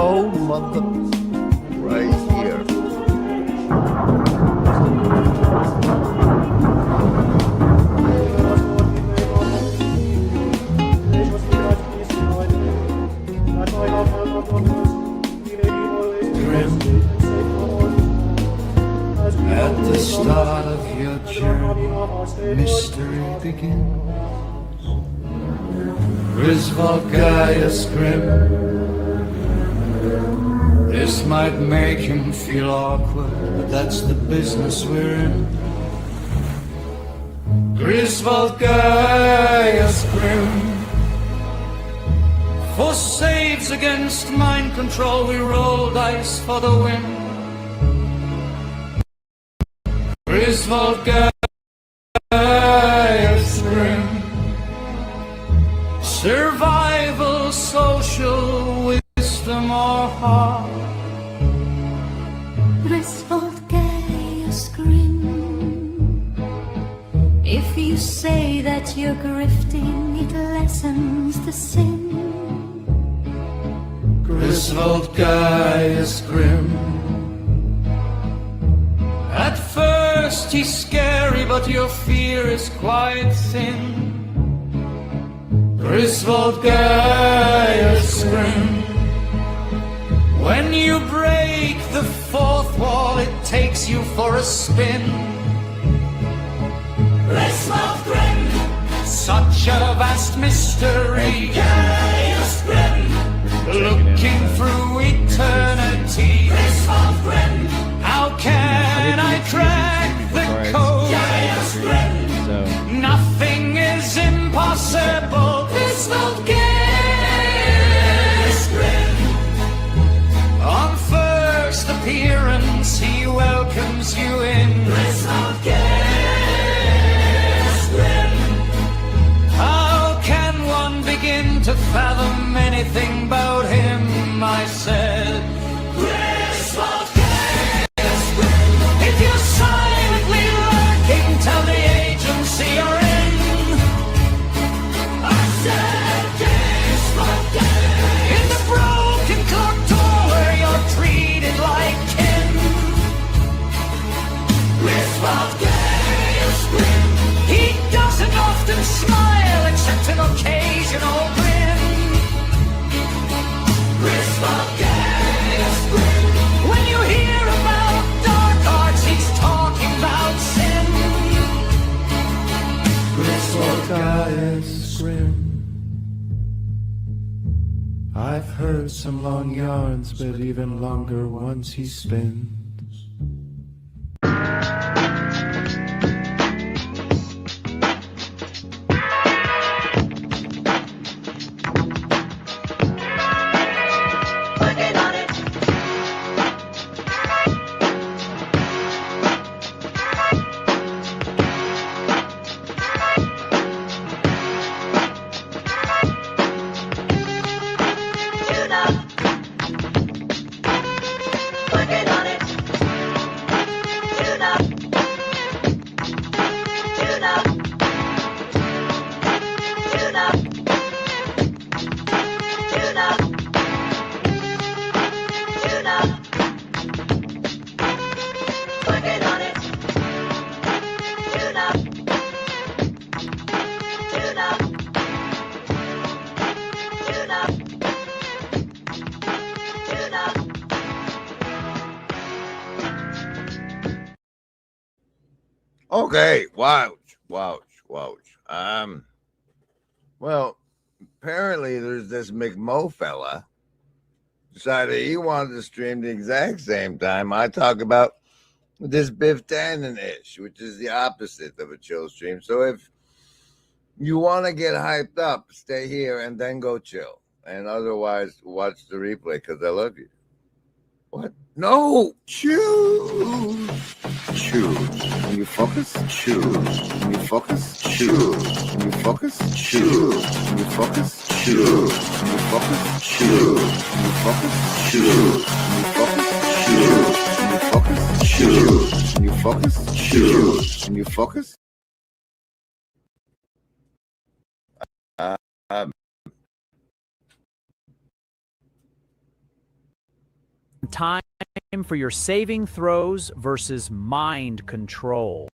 Oh, mother, right here. At the start of your journey, mystery begins. Griswold Gaius Grim. This might make him feel awkward, but that's the business we're in. Griswold Gaius Grim. For saves against mind control, we roll dice for the win. Griswold Gaius Grim. Survival, social wisdom, or heart. Griswold Gaius Grim. If you say that you're grifting, it lessens the sin. Griswold Gaius Grim. At first he's scary, but your fear is quite thin. Griswold Gaius Grim. When you break the fourth wall, it takes you for a spin. Griswold Grim. Such a vast mystery. Gaius Grim. Looking through eternity. Griswold Grim. How can I crack the code? Gaius Grim. Nothing is impossible. Griswold Gaius Grim. On first appearance, he welcomes you in. Griswold Gaius Grim. How can one begin to fathom anything about him? I said, Griswold Gaius Grim. If you're silently lurking, tell the agency you're in. I said, Griswold Gaius. In the broken clock tower, you're treated like kin. Griswold Gaius Grim. He doesn't often smile except an occasional grin. Griswold Gaius Grim. When you hear about dark arts, he's talking about sin. Griswold Gaius Grim. I've heard some long yarns, but even longer ones he spins. Okay, wouch. Well, apparently there's this McMo fella decided he wanted to stream the exact same time I talk about this Biff Tannen ish, which is the opposite of a chill stream. So if You want to get hyped up, stay here and then go chill. And otherwise, watch the replay because I love you. What? No! Choose! Choose. When you focus, choose. When you focus, choose. When you focus, choose. When you focus, choose. When you focus, choose. When you focus, choose. When you focus, choose. When you focus, choose. When you focus, um, Time for your saving throws versus mind control.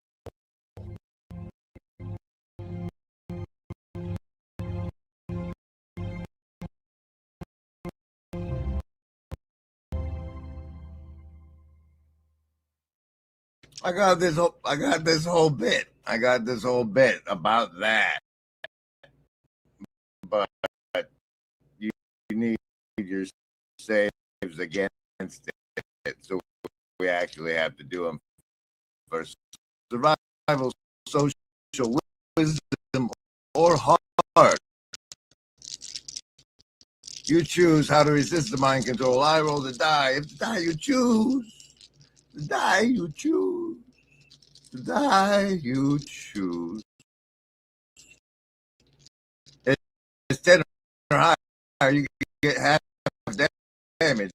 I got this whole bit about that. But you need your saves against it. So we actually have to do them first. Survival, social wisdom, or heart. You choose how to resist the mind control. I roll the die. If the die you choose, the die you choose, the die you choose. It's 10 or higher, you get half damage.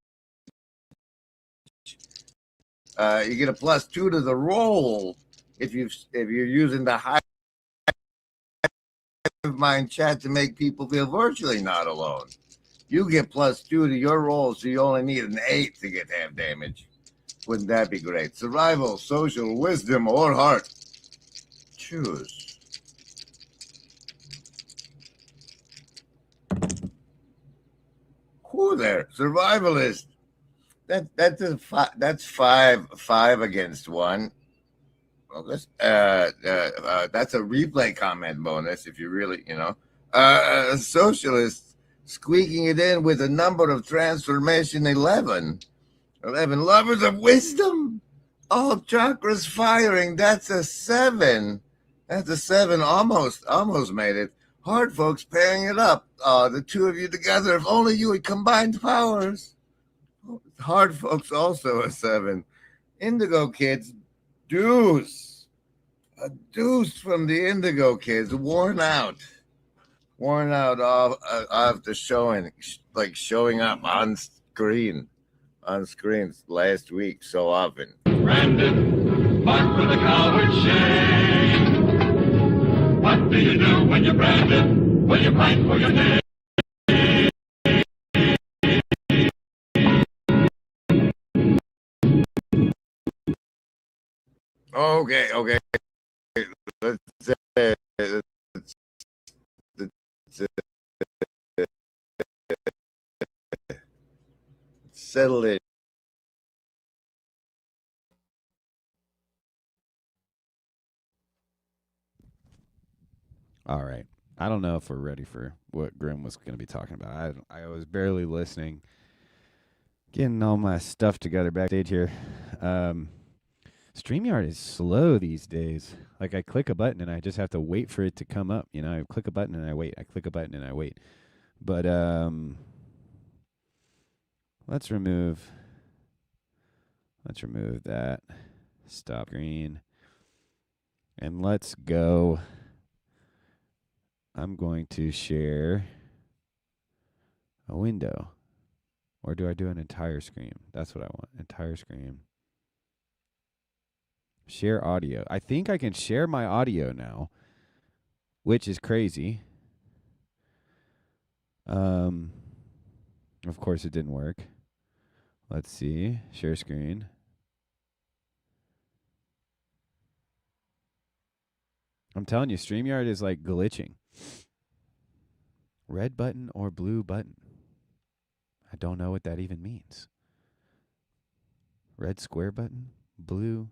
You get a +2 to the roll if you're using the hive mind chat to make people feel virtually not alone. You get +2 to your roll, so you only need an 8 to get half damage. Wouldn't that be great? Survival, social, wisdom, or heart. Choose. Who there? Survivalist. That's five against one. Well, that's a replay comment bonus if you really, a socialist squeaking it in with a number of transformation 11. 11 lovers of wisdom. All chakras firing. That's a 7. That's a 7. Almost made it. Hard folks pairing it up. The two of you together. If only you had combined powers. Hard folks also a 7. Indigo kids. Deuce. A deuce from the Indigo kids. Worn out after showing up on screens last week so often. Brandon, mark for the coward shame. What do you do when you're branded? Will you fight for your name? Okay. Let's settle it. All right. I don't know if we're ready for what Grim was going to be talking about. I was barely listening, getting all my stuff together backstage here. StreamYard is slow these days. Like I click a button and I just have to wait for it to come up. I click a button and I wait. I click a button and I wait. But let's remove that. Stop green. And let's go. I'm going to share a window. Or do I do an entire screen? That's what I want. Entire screen. Share audio. I think I can share my audio now, which is crazy. Of course it didn't work. Let's see. Share screen. I'm telling you, StreamYard is like glitching. Red button or blue button? I don't know what that even means. Red square button? Blue?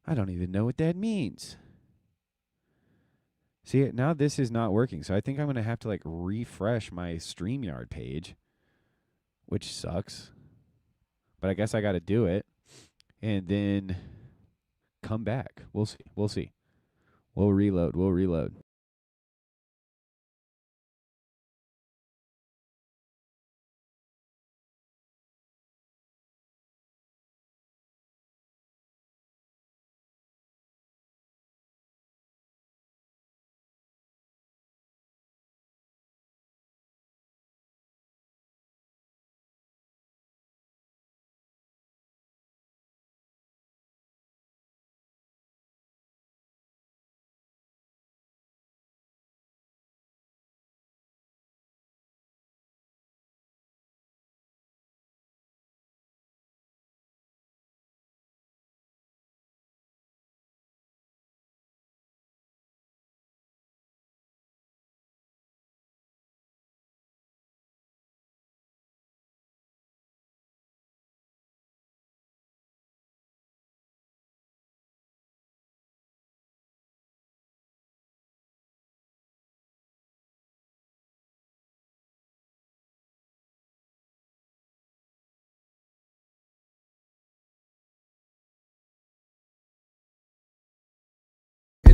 I don't even know what that means. See, now this is not working, so I think I'm going to have to like refresh my StreamYard page, which sucks. But I guess I got to do it and then come back. We'll see. We'll reload.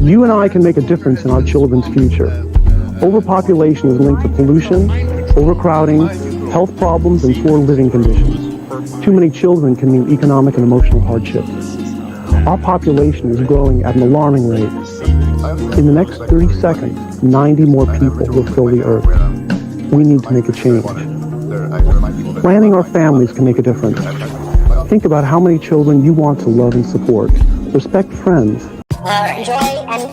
You and I can make a difference in our children's future. Overpopulation is linked to pollution, overcrowding, health problems, and poor living conditions. Too many children can mean economic and emotional hardship. Our population is growing at an alarming rate. In the next 30 seconds, 90 more people will fill the earth. We need to make a change. Planning our families can make a difference. Think about how many children you want to love and support. Respect friends. Enjoy, and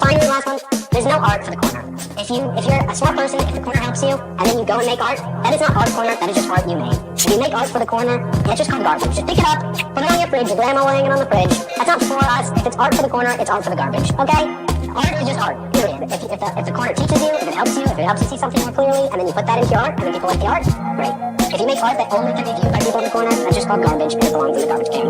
finally, last one, there's no art for the corner. If you're a smart person, if the corner helps you, and then you go and make art, that is not art corner, that is just art you made. If you make art for the corner, it's just called garbage. Just pick it up, put it on your fridge, your grandma laying it on the fridge. That's not for us. If it's art for the corner, it's art for the garbage, okay? Art is just art, period. If the corner teaches you, if it helps you see something more clearly, and then you put that into your art, and then people like the art, great. If you make art that only can be viewed by people in the corner, that's just called garbage, and it belongs in the garbage can.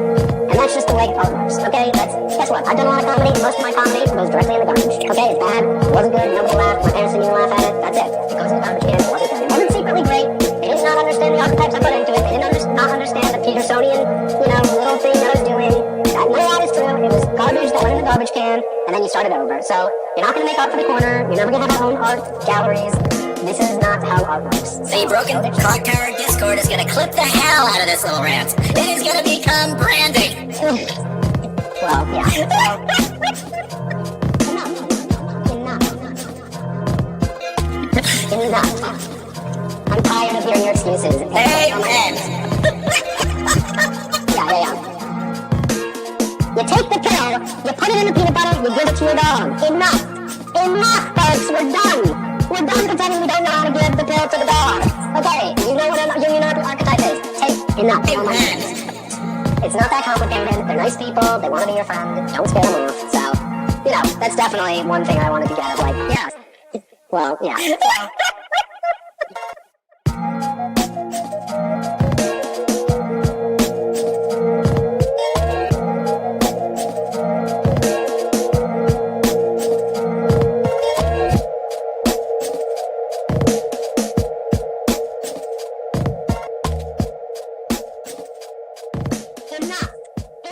And that's just the way art works, okay? Guess what? I've done a lot of comedy, most of my comedy goes directly in the garbage, okay? It's bad, it wasn't good, nobody laughed, my parents didn't even laugh at it, that's it. It goes in the garbage can, it wasn't good. It wasn't secretly great, they did not understand the archetypes I put into it, they did not understand the Petersonian, little thing that I was doing. None of that is true, it was garbage that went in the garbage can, and then you started over. So, you're not gonna make art for the corner, you're never gonna have our own art galleries. This is not how art works. The broken clock tower Discord is gonna clip the hell out of this little rant. It is gonna become branding. Well, yeah. Enough. I'm tired of hearing your excuses. Amen. Yeah. You take the pill, you put it in the peanut butter, you give it to your dog. Enough, folks, we're done. We're done pretending we don't know how to give the pill to the dog. Okay, you know what a union archetype is. Take enough. It's not that complicated. They're nice people. They want to be your friend. Don't scare them off. So, that's definitely one thing I wanted to get at. Yeah. Well, yeah.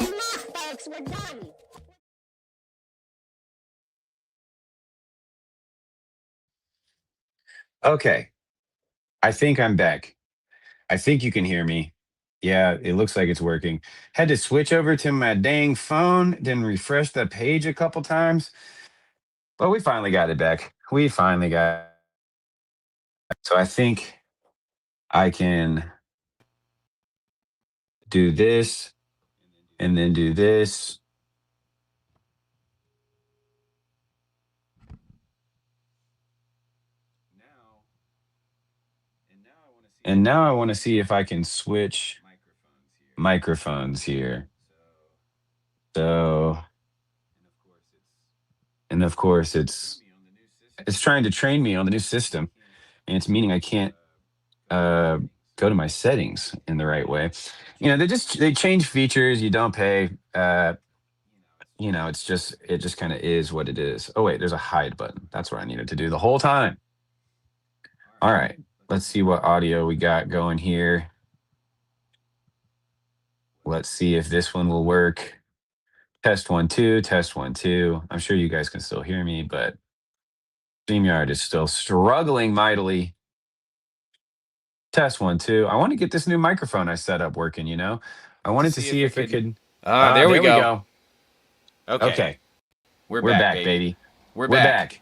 Enough, folks, we're done. Okay. I think I'm back. I think you can hear me. Yeah, it looks like it's working. Had to switch over to my dang phone, then refresh the page a couple times. But we finally got it back. We finally got it. So I think I can do this and then do this. And now I want to see if I can switch microphones here. So, and of course it's trying to train me on the new system, and it's meaning I can't go to my settings in the right way. They change features. You don't pay. It just kind of is what it is. Oh wait, there's a hide button. That's what I needed to do the whole time. All right, let's see what audio we got going here. Let's see if this one will work. Test 1 2, test 1 2. I'm sure you guys can still hear me, but StreamYard is still struggling mightily. Test 1 2. I want to get this new microphone I set up working. I wanted to see if it could. There we go. Okay. We're back, baby. We're back.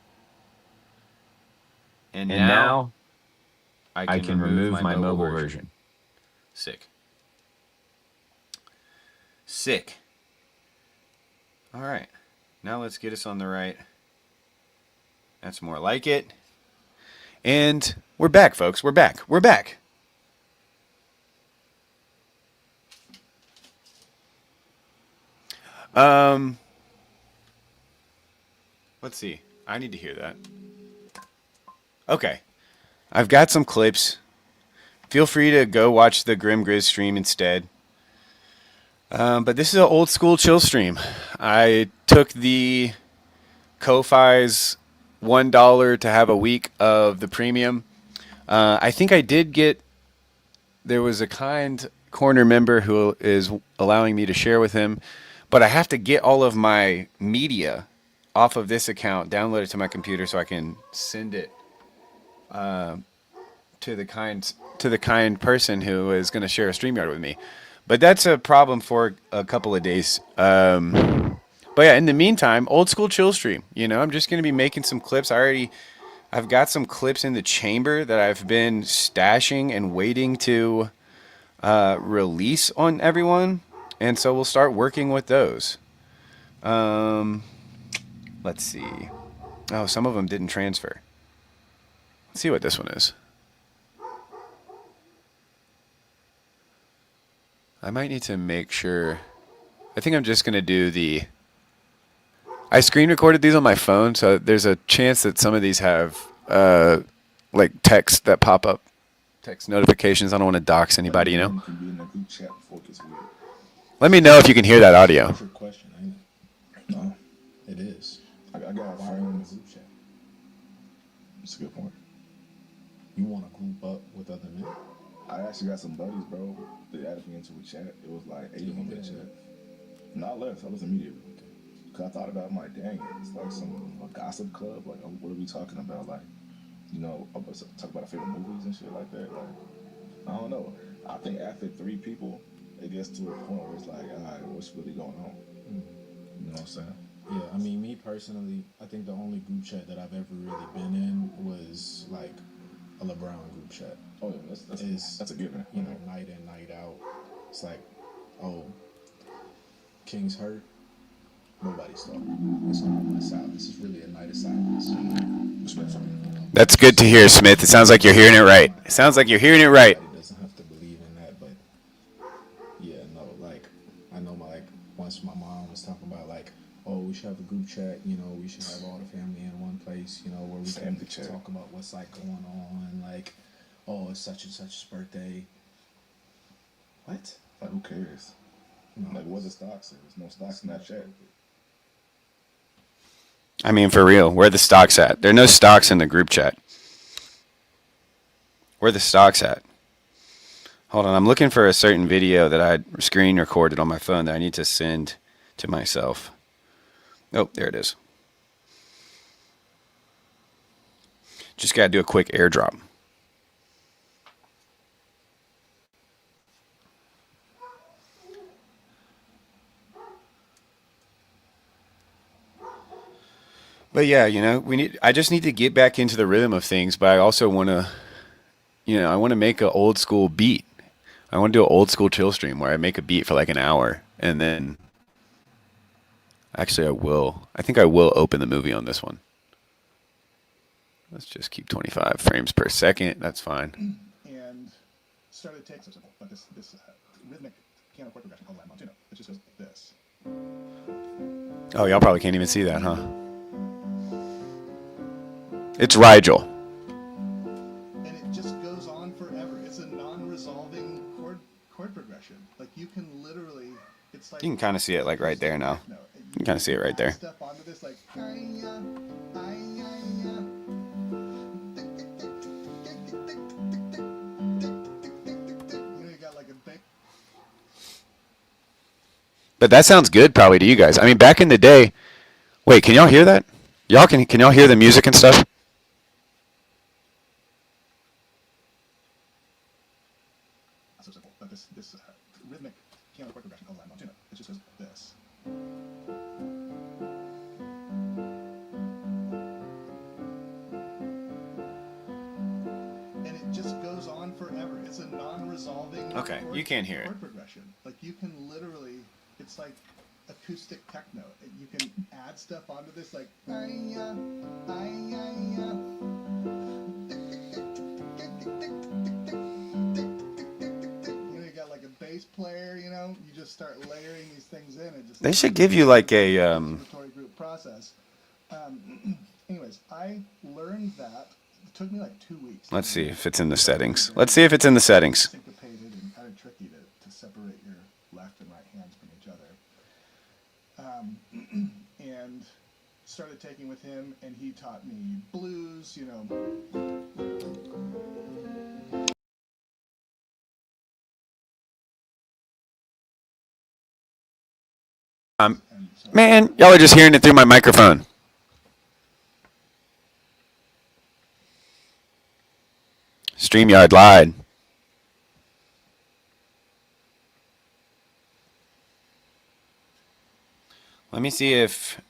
And now I can remove my mobile version. Sick. All right. Now let's get us on the right. That's more like it. And we're back, folks. We're back. Let's see. I need to hear that. Okay. I've got some clips. Feel free to go watch the Grim Grizz stream instead. But this is an old school chill stream. I took the Ko-Fi's $1 to have a week of the premium. I think I did get, there was a kind corner member who is allowing me to share with him, but I have to get all of my media off of this account, download it to my computer so I can send it to the kind person who is going to share a StreamYard with me. But that's a problem for a couple of days. But yeah, in the meantime, old school chill stream. You know, I'm just going to be making some clips. I've got some clips in the chamber that I've been stashing and waiting to release on everyone, and so we'll start working with those. Let's see. Oh, some of them didn't transfer. Let's see what this one is. I might need to make sure. I think I'm just going to do the... I screen recorded these on my phone, so there's a chance that some of these have like text that pop up. Text notifications. I don't want to dox anybody, you know? Let me know if you can hear that audio. That's your question, ain't it? No, it is. I got a friend in the group chat. That's a good point. You want to group up with other men? I actually got some buddies, bro. They added me into a chat. It was like 8 of them in the chat. Not less. I was immediately. Because I thought about it, I'm like, dang, it's like a gossip club. Like, what are we talking about? Like, you know, talk about our favorite movies and shit like that. Like, I don't know. I think after 3 people, it gets to a point where it's like, all right, what's really going on? You know what I'm saying? Yeah, I mean, me personally, I think the only group chat that I've ever really been in was like a LeBron group chat. Oh yeah, that's a given. You know, night in, night out. It's like, oh, King's hurt. Nobody's talking. It's not a silence. It's really a night of silence. That's good to hear, Smith. It sounds like you're hearing it right. It sounds like you're hearing it right. Everybody doesn't have to believe in that, but yeah, no, like I know once my mom was talking about like, oh, we should have a group chat, you know, we should have all the family in one place, you know, where we can talk about what's like going on, like, oh, it's such and such's birthday. What? Like, who cares? No, like, what the stocks is? There's no stocks in that chat. I mean, for real, where are the stocks at? There are no stocks in the group chat. Where are the stocks at? Hold on, I'm looking for a certain video that I screen recorded on my phone that I need to send to myself. Oh, there it is. Just got to do a quick airdrop. But yeah, you know, I just need to get back into the rhythm of things, but I also want to, you know, I want to make an old school beat. I want to do an old school chill stream where I make a beat for like an hour and then actually I think I will open the movie on this one. Let's just keep 25 frames per second. That's fine. And started taking some simple, but this rhythmic piano chord progression called Lamont, it just goes like this. Oh, y'all probably can't even see that, huh? It's Rigel. And it just goes on forever. It's a non-resolving chord progression. Like you can literally, it's like You can kind of see it like right there now. You can kind of see it right there. Step onto this like. But that sounds good probably to you guys. I mean, back in the day, wait, can y'all hear that? Can y'all hear the music and stuff? So simple, but this rhythmic piano chord progression called Lamont, it just goes like this. And it just goes on forever. It's a non-resolving. Okay, you can't hear it. Chord progression. Like you can literally, it's like acoustic techno. You can add stuff onto this, like. Bass player, you know, you just start layering these things in. It just They should give you like a group process. Anyways, I learned that. It took me like 2 weeks. Let's see if it's in the settings. Let's see if it's in the settings. Syncopated and kind of tricky to separate your left and right hands from each other. And started taking with him, and he taught me blues, you know. Man, y'all are just hearing it through my microphone. StreamYard lied. Let me see if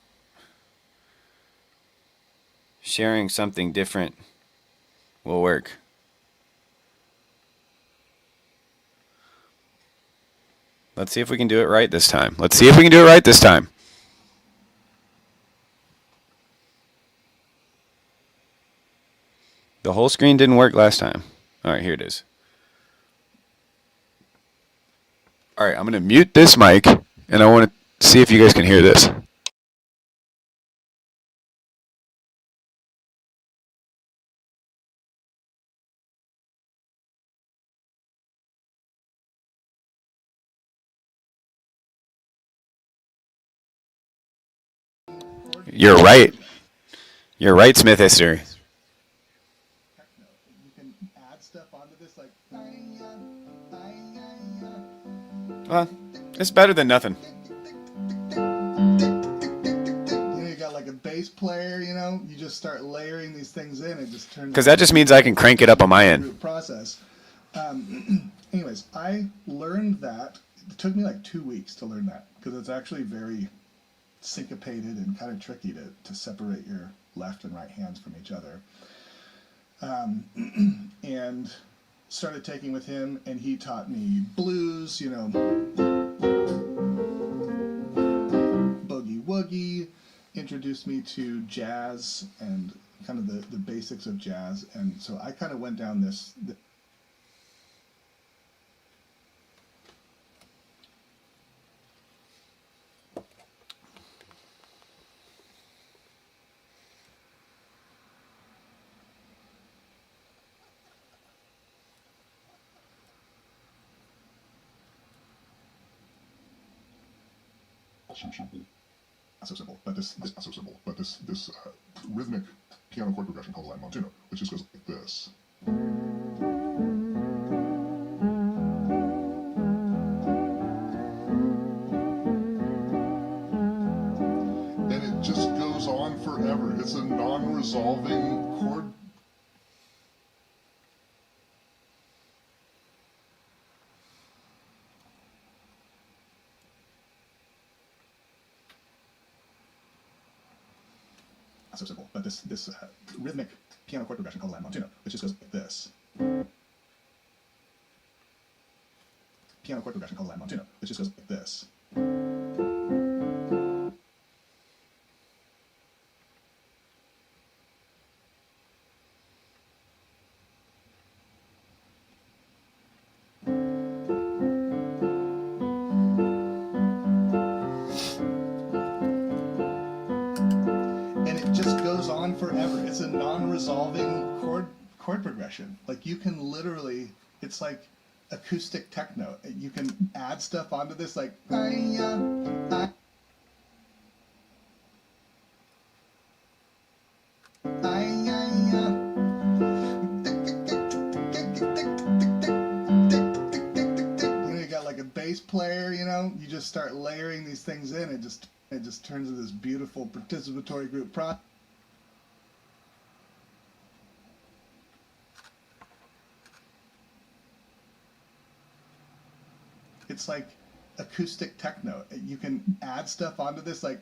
sharing something different will work. Let's see if we can do it right this time. Let's see if we can do it right this time. The whole screen didn't work last time. All right, here it is. All right, I'm going to mute this mic, and I want to see if you guys can hear this. You're right. You're right, Smith History. You can add stuff onto this, like. Well, it's better than nothing. You got like a bass player, you just start layering these things in. It just turns. Because that just means I can crank it up on my end. Process. Anyways, I learned that. It took me like 2 weeks to learn that because it's actually very syncopated and kind of tricky to separate your left and right hands from each other. And started taking with him, and he taught me blues, boogie woogie, introduced me to jazz and kind of the basics of jazz. And so I kind of went down this. Not so simple, but this rhythmic piano chord progression called Latin Montuno, which just goes like this. And it just goes on forever. It's a non-resolving chord. Not so simple, but this rhythmic piano chord progression called Latin Montuno, which just goes like this. Piano chord progression called Latin Montuno, which just goes like this. Forever. It's a non-resolving chord progression. Like you can literally, it's like acoustic techno. You can add stuff onto this, like. You got like a bass player. You just start layering these things in. It just turns into this beautiful participatory group process. It's like acoustic techno. You can add stuff onto this, like.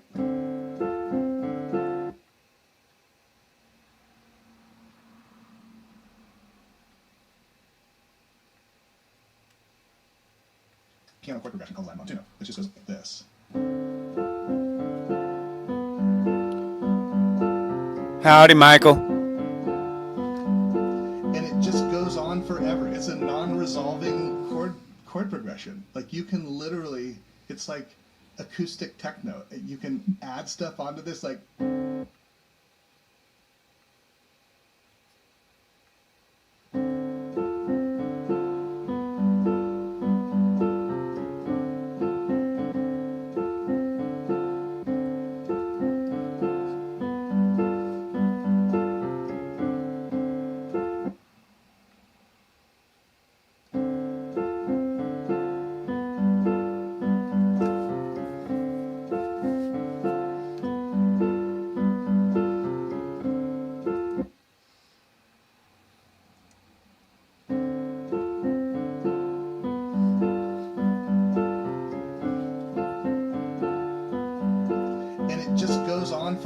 Piano chord progression called Latin Montuno, which just goes like this. Howdy, Michael. And it just goes on forever. It's a non-resolving chord progression. Like you can literally, it's like acoustic techno. You can add stuff onto this, like.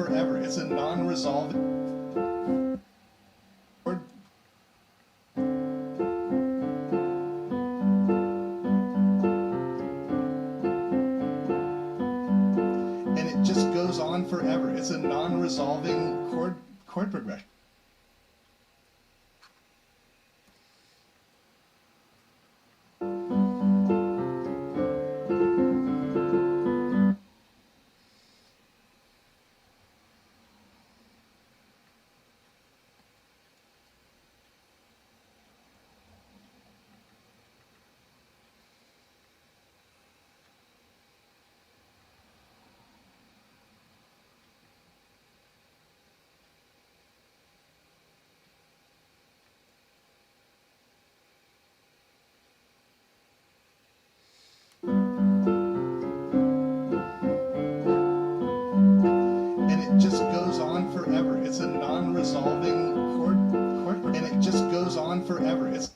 forever. It's a non-resolving chord. And it just goes on forever. It's a non-resolving chord progression. And it just goes on forever. It's a non-resolving chord, and it just goes on forever. It's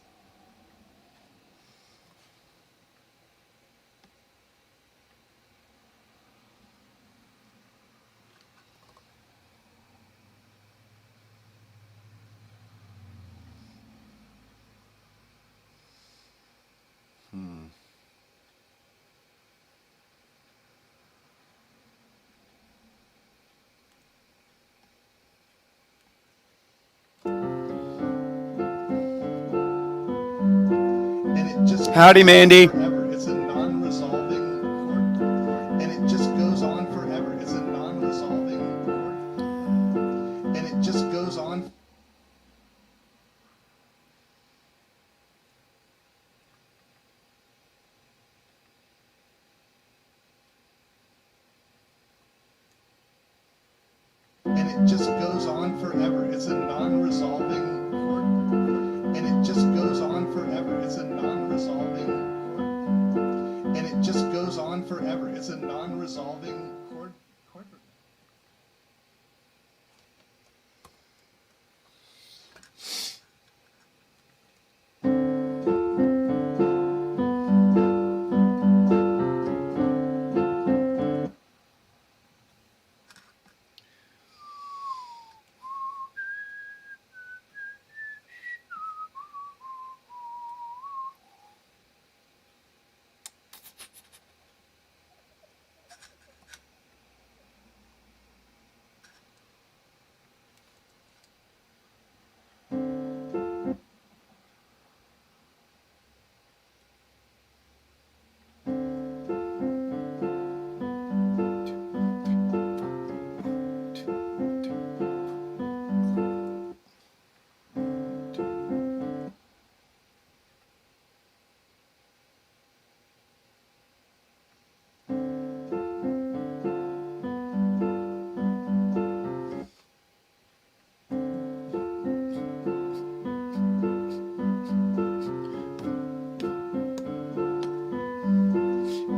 and it just Howdy, Mandy. forever. It's a non-resolving chord, and it just goes on forever. It's a non-resolving chord, and it just goes on. And it just goes on forever. It's a non-resolving chord, and it just goes on forever. It's a non-resolving chord, and it just goes on forever. It's a non-resolving chord.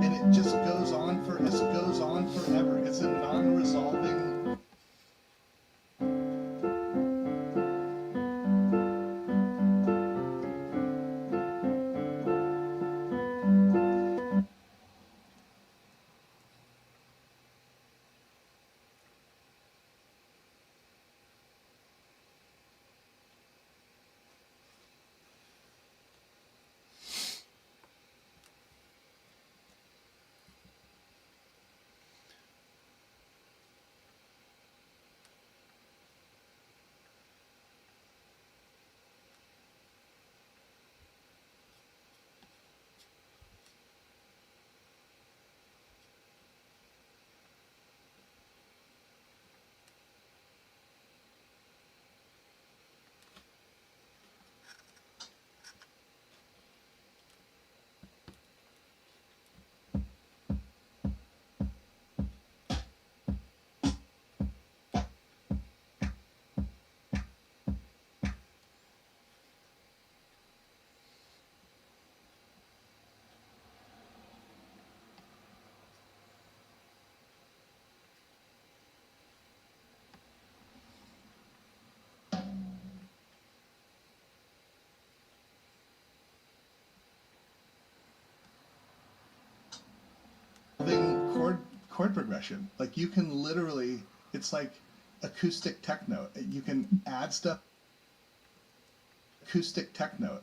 And it just goes on forever. It's a non-resolving. Chord progression. Like you can literally It's like acoustic techno. You can add stuff. Acoustic techno.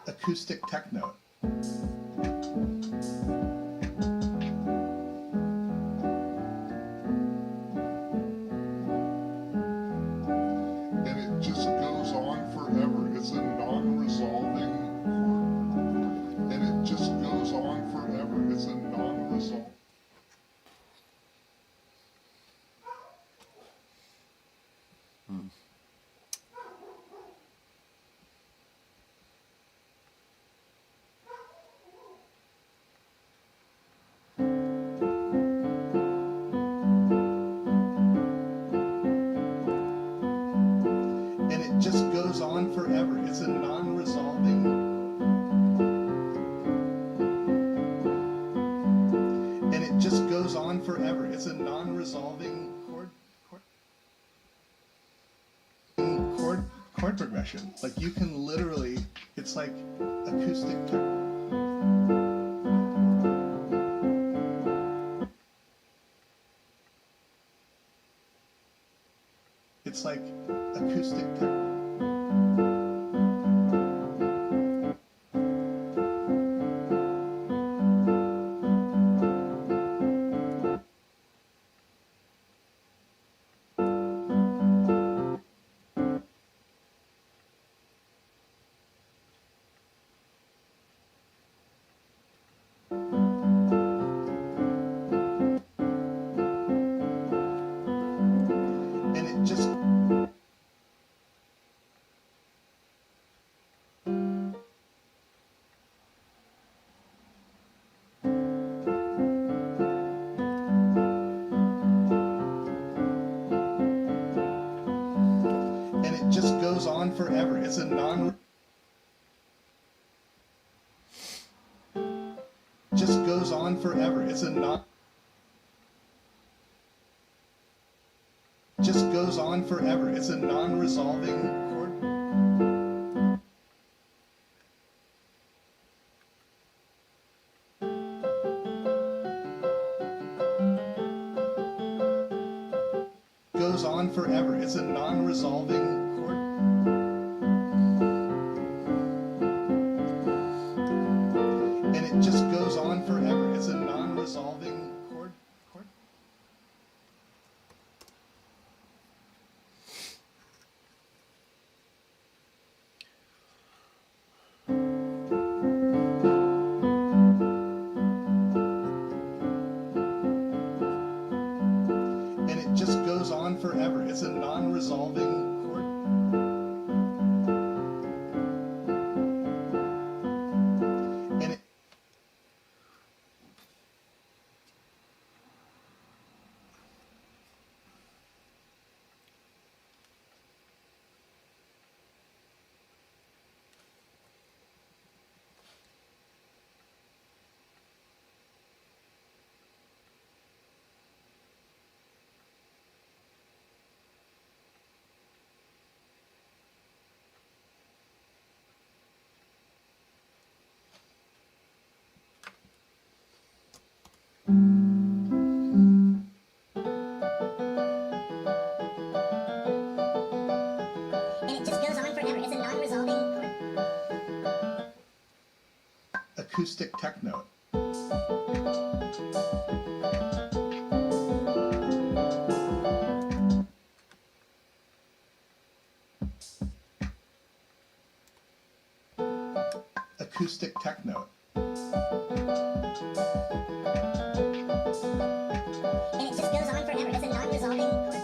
Acoustic techno. And it just goes on forever. It's a non-resolving chord. And it just goes on forever. It's a non-resolving. And it just goes on forever. It's a non-resolving. And it just goes on forever. It's a non-resolving chord progression. Like you can literally, it's like acoustic techno. It's like acoustic techno. And it just goes on forever. It's a just goes on forever. It's a non. Just goes on forever. It's a non-resolving chord. Goes on forever. It's a non-resolving chord. And it just goes on forever. It's a non-resolving chord. And it just goes on forever. It's a non-resolving chord. And it just goes on forever. It's a non-resolving chord. acoustic techno. Acoustic techno. And it just goes on forever. It's a non-resolving chord.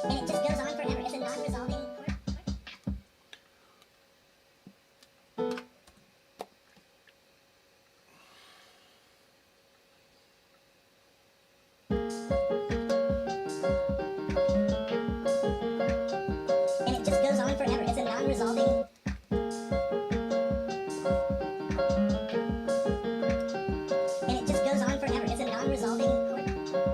And it just goes on forever. It's a non-resolving chord. And it just goes on forever. It's a non-resolving. And it just goes on forever. It's a non-resolving chord.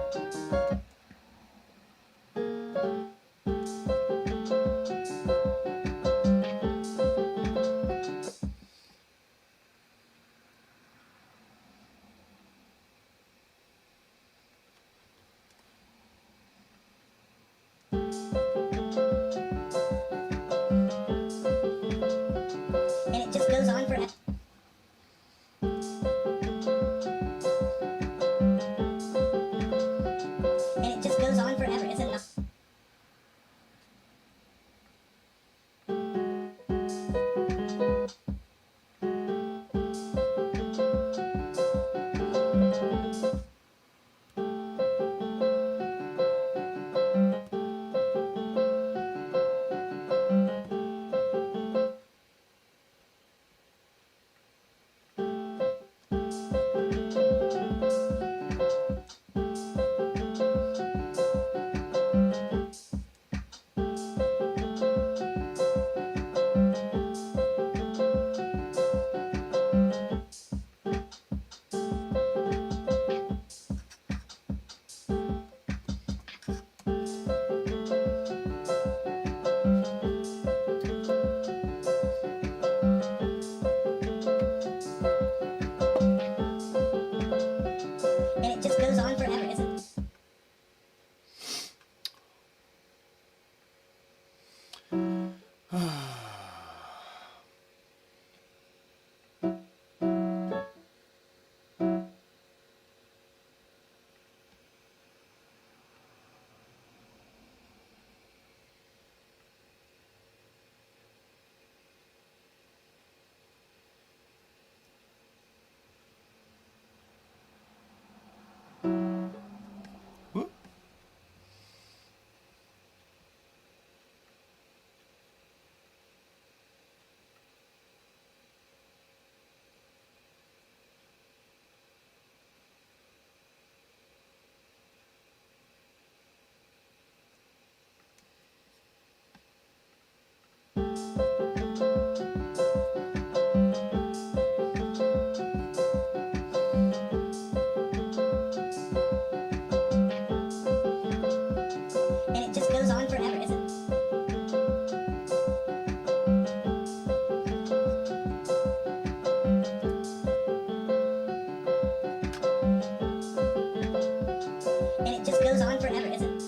just goes on forever, isn't it?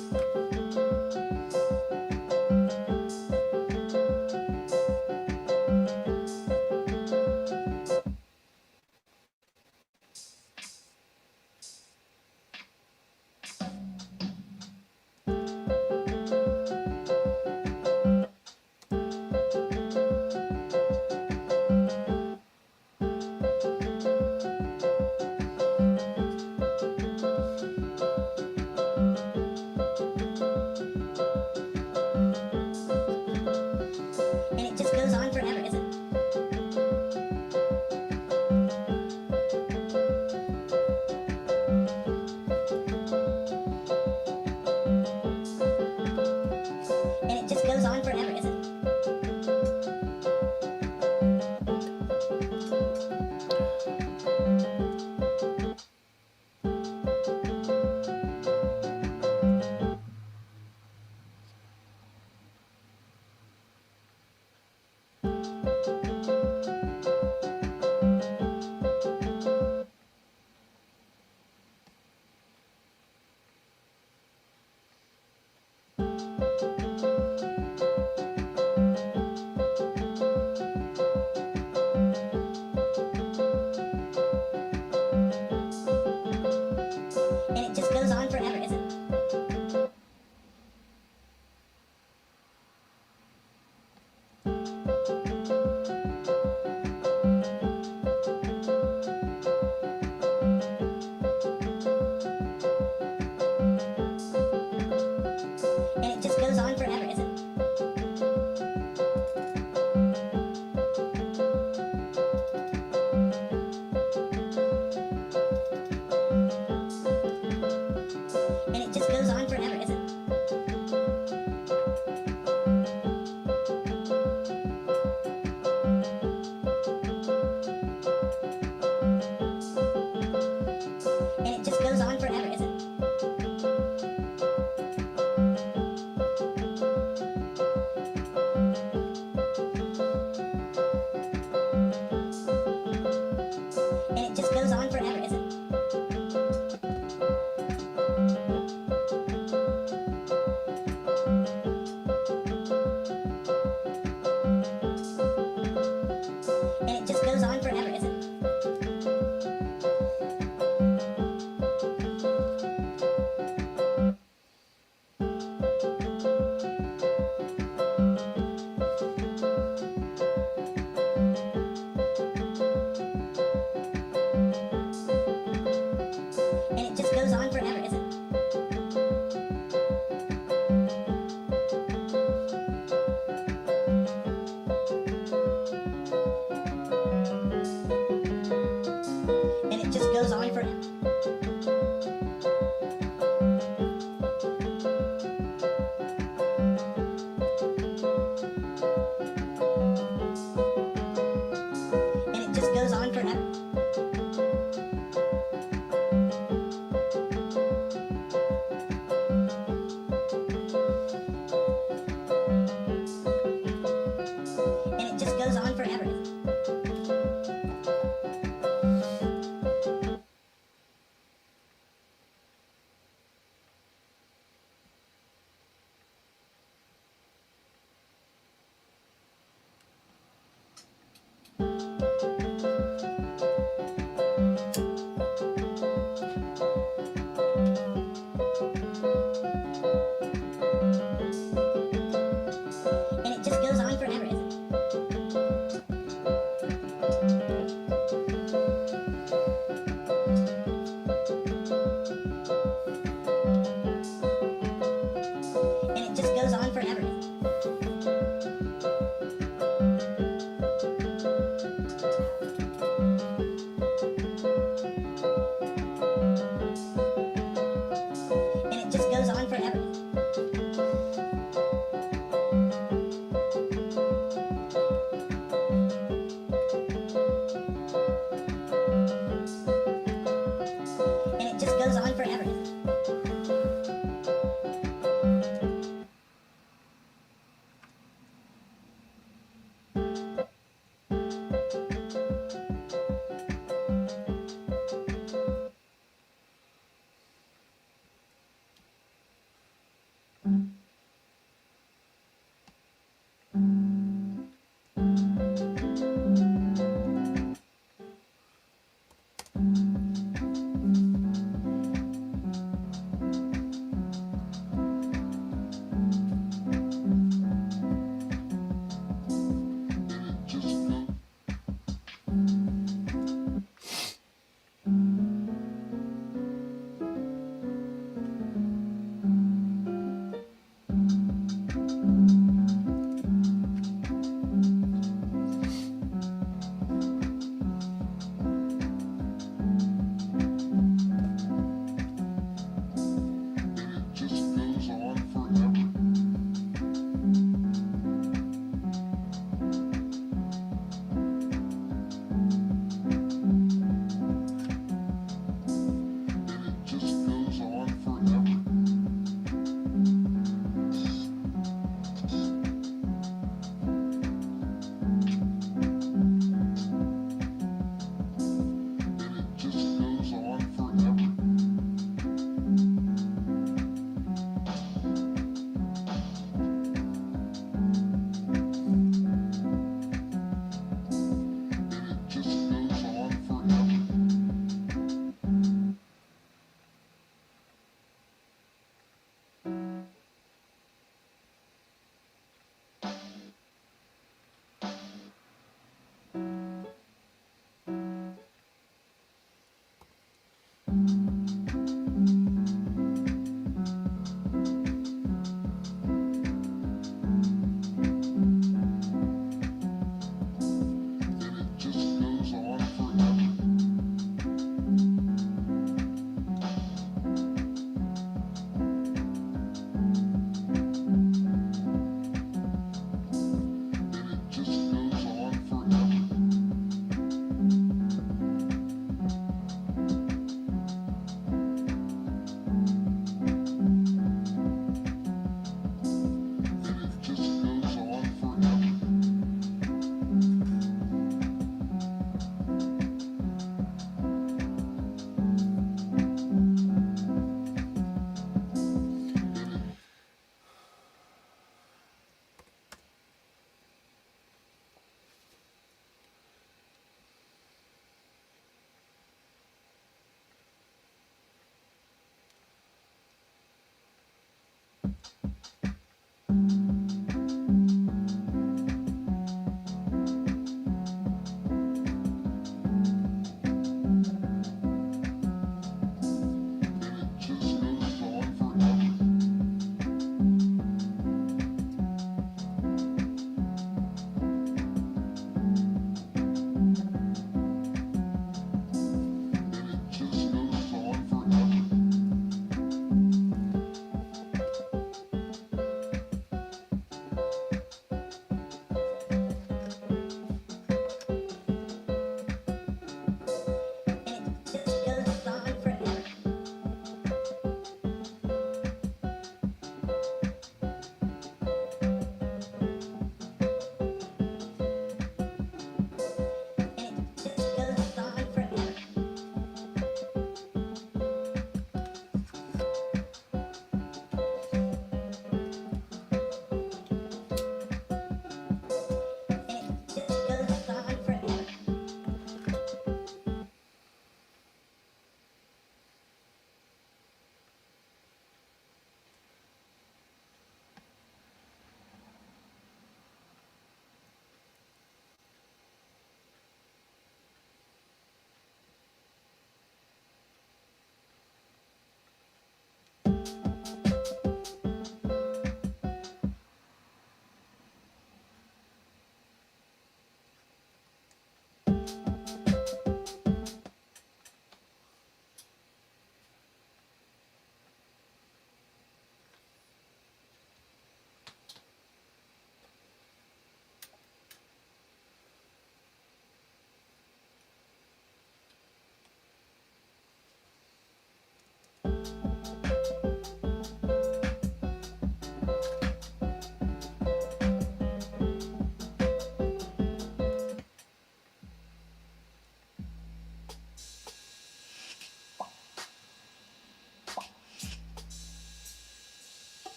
And it just goes on forever, isn't it? And it just goes on forever, isn't it? And it just goes on forever, isn't it? And it just goes on forever, isn't it? And it just goes on forever, isn't it? And it just goes on forever, isn't it? And it just goes on forever, isn't it? And it just goes on forever, isn't it? And it just goes on forever, isn't it?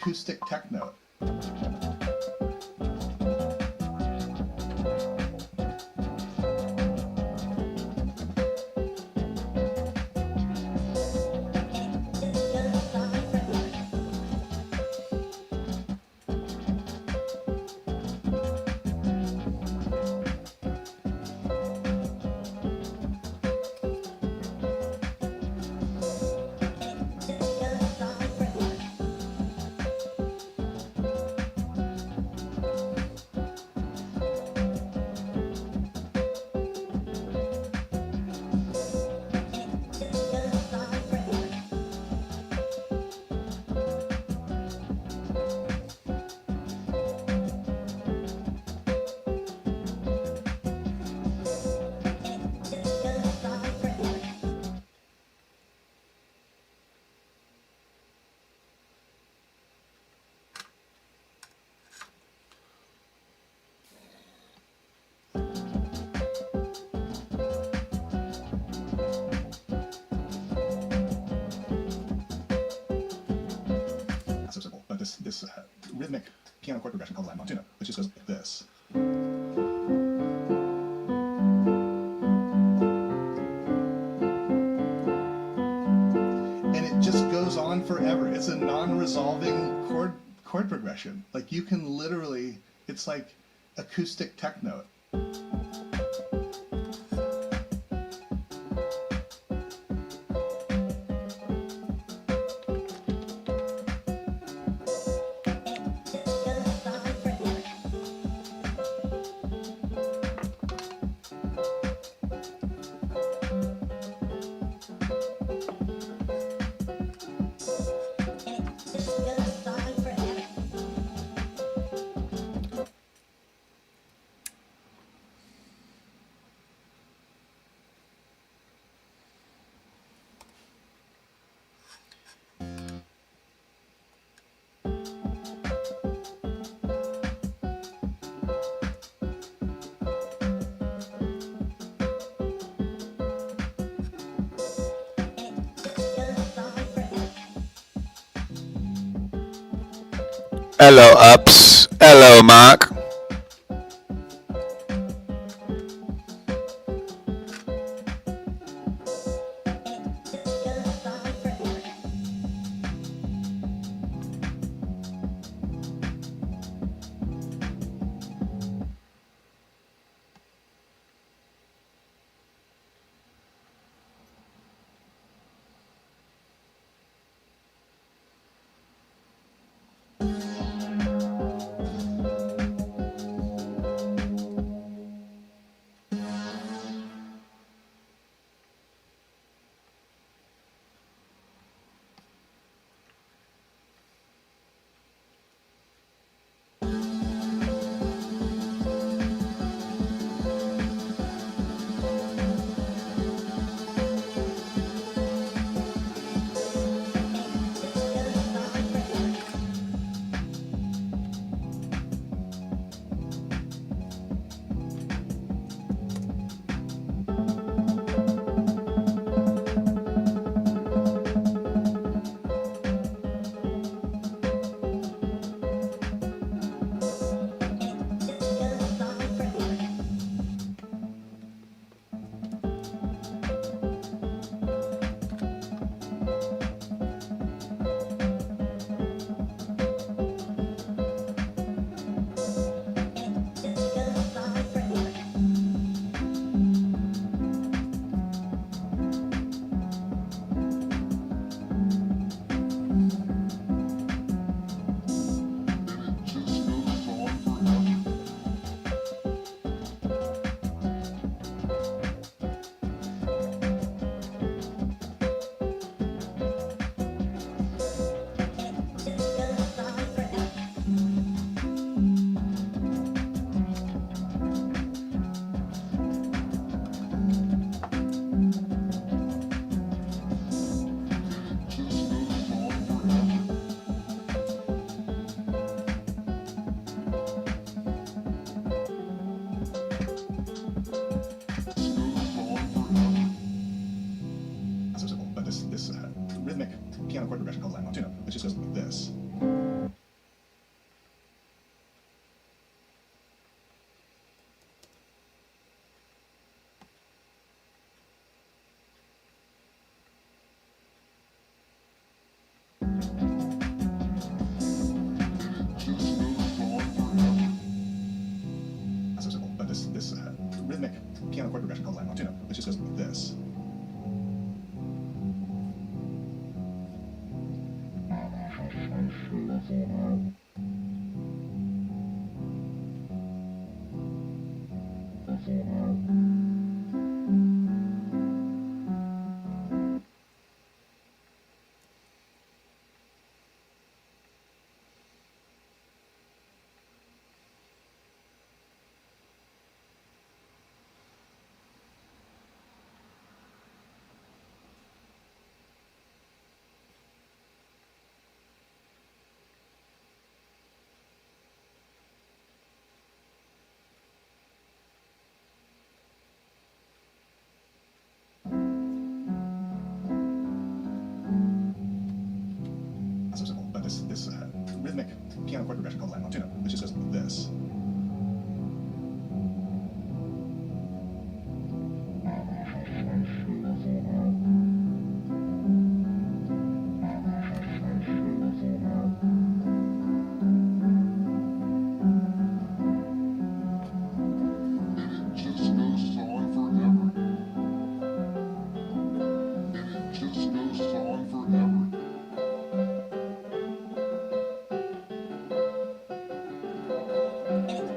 acoustic techno. So simple, but this rhythmic piano chord progression called La Montuna, which just goes like this. And it just goes on forever. It's a non-resolving chord progression. Like you can literally, it's like acoustic techno. Hello, Ups. Hello, Mark. chord progression called line 1 2 note, which just goes like this. Not so simple, but this rhythmic piano chord progression called line 1 2 note, which just goes like this. And it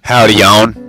Howdy, yon.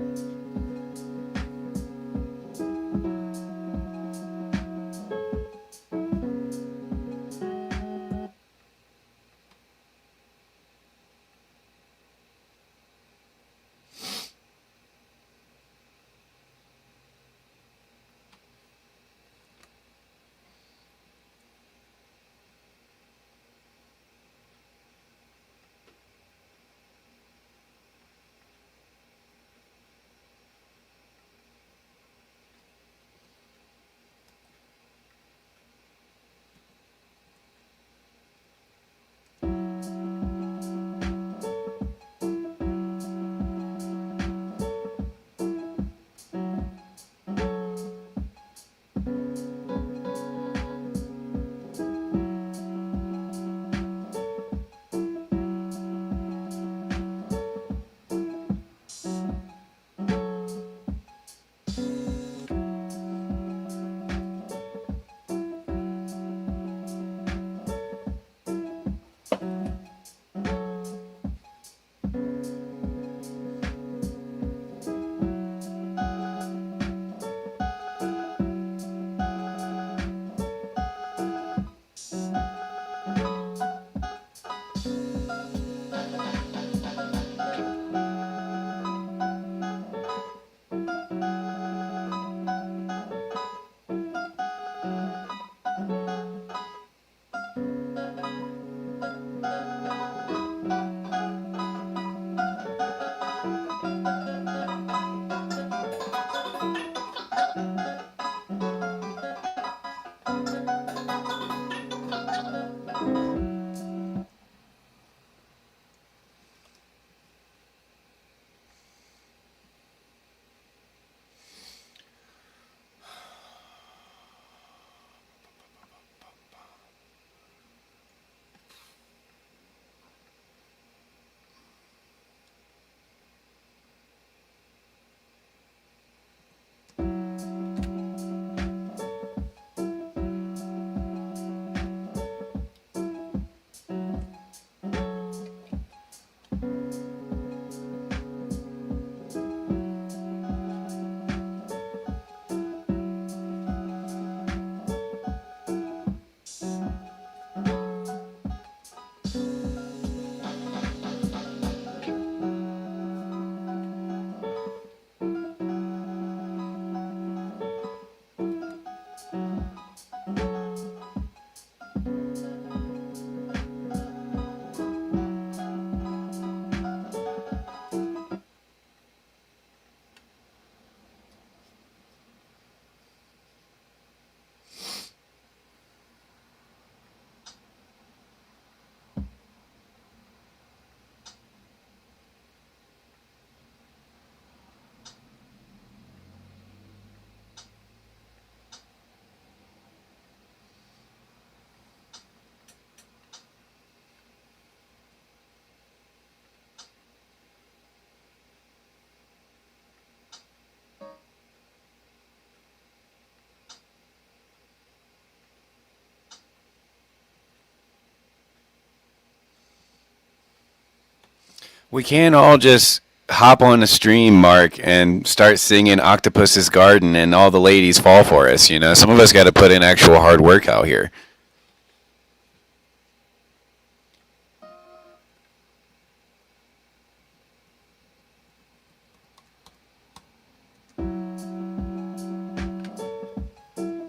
We can't all just hop on a stream, Mark, and start singing Octopus's Garden and all the ladies fall for us, you know? Some of us got to put in actual hard work out here.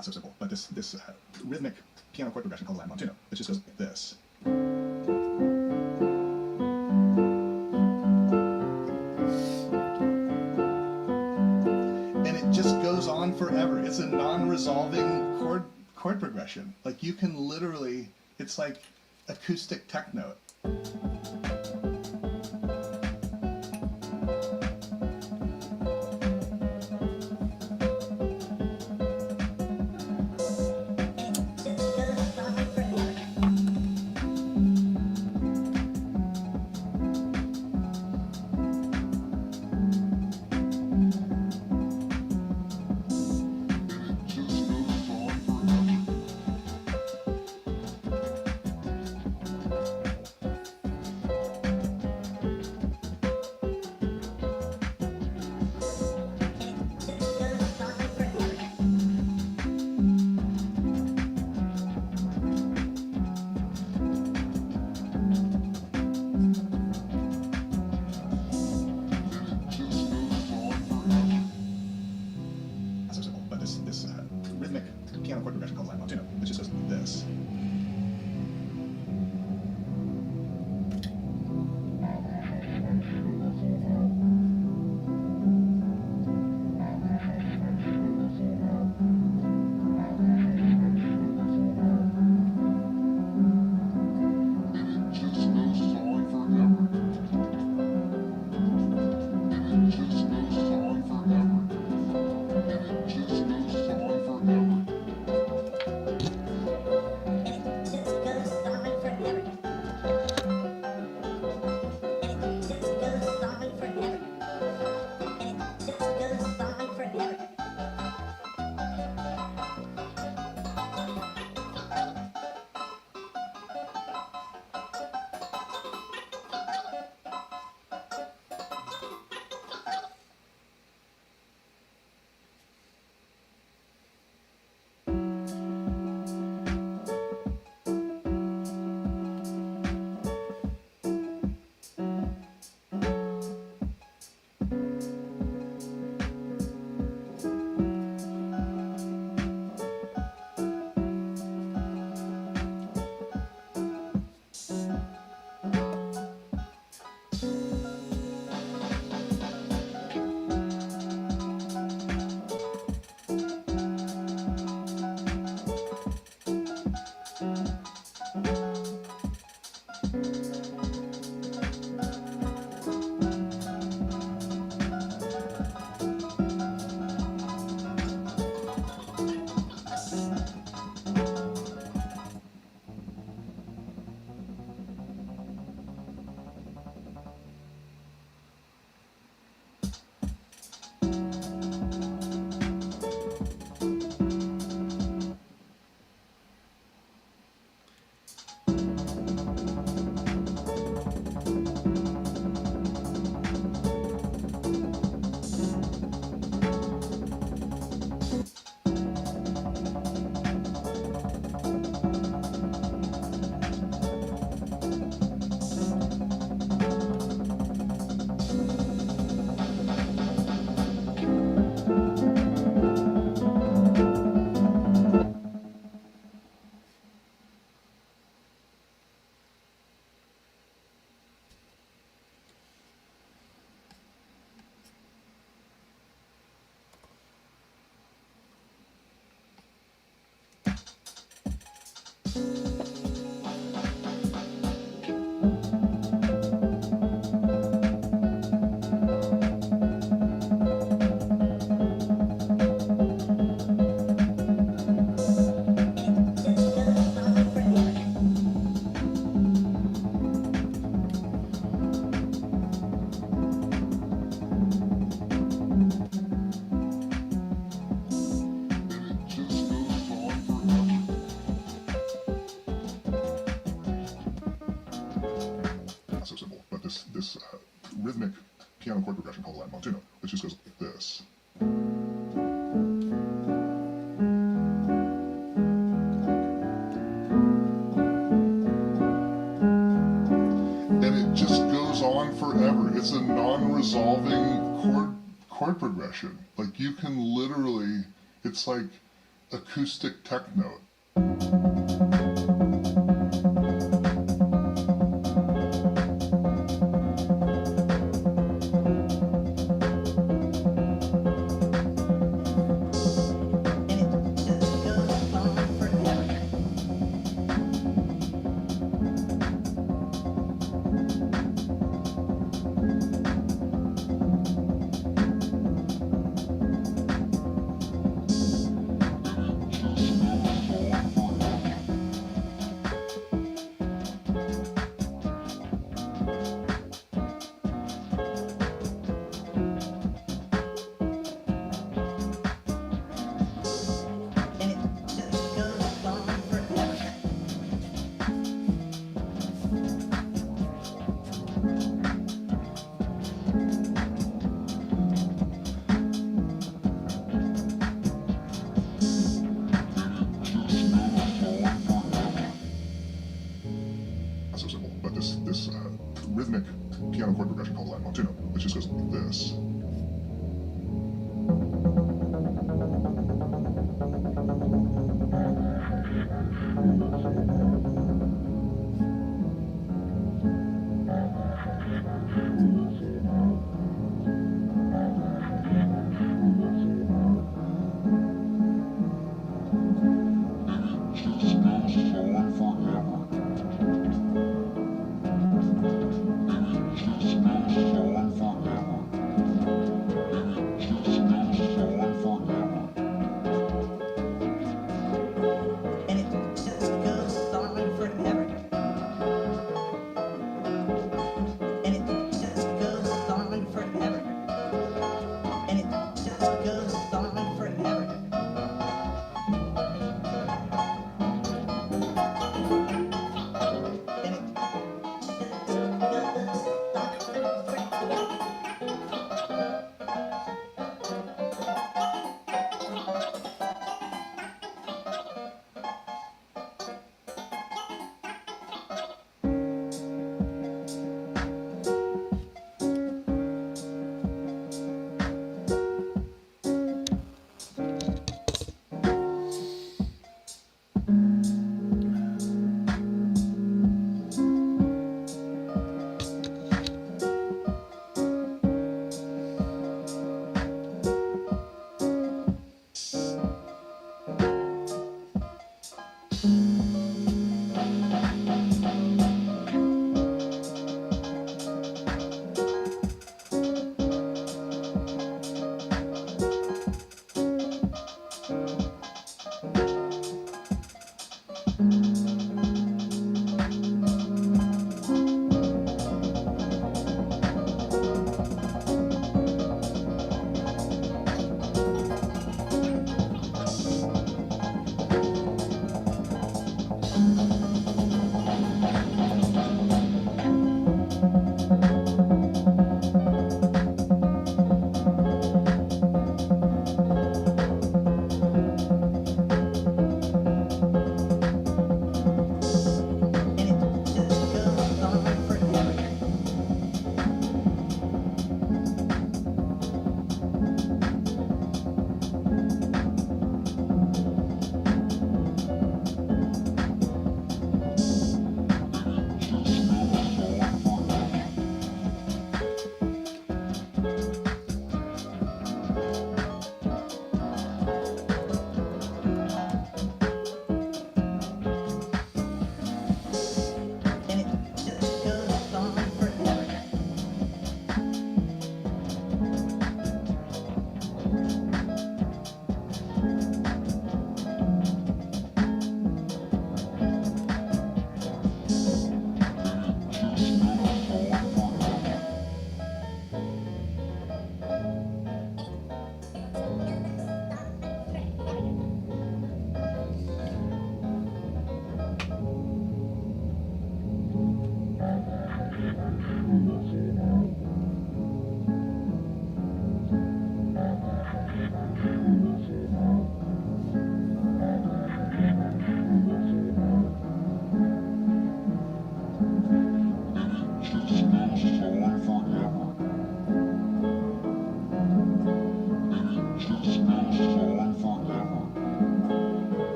So simple, but this rhythmic piano chord progression called Lamont, it just goes like this. And it just goes on forever. It's a non-resolving chord progression. Like you can literally, it's like acoustic techno. rhythmic piano chord progression called Lat Montuno, which just goes like this. And it just goes on forever. It's a non-resolving chord progression. Like you can literally, it's like acoustic techno. So simple, but this rhythmic piano chord progression called Lat Montuno, which just goes like this.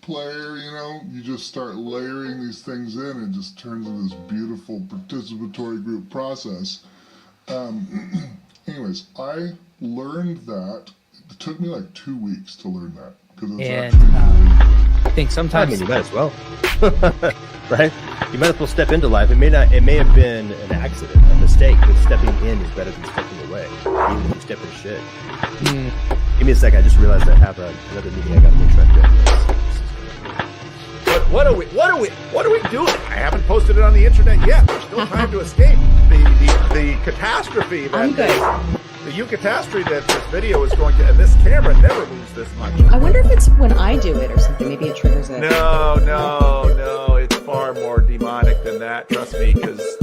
player, you know, you just start layering these things in and it just turns into this beautiful participatory group process. Anyways, I learned that. It took me like 2 weeks to learn that because it's I think sometimes you might as well, right? You might as well step into life. It may have been an accident, a mistake, but stepping in is better than stepping away. Even if you step in shit. Give me a sec. I just realized I have another meeting I got to make sure I do. What are we doing? I haven't posted it on the internet yet. There's still time to escape the catastrophe. I'm good. The eucatastrophe that this video is going to, and this camera never moves this much. I wonder if it's when I do it or something. Maybe it triggers it. No. It's far more demonic than that. Trust me, because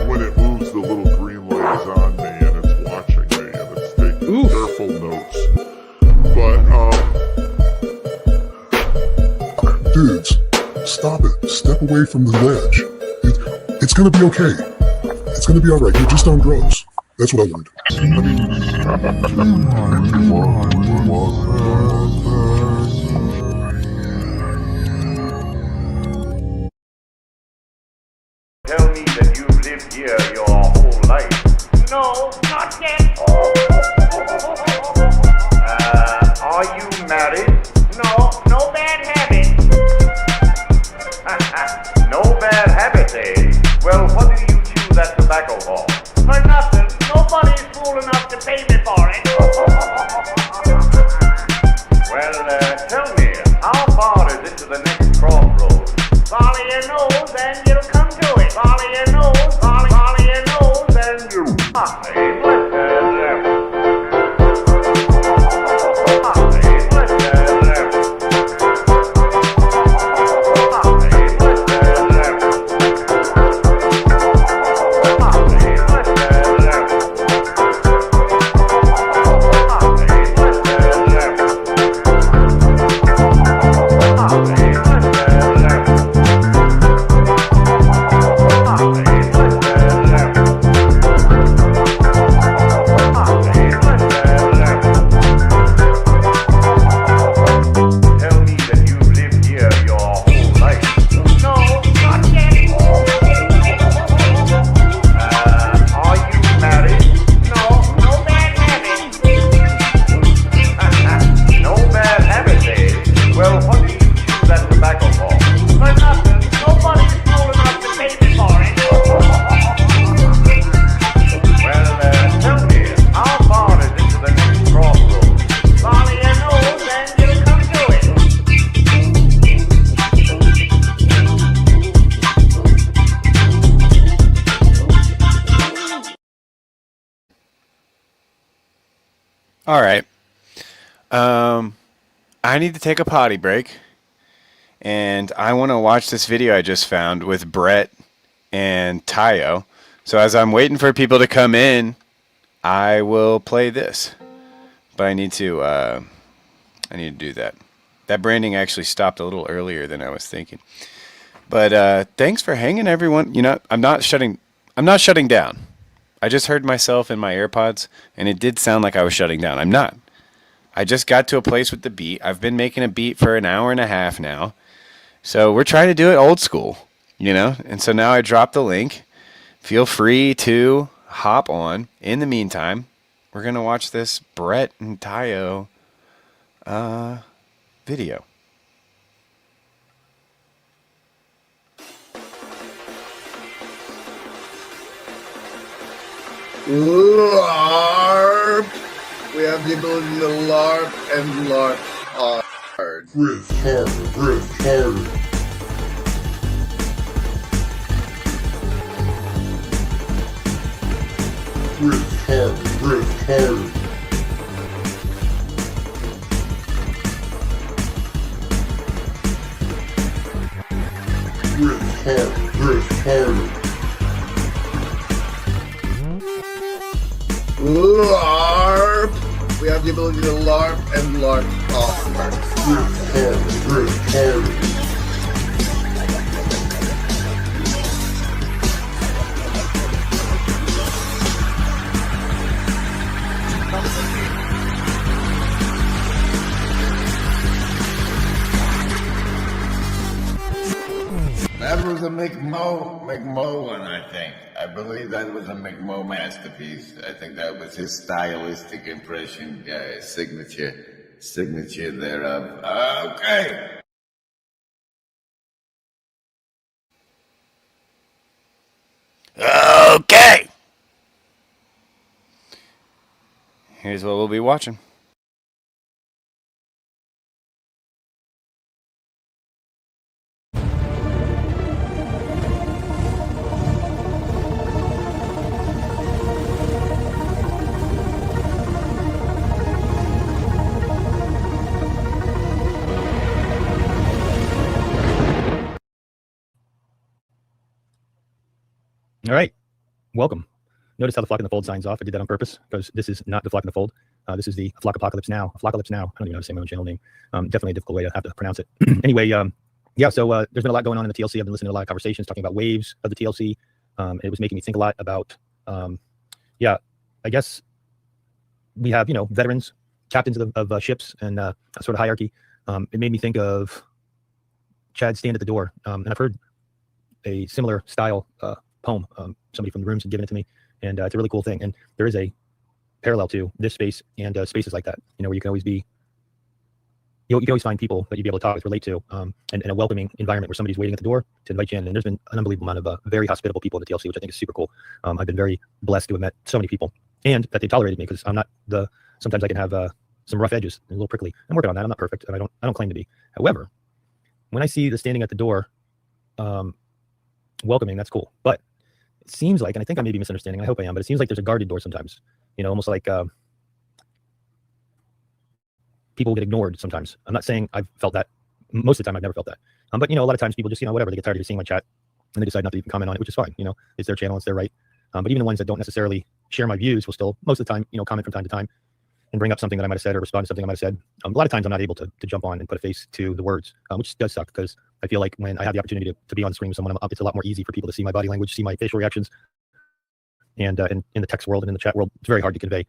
when it moves, the little green light is on me and it's watching me and it's taking careful notes. But dudes, stop it. Step away from the ledge. It's gonna be okay. It's gonna be all right. You're just on drugs. That's what I learned. Tell me that you've lived here your whole life. No, not yet. Are you married? No bad habit. No bad habit, eh? Well, what do you chew that tobacco for? For nothing. Nobody's fool enough to pay me for it. Well, tell me, how far is it to the next crossroads? Follow your nose and you'll come to it. Follow your nose, follow your nose and you'll All right. I need to take a potty break, and I want to watch this video I just found with Brett and Tayo. So as I'm waiting for people to come in, I will play this. But I need to do that. That branding actually stopped a little earlier than I was thinking. But thanks for hanging, everyone. You know, I'm not shutting down. I just heard myself in my AirPods, and it did sound like I was shutting down. I'm not. I just got to a place with the beat. I've been making a beat for an hour and a half now. So we're trying to do it old school, you know? And so now I dropped the link. Feel free to hop on. In the meantime, we're going to watch this Brett and Tayo video. LARP! We have the ability to LARP and LARP hard. Breathe harder, breathe harder. Breathe harder, breathe harder. Breathe harder, breathe harder. LARP! We have the ability to LARP and LARP hard. Breathe harder, breathe harder. That was a McMo one, I think. I believe that was a McMo masterpiece. I think that was his stylistic impression, signature thereof. Okay. Okay. Here's what we'll be watching. All right, welcome. Notice how the Flock in the Fold signs off. I did that on purpose because this is not the Flock in the Fold. This is the Flock Apocalypse Now. Flockalypse Now. I don't even know how to say my own channel name. Definitely a difficult way to have to pronounce it. Anyway, yeah. So there's been a lot going on in the TLC. I've been listening to a lot of conversations talking about waves of the TLC. It was making me think a lot about, yeah, I guess we have veterans, captains of ships, and a sort of hierarchy. It made me think of Chad Stand at the Door, and I've heard a similar style poem. Somebody from the rooms had given it to me, and it's a really cool thing. And there is a parallel to this space and spaces like that, where you can always be, you can always find people that you'd be able to talk with, relate to, and a welcoming environment where somebody's waiting at the door to invite you in. And there's been an unbelievable amount of very hospitable people in the TLC, which I think is super cool. I've been very blessed to have met so many people, and that they tolerated me, because I'm not sometimes I can have some rough edges, and a little prickly. I'm working on that. I'm not perfect, and I don't claim to be. However, when I see the standing at the door, welcoming, that's cool. But it seems like, and I think I may be misunderstanding, I hope I am, but it seems like there's a guarded door sometimes, almost like people get ignored sometimes. I'm not saying I've felt that. Most of the time, I've never felt that. But, a lot of times people just, whatever, they get tired of seeing my chat and they decide not to even comment on it, which is fine. It's their channel, it's their right. But even the ones that don't necessarily share my views will still, most of the time, comment from time to time and bring up something that I might have said or respond to something I might have said. A lot of times I'm not able to jump on and put a face to the words, which does suck, because I feel like when I have the opportunity to be on screen with someone, it's a lot more easy for people to see my body language, see my facial reactions. And in the text world and in the chat world, it's very hard to convey.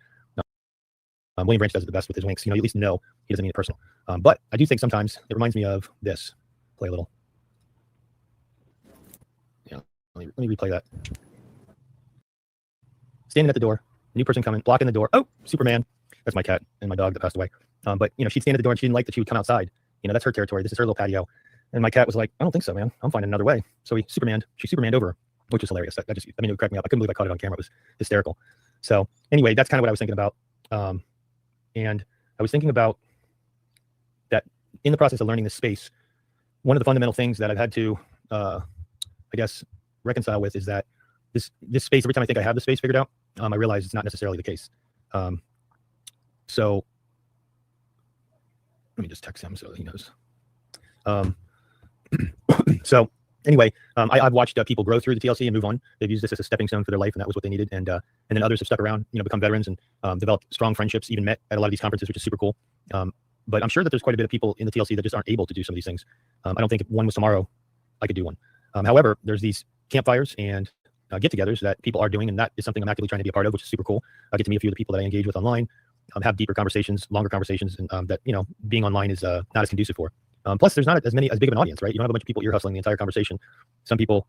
William Branch does it the best with his winks. You at least know he doesn't mean it personal. But I do think sometimes it reminds me of this. Play a little. Yeah, let me replay that. Standing at the door, new person coming, blocking the door. Oh, Superman. That's my cat and my dog that passed away. But she'd stand at the door and she didn't like that she would come outside. That's her territory. This is her little patio. And my cat was like, I don't think so, man. I'm finding another way. So she Supermaned over, which was hilarious. That just, it cracked me up. I couldn't believe I caught it on camera. It was hysterical. So anyway, that's kind of what I was thinking about. And I was thinking about that in the process of learning this space, one of the fundamental things that I've had to, I guess, reconcile with is that this space, every time I think I have the space figured out, I realize it's not necessarily the case. So let me just text him so he knows. So anyway, I've watched people grow through the TLC and move on. They've used this as a stepping stone for their life, and that was what they needed. And then others have stuck around, become veterans and developed strong friendships, even met at a lot of these conferences, which is super cool. But I'm sure that there's quite a bit of people in the TLC that just aren't able to do some of these things. I don't think if one was tomorrow, I could do one. However, there's these campfires and get-togethers that people are doing, and that is something I'm actively trying to be a part of, which is super cool. I get to meet a few of the people that I engage with online, have deeper conversations, longer conversations, and that being online is not as conducive for. Plus, there's not as big of an audience, right? You don't have a bunch of people ear hustling the entire conversation. Some people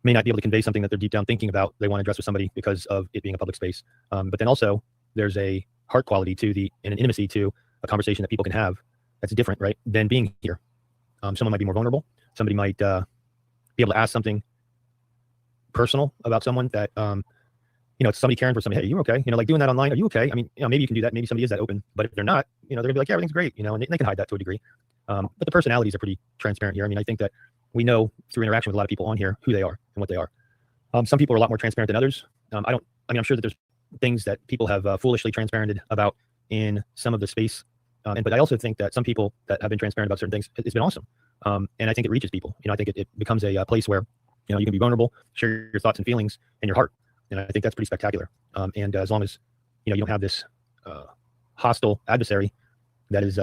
may not be able to convey something that they're deep down thinking about. They want to address with somebody because of it being a public space. But then also, there's a heart quality to and an intimacy to a conversation that people can have that's different, right, than being here. Someone might be more vulnerable. Somebody might be able to ask something personal about someone that, it's somebody caring for somebody. Hey, are you okay? Like doing that online. Are you okay? I mean, maybe you can do that. Maybe somebody is that open. But if they're not, they're gonna be like, yeah, everything's great. And they can hide that to a degree. But the personalities are pretty transparent here. I mean, I think that we know through interaction with a lot of people on here who they are and what they are. Some people are a lot more transparent than others. I'm sure that there's things that people have foolishly transparented about in some of the space. But I also think that some people that have been transparent about certain things, it's been awesome. And I think it reaches people. I think it becomes a place where, you can be vulnerable, share your thoughts and feelings and your heart. And I think that's pretty spectacular. And as long as, you don't have this hostile adversary that is,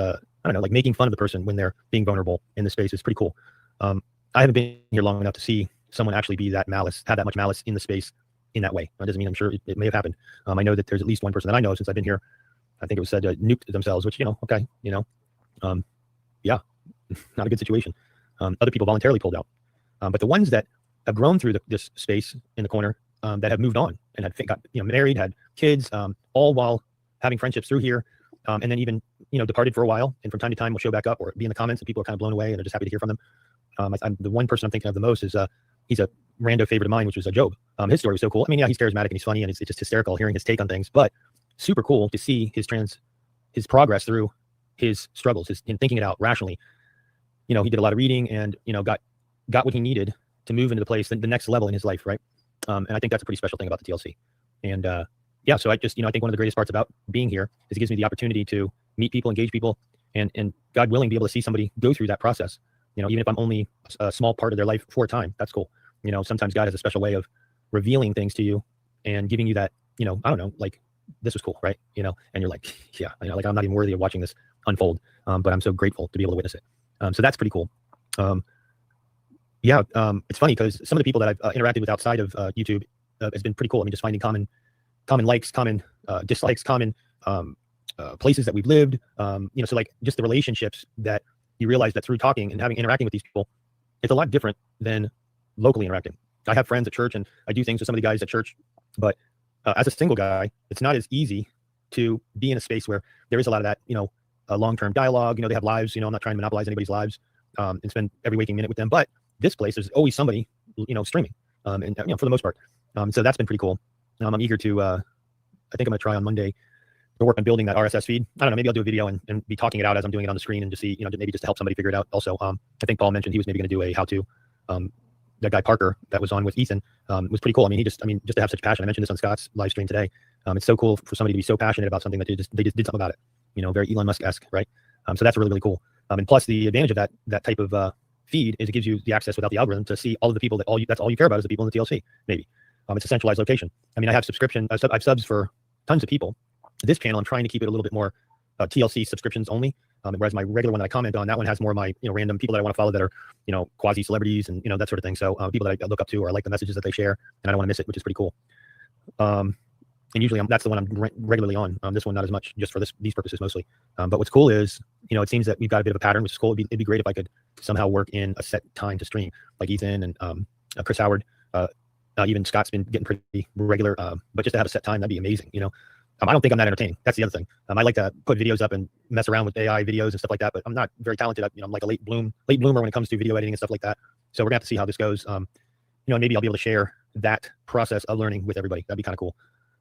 like making fun of the person when they're being vulnerable in the space is pretty cool. I haven't been here long enough to see someone actually be that malice, have that much malice in the space in that way. That doesn't mean I'm sure it may have happened. I know that there's at least one person that I know since I've been here. I think it was said nuked themselves, which, okay, yeah, not a good situation. Other people voluntarily pulled out. But the ones that have grown through this space in the corner, that have moved on and had got married, had kids, all while having friendships through here, and then even departed for a while, and from time to time will show back up or be in the comments, and people are kind of blown away and they're just happy to hear from them. The one person I'm thinking of the most is he's a rando favorite of mine, which was Job. His story was so cool. I mean, yeah, he's charismatic and he's funny and it's just hysterical hearing his take on things, but super cool to see his progress through his struggles, him thinking it out rationally. He did a lot of reading and got what he needed to move into the place, the next level in his life, right? And I think that's a pretty special thing about the TLC. And yeah, so I just I think one of the greatest parts about being here is it gives me the opportunity to meet people, engage people, and God willing, be able to see somebody go through that process. Even if I'm only a small part of their life for a time, that's cool. Sometimes God has a special way of revealing things to you and giving you that, I don't know, like this was cool, right? And you're like, yeah, like I'm not even worthy of watching this unfold, but I'm so grateful to be able to witness it. So that's pretty cool. Yeah, it's funny because some of the people that I've interacted with outside of YouTube has been pretty cool. I mean, just finding common likes, common dislikes, common places that we've lived. So like just the relationships that you realize that through talking and interacting with these people, it's a lot different than locally interacting. I have friends at church and I do things with some of the guys at church, but as a single guy, it's not as easy to be in a space where there is a lot of that, a long-term dialogue. They have lives. I'm not trying to monopolize anybody's lives and spend every waking minute with them. But this place, there's always somebody, streaming, and for the most part. So that's been pretty cool. I'm eager to. I think I'm gonna try on Monday to work on building that RSS feed. I don't know. Maybe I'll do a video and be talking it out as I'm doing it on the screen and just see, maybe just to help somebody figure it out. Also, I think Paul mentioned he was maybe going to do a how-to. That guy Parker that was on with Ethan was pretty cool. I mean, just to have such passion. I mentioned this on Scott's live stream today. It's so cool for somebody to be so passionate about something that they just did something about it. Very Elon Musk-esque, right? So that's really, really cool. And plus the advantage of that type of feed is it gives you the access without the algorithm to see all of the people that's all you care about is the people in the TLC. Maybe it's a centralized location. I mean, I have I've subs for tons of people. This channel, I'm trying to keep it a little bit more TLC subscriptions only. Whereas my regular one that I comment on, that one has more of my random people that I want to follow that are quasi celebrities and that sort of thing. So people that I look up to or I like the messages that they share, and I don't want to miss it, which is pretty cool. And usually that's the one I'm regularly on. This one not as much, just for these purposes mostly. But what's cool is it seems that we've got a bit of a pattern, which is cool. It'd be great if I could somehow work in a set time to stream, like Ethan and Chris Howard. Even Scott's been getting pretty regular, but just to have a set time, that'd be amazing. I don't think I'm that entertaining. That's the other thing. I like to put videos up and mess around with AI videos and stuff like that, but I'm not very talented. I'm like a late bloomer when it comes to video editing and stuff like that. So we're gonna have to see how this goes. Maybe I'll be able to share that process of learning with everybody. That'd be kind of cool.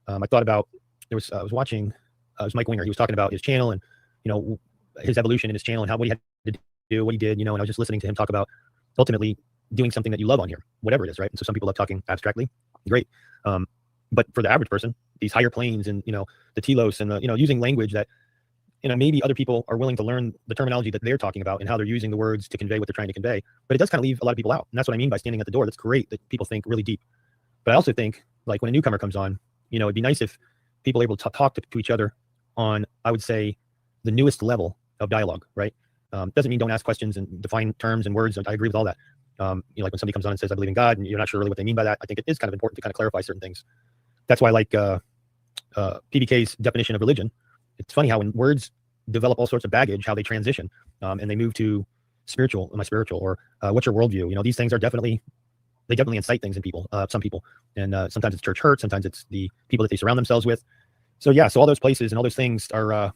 I thought about I was watching it was Mike Winger. He was talking about his channel and his evolution in his channel and what he had to do, what he did. And I was just listening to him talk about ultimately doing something that you love on here, whatever it is, right? And so some people love talking abstractly, great. But for the average person, these higher planes and the telos and using language that maybe other people are willing to learn the terminology that they're talking about and how they're using the words to convey what they're trying to convey. But it does kind of leave a lot of people out, and that's what I mean by standing at the door. That's great that people think really deep, but I also think like when a newcomer comes on, it'd be nice if people are able to talk to each other on, I would say, the newest level of dialogue, right? Doesn't mean don't ask questions and define terms and words. I agree with all that. Like when somebody comes on and says, I believe in God, and you're not sure really what they mean by that, I think it is kind of important to kind of clarify certain things. That's why I like PBK's definition of religion. It's funny how when words develop all sorts of baggage, how they transition and they move to spiritual, am I spiritual? Or what's your worldview? These things are definitely incite things in people, some people. And sometimes it's church hurt, sometimes it's the people that they surround themselves with. So yeah, so all those places and all those things are,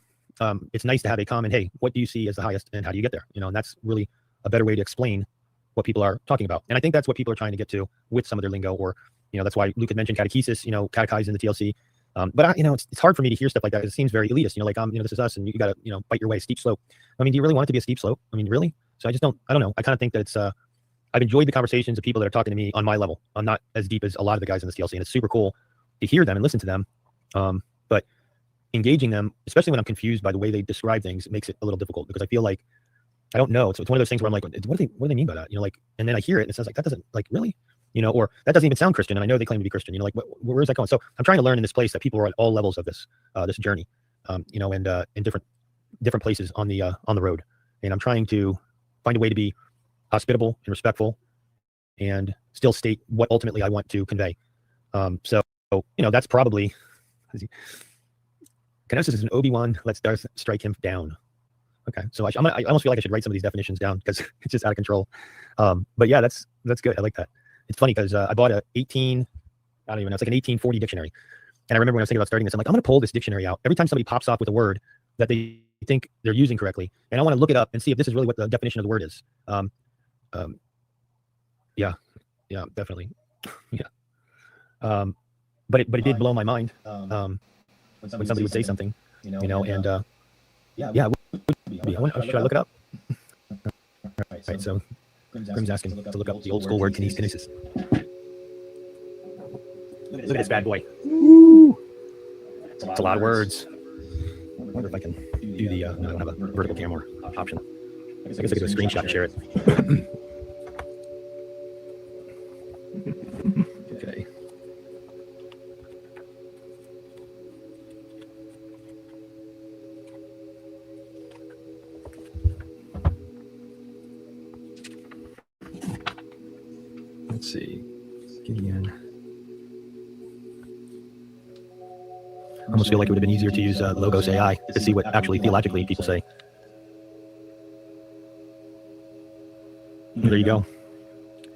it's nice to have a common, hey, what do you see as the highest and how do you get there? And that's really a better way to explain what people are talking about. And I think that's what people are trying to get to with some of their lingo, or, that's why Luke had mentioned catechesis, catechize in the TLC. But it's hard for me to hear stuff like that. It seems very elitist, like, this is us and you got to, bite your way, steep slope. I mean, do you really want it to be a steep slope? I mean, really? So I don't know. I kind of think that it's, I've enjoyed the conversations of people that are talking to me on my level. I'm not as deep as a lot of the guys in this TLC, and it's super cool to hear them and listen to them. But engaging them, especially when I'm confused by the way they describe things, it makes it a little difficult because I feel like, I don't know. It's one of those things where I'm like, what do they mean by that? And then I hear it and it sounds like, that doesn't, like, really? Or that doesn't even sound Christian. And I know they claim to be Christian, like, where is that going? So I'm trying to learn in this place that people are at all levels of this journey, and in different places on the road. And I'm trying to find a way to be hospitable and respectful and still state what ultimately I want to convey. So that's probably, Kenosis is an Obi-Wan, let's Darth strike him down. Okay, so I almost feel like I should write some of these definitions down because it's just out of control. But yeah, that's That's good. I like that. It's funny because I bought I don't even know, it's like an 1840 dictionary. And I remember when I was thinking about starting this, I'm like, I'm going to pull this dictionary out every time somebody pops off with a word that they think they're using correctly. And I want to look it up and see if this is really what the definition of the word is. Yeah, definitely. Yeah. But it did blow my mind when somebody would say something, and yeah, should I look it up? Right, so Grim's asking to look up the old school word kinesis. Look at this bad boy. It's a lot of words. I wonder if I can do the, no, I don't have a vertical camera option. I guess I could do a screenshot and share it. Okay. Let's see. Gideon. I almost feel like it would have been easier to use Logos AI to see what actually theologically people say. There you go.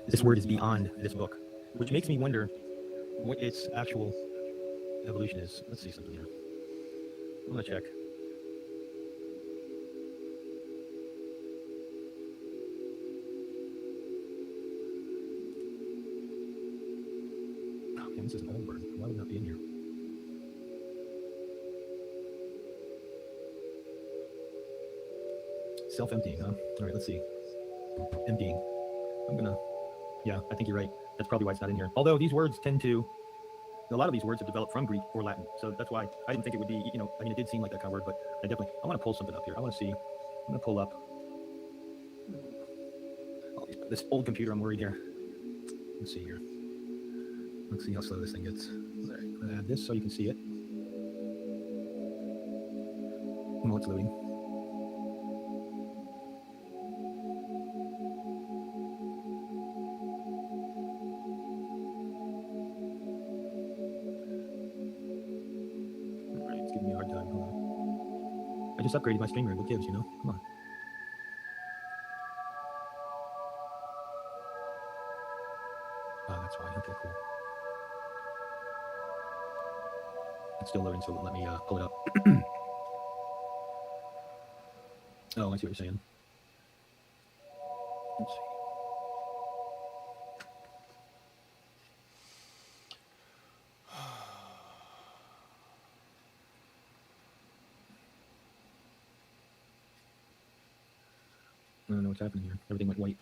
This word is beyond this book, which makes me wonder what its actual evolution is. Let's see something here. I'm gonna check. Oh, man, this is an old word. Why would it not be in here? Self-emptying, huh? All right, let's see. Emptying. Yeah, I think you're right. That's probably why it's not in here. Although these words tend to, a lot of these words have developed from Greek or Latin. So that's why I didn't think it would be, I mean, it did seem like that kind of word, but I want to pull something up here. I want to see, I'm going to pull up this old computer. I'm worried here. Let's see here. Let's see how slow this thing gets. All right, I'm going to add this so you can see it. Oh, it's loading. I just upgraded my stream rig. What gives, Come on. Oh, that's fine. Okay, cool. It's still loading, so let me pull it up. Oh, I see what you're saying. Let's see. I don't know what's happening here. Everything went white.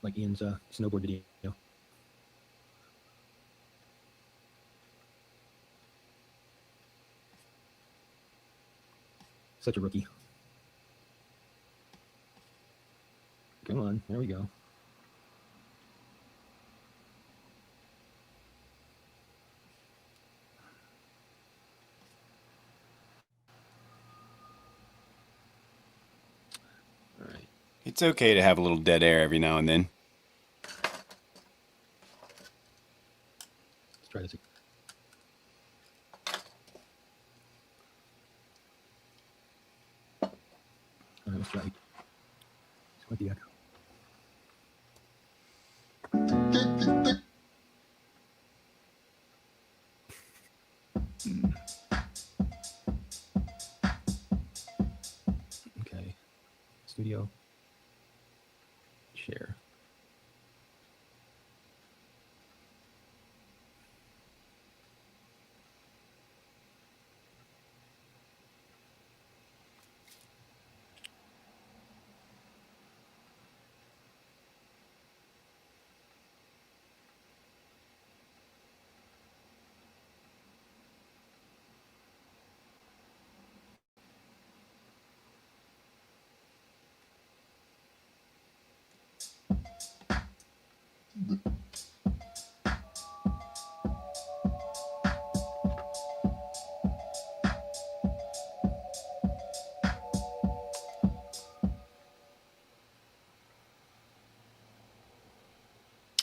Like Ian's snowboard video. Such a rookie. Come on, there we go. All right. It's okay to have a little dead air every now and then. Let's try this. All right, let's try it. Let's go the echo. Okay. Studio. Share.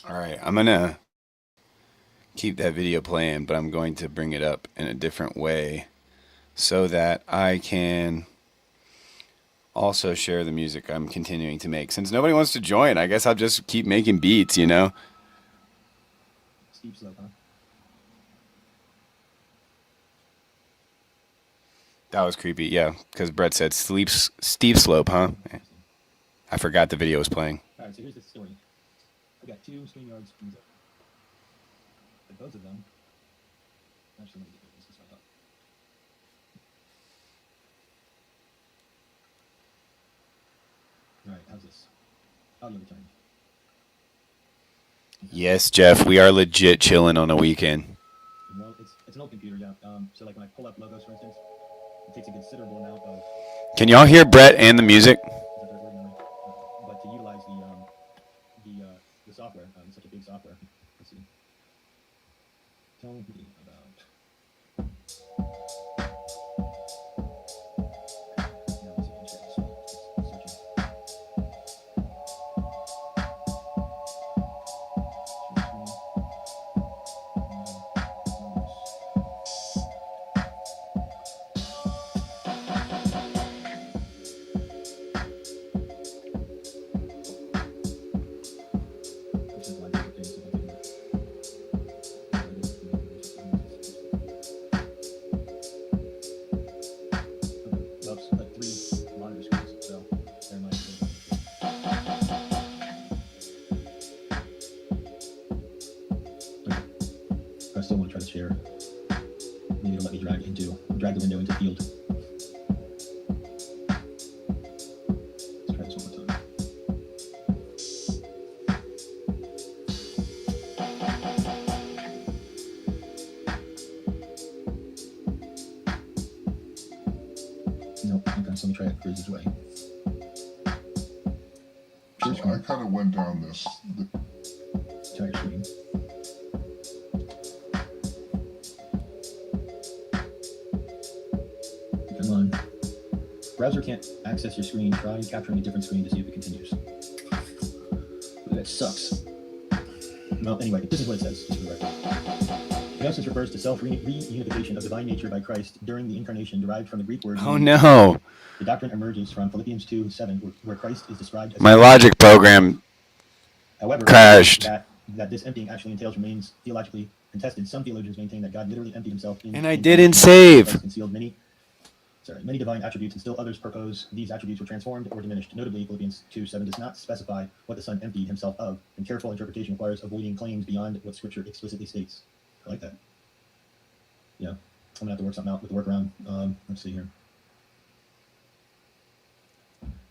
All right, I'm going to keep that video playing, but I'm going to bring it up in a different way so that I can also share the music I'm continuing to make. Since nobody wants to join, I guess I'll just keep making beats, you know? Steep slope, huh? That was creepy, yeah, because Brett said steep slope, huh? I forgot the video was playing. All right, so here's the story. We got 2 StreamYard screens up. But both of them. Actually, let me get this right up. All right, how's this? Audio return. Yes, Jeff, we are legit chilling on a weekend. Well, it's an old computer, yeah. So like when I pull up logos, for instance, it takes a considerable amount of. Can y'all hear Brett and the music? But to utilize the software, it's such a big software. Let's see. Tell me about. I still want to try to share. Maybe it'll let me drag the window into field. Let's try this one more time. Nope, okay, so let me try it Griz's way. So I kind of went down this. Try your screen. Come on. Browser can't access your screen. Try capturing a different screen to see if it continues. That sucks. Well, anyway, this is what it says. Just for the record. Gnosis refers to self-reunification of divine nature by Christ during the incarnation, derived from the Greek word. Oh no! The doctrine emerges from Philippians 2:7, where Christ is described as. My logic program However, crashed. That this emptying actually entails remains theologically contested. Some theologians maintain that God literally emptied himself. And I didn't save. Concealed many divine attributes, and still others propose these attributes were transformed or diminished. Notably, Philippians 2:7 does not specify what the Son emptied himself of, and careful interpretation requires avoiding claims beyond what Scripture explicitly states. I like that. Yeah, I'm gonna have to work something out with the workaround. Let's see here.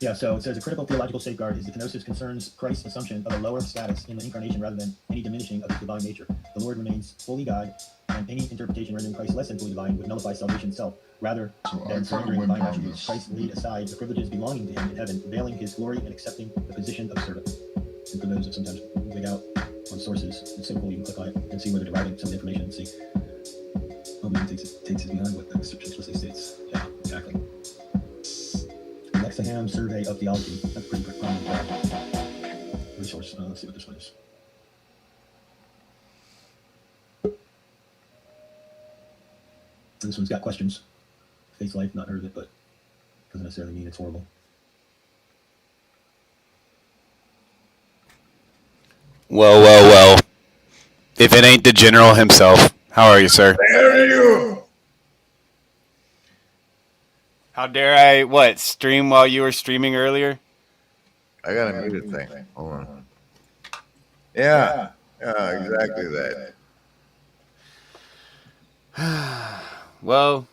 Yeah, so it says a critical theological safeguard is the kenosis concerns Christ's assumption of a lower status in the incarnation rather than any diminishing of his divine nature. The Lord remains fully God, and any interpretation rendering Christ less than fully divine would nullify salvation itself. Rather than surrendering divine attributes, Christ laid aside the privileges belonging to him in heaven, veiling his glory and accepting the position of servant. And for those that sometimes dig out on sources, it's so cool, you can click on it and see where they're deriving some of the information and see. Oh man, takes us behind what the Scripture explicitly states. Yeah, exactly. Lexaham Survey of Theology. That's pretty prominent resource. Let's see what this one is. This one's got questions. Faith life, not heard of it, but doesn't necessarily mean it's horrible. Well. If it ain't the general himself, how are you, sir? There you. How dare I, stream while you were streaming earlier? I got a muted thing. Hold on. Yeah, exactly that. Well,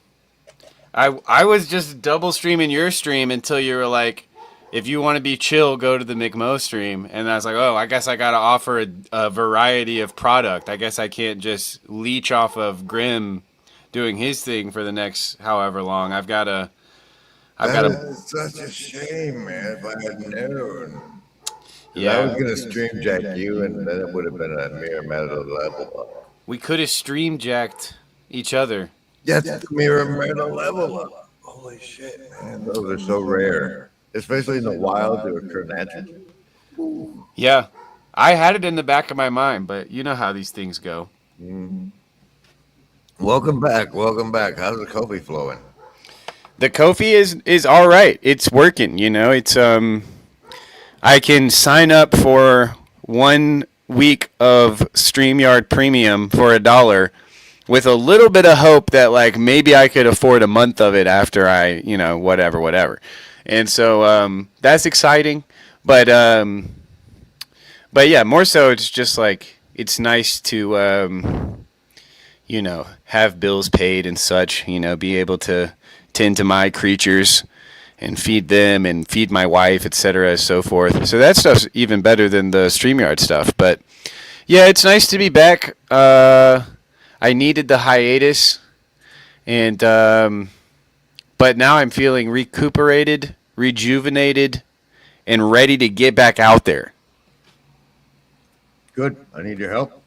I was just double streaming your stream until you were like, if you want to be chill, go to the McMo stream. And I was like, oh, I guess I got to offer a variety of product. I guess I can't just leech off of Grim doing his thing for the next however long. I've got to. That's such a shame, man. If I had known. Yeah. I was going to stream jack you, and then it would have been a mere metal level up. We could have stream jacked each other. That's the mere metal level up. Holy shit, man. Those are so rare. Especially in the wild, they occur naturally. Yeah. I had it in the back of my mind, but you know how these things go. Mm. Welcome back. How's the coffee flowing? The Kofi is all right. It's working. You know, it's I can sign up for 1 week of StreamYard Premium for $1 with a little bit of hope that like maybe I could afford a month of it after I, you know, whatever. And so that's exciting. But yeah, more so it's just like it's nice to you know, have bills paid and such, you know, be able to tend to my creatures and feed them and feed my wife, etc., so forth. So that stuff's even better than the StreamYard stuff. But yeah, it's nice to be back. I needed the hiatus, and but now I'm feeling recuperated, rejuvenated, and ready to get back out there. Good. I need your help.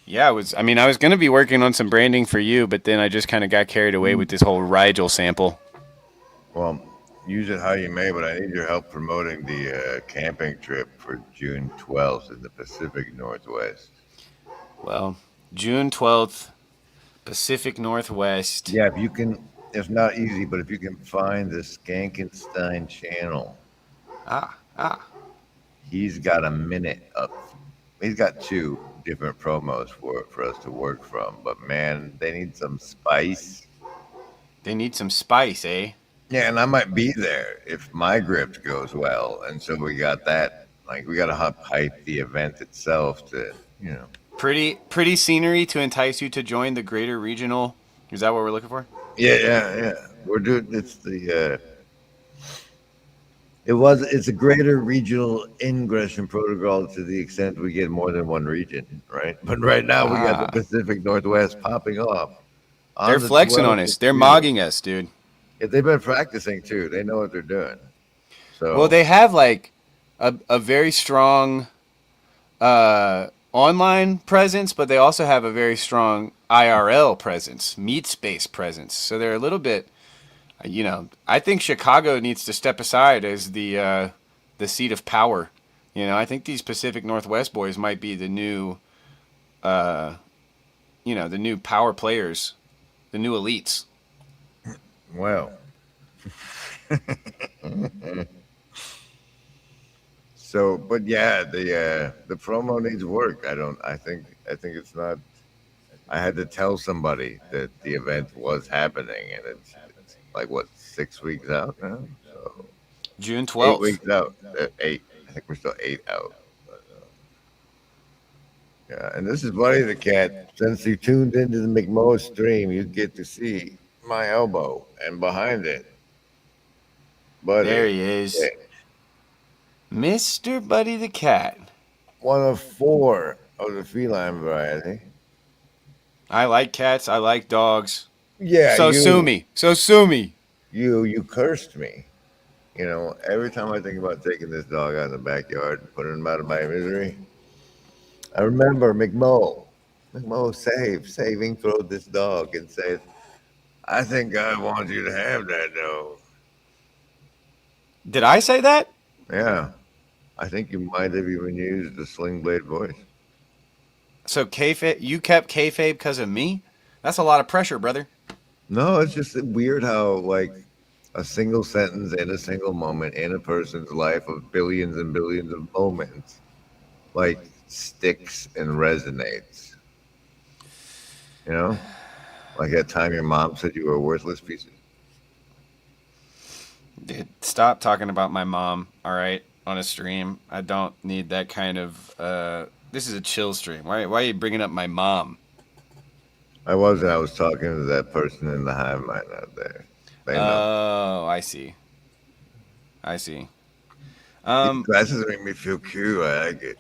Yeah, I was going to be working on some branding for you, but then I just kind of got carried away with this whole Rigel sample. Well, use it how you may, but I need your help promoting the camping trip for June 12th in the Pacific Northwest. Well, June 12th, Pacific Northwest. Yeah, if you can, it's not easy, but if you can find the Skankenstein channel. He's got a minute up. He's got 2 different promos for us to work from, but man, they need some spice. They need some spice, eh? Yeah, and I might be there if my grift goes well, and so we got that. Like, we got to hype the event itself to, you know. Pretty scenery to entice you to join the greater regional. Is that what we're looking for? Yeah. We're doing. It's the. It's a greater regional ingression protocol to the extent we get more than one region, right? But right now we got the Pacific Northwest popping off. They're flexing on us. They're mogging us, dude. Yeah, they've been practicing too. They know what they're doing. So well, they have like a very strong online presence, but they also have a very strong IRL presence, meat space presence. So they're a little bit. You know, I think Chicago needs to step aside as the seat of power. You know, I think these Pacific Northwest boys might be the new, the new power players, the new elites. Well, so, but yeah, the promo needs work. I think it's not. I had to tell somebody that the event was happening, and it's like what 6 weeks out now. So June 12th. 8 weeks out. 8. I think we're still 8 out. But, yeah, and this is Buddy the Cat. Since you tuned into the McMo stream, you get to see my elbow and behind it. Buddy. There he is. Yeah. Mr. Buddy the Cat. One of 4 of the feline variety. I like cats. I like dogs. Yeah. So sue me. You cursed me. You know, every time I think about taking this dog out in the backyard and putting him out of my misery, I remember McMo. McMo saving throwed this dog and said, I think God wants you to have that dog. Did I say that? Yeah. I think you might have even used the Sling Blade voice. So kayfabe, you kept kayfabe because of me? That's a lot of pressure, brother. No, it's just weird how like a single sentence in a single moment in a person's life of billions and billions of moments like sticks and resonates. You know? Like that time your mom said you were a worthless piece of... Dude, stop talking about my mom, all right, on a stream. I don't need that kind of... this is a chill stream. Why are you bringing up my mom? I was talking to that person in the hive mind out there. They know. Oh, I see. These glasses make me feel cute. I like it.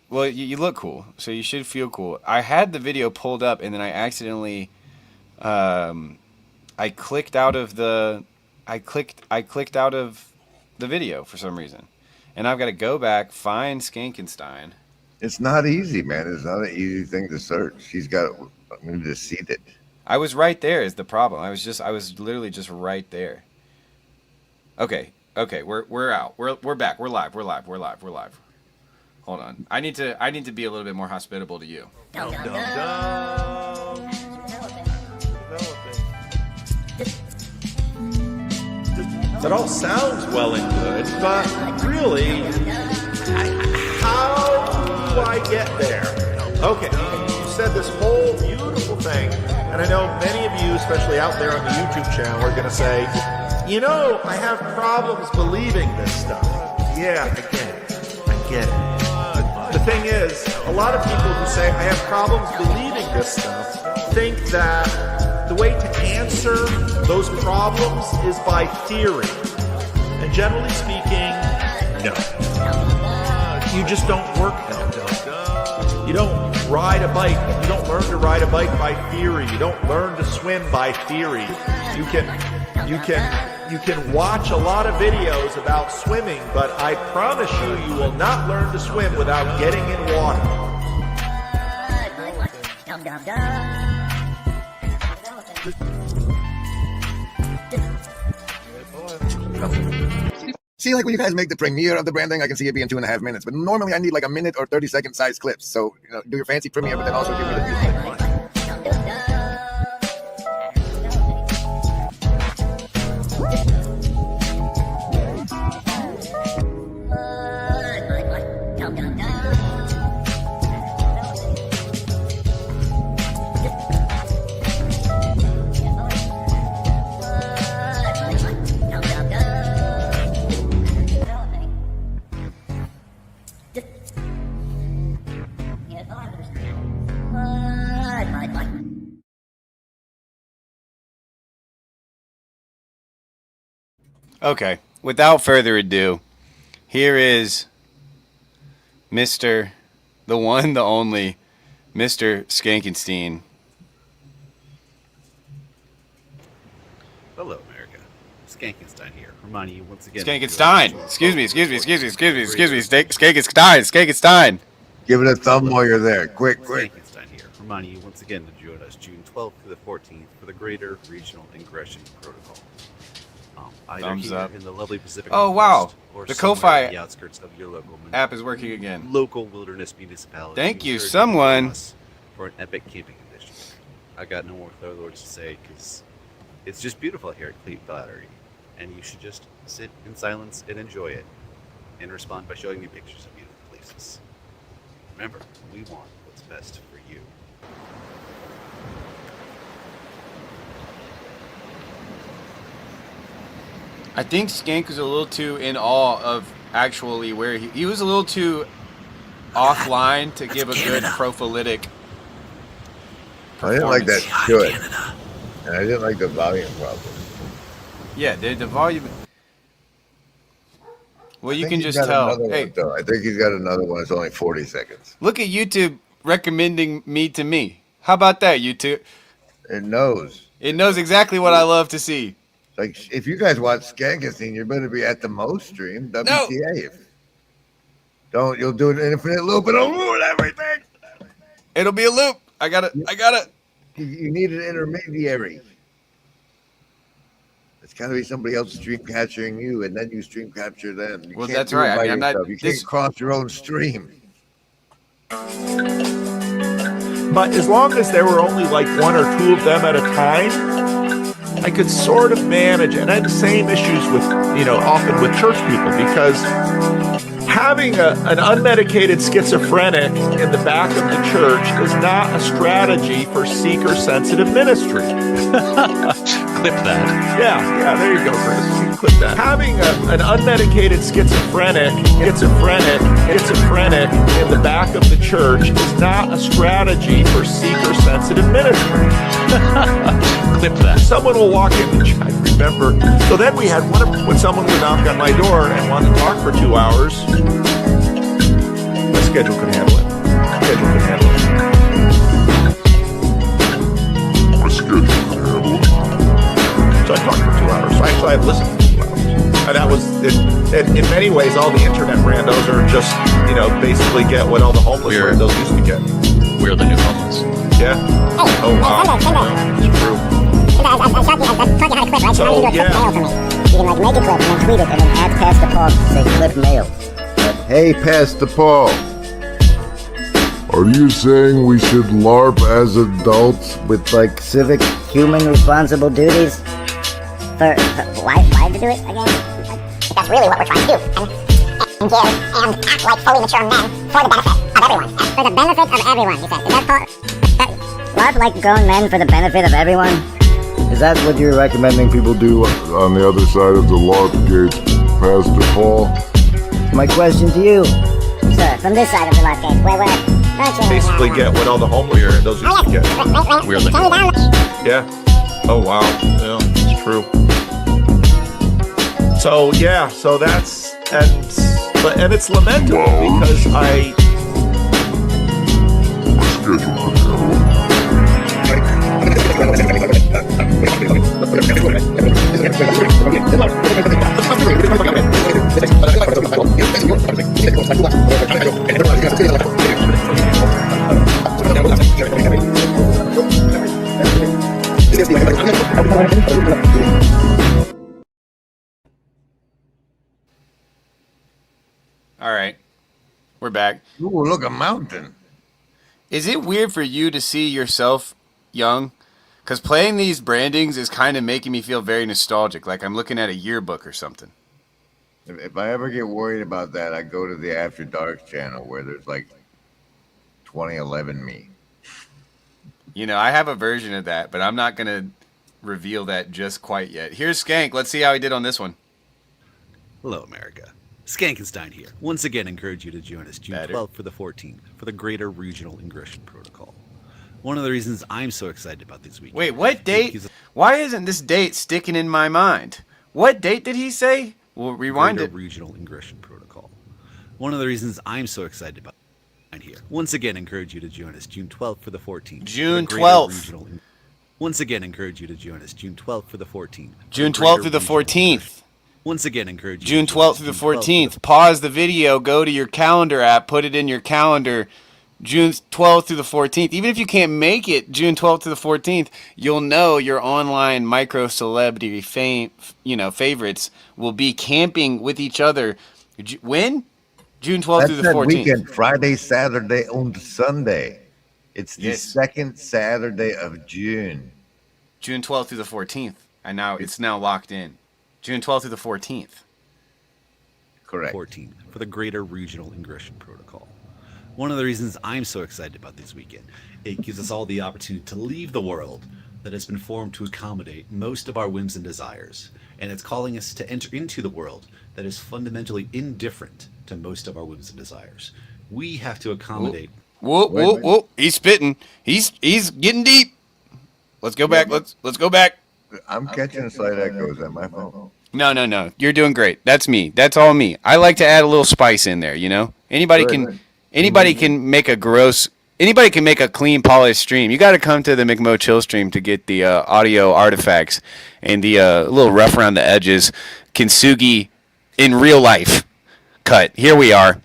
Well, you look cool, so you should feel cool. I had the video pulled up, and then I accidentally, I clicked out of the video for some reason, and I've got to go back, find Skankenstein. It's not easy, man. It's not an easy thing to search. She's got it. I'm going to seed it. I was right there is the problem. I was literally just right there. Okay, we're out. We're back. We're live. Hold on. I need to be a little bit more hospitable to you. That all sounds well and good, but really, how do I get there? Okay, you said this whole beautiful thing, and I know many of you, especially out there on the YouTube channel, are going to say, you know, I have problems believing this stuff. Yeah, I get it. I get it. The thing is, a lot of people who say I have problems believing this stuff think that the way to answer those problems is by theory. And generally speaking, no. You just don't work that way. You don't ride a bike. You don't learn to ride a bike by theory. You don't learn to swim by theory. You can watch a lot of videos about swimming, but I promise you will not learn to swim without getting in water. See, like when you guys make the premiere of the branding, I can see it being 2.5 minutes. But normally I need like a minute or 30-second size clips. So, you know, do your fancy premiere, but then also give me the feedback. Okay, without further ado, here is Mr. the one, the only, Mr. Skankenstein. Hello, America. Skankenstein here, reminding you once again. Skankenstein! Excuse me. Skankenstein! Give it a thumb while you're there. Quick. Skankenstein here, reminding you once again to join us June 12th through the 14th for the Greater Regional Ingression Protocol. Either Thumbs here up. in the lovely Pacific Oh, wow. Northwest or The somewhere Ko-Fi on the outskirts of your local app is working again. Local wilderness municipality. Thank you, Be sure to someone. join us for an epic camping edition. I got no more clear words to say because it's just beautiful here at Cleet Battery, and you should just sit in silence and enjoy it, and respond by showing me pictures of beautiful places. Remember, we want what's best for you. I think Skank was a little too in awe of actually where he was a little too offline to give a good prophylatic I didn't like that should. And I didn't like the volume problem. Yeah, the volume. Well, you can just got tell. another Hey, one, though. I think he's got another one. It's only 40 seconds. look at YouTube recommending me to me. How about that, YouTube? It knows. It knows exactly what I love to see. Like, if you guys watch Skankenstein, you better be at the most stream. WTA. Don't, you'll do an infinite loop and it'll ruin everything. It'll be a loop. I got it. You need an intermediary. It's got to be somebody else stream capturing you, and then you stream capture them. You Well, can't that's do it right. I by mean, I'm not- yourself. You can't cross your own stream. But as long as there were only like one or two of them at a time, I could sort of manage it. And I had the same issues with, often with church people, because having an unmedicated schizophrenic in the back of the church is not a strategy for seeker-sensitive ministry. Clip that. Yeah, there you go, Chris. You can clip that. Having an unmedicated schizophrenic in the back of the church is not a strategy for seeker-sensitive ministry. Clip that. Someone will walk in the church, I remember. So then we had when someone would knock on my door and want to talk for 2 hours. My schedule could handle it. So I talked for 2 hours. So I listened for 2 hours. And that was, in many ways, all the internet randos are just, basically get what all the homeless randos used to get. We're the new homeless. Yeah? Oh, wow. It's true. I taught you how to clip, right? So how do you do a clip mail for me? You can make a clip and then tweet it and then add Pastor Paul to say clip mail. Hey, Pastor Paul. Are you saying we should LARP as adults with, like, civic, human responsible duties? why to do it again? That's really what we're trying to do. And give and act like fully mature men for the benefit of everyone. For the benefit of everyone, you said. Is that called... LARP like grown men for the benefit of everyone? Is that what you're recommending people do On the other side of the LARP gate, Pastor Paul. My question to you. Sir, from this side of the LARP gate, where Basically get what all the homeless those used to get. We're the new homeless. Yeah. Oh wow. Yeah, it's true. So yeah, so that's and it's lamentable because I All right, we're back. Ooh, look, a mountain. Is it weird for you to see yourself young? Because playing these brandings is kind of making me feel very nostalgic, like I'm looking at a yearbook or something. If I ever get worried about that, I go to the After Dark channel where there's like 2011 me. You know, I have a version of that, but I'm not going to reveal that just quite yet. Here's Skank. Let's see how he did on this one. Hello, America. Skankenstein here. Once again, encourage you to join us June 12th for the 14th for the Greater Regional Ingression Protocol. One of the reasons I'm so excited about this weekend. Wait, what date? Why isn't this date sticking in my mind? What date did he say? We'll rewind Greater it. Regional Ingression Protocol. One of the reasons I'm so excited about here. Once again, encourage you to join us June 12th for the 14th. June 12th. Once again, encourage you to join us June 12th for the 14th. June 12th through the 14th. Once again, encourage you June 12th through the 14th. Pause the video, go to your calendar app, put it in your calendar. June 12th through the 14th. Even if you can't make it June 12th to the 14th, you'll know your online micro celebrity favorites will be camping with each other. When? June 12th through the 14th. Weekend, Friday, Saturday, and Sunday. It's the second Saturday of June. June 12th through the 14th. And now it's now locked in. June 12th through the 14th. Correct. 14th for the Greater Regional Ingression Protocol. One of the reasons I'm so excited about this weekend, it gives us all the opportunity to leave the world that has been formed to accommodate most of our whims and desires. And it's calling us to enter into the world that is fundamentally indifferent to most of our whims and desires. We have to accommodate. Whoa. He's spitting. He's getting deep. Let's go back. Let's go back. I'm catching slight echoes on my phone. No. You're doing great. That's me. That's all me. I like to add a little spice in there, you know? Anybody can make a clean, polished stream. You got to come to the McMo Chill stream to get the audio artifacts and the little rough around the edges Kintsugi in real life cut. Here we are.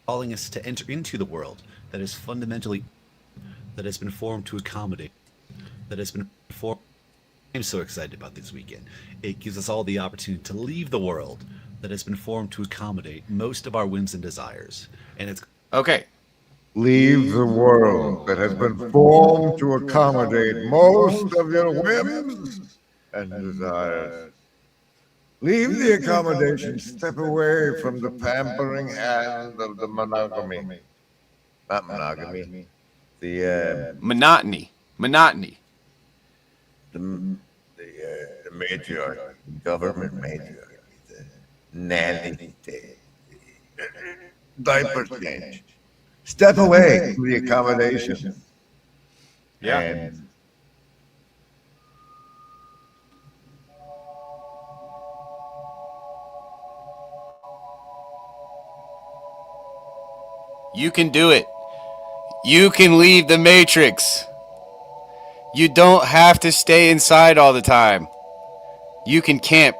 Calling us to enter into the world that is fundamentally, that has been formed to accommodate, that has been formed. I'm so excited about this weekend. It gives us all the opportunity to leave the world that has been formed to accommodate most of our whims and desires. And it's okay. Leave the world that has been formed to accommodate most of your whims and desires. Leave the accommodation, step away from the pampering hand of the monogamy. Not monogamy. The monotony. The matriarch, government matriarch, the nanny state, diaper change. Step away from the accommodation. Yeah. And you can do it. You can leave the Matrix. You don't have to stay inside all the time. You can camp.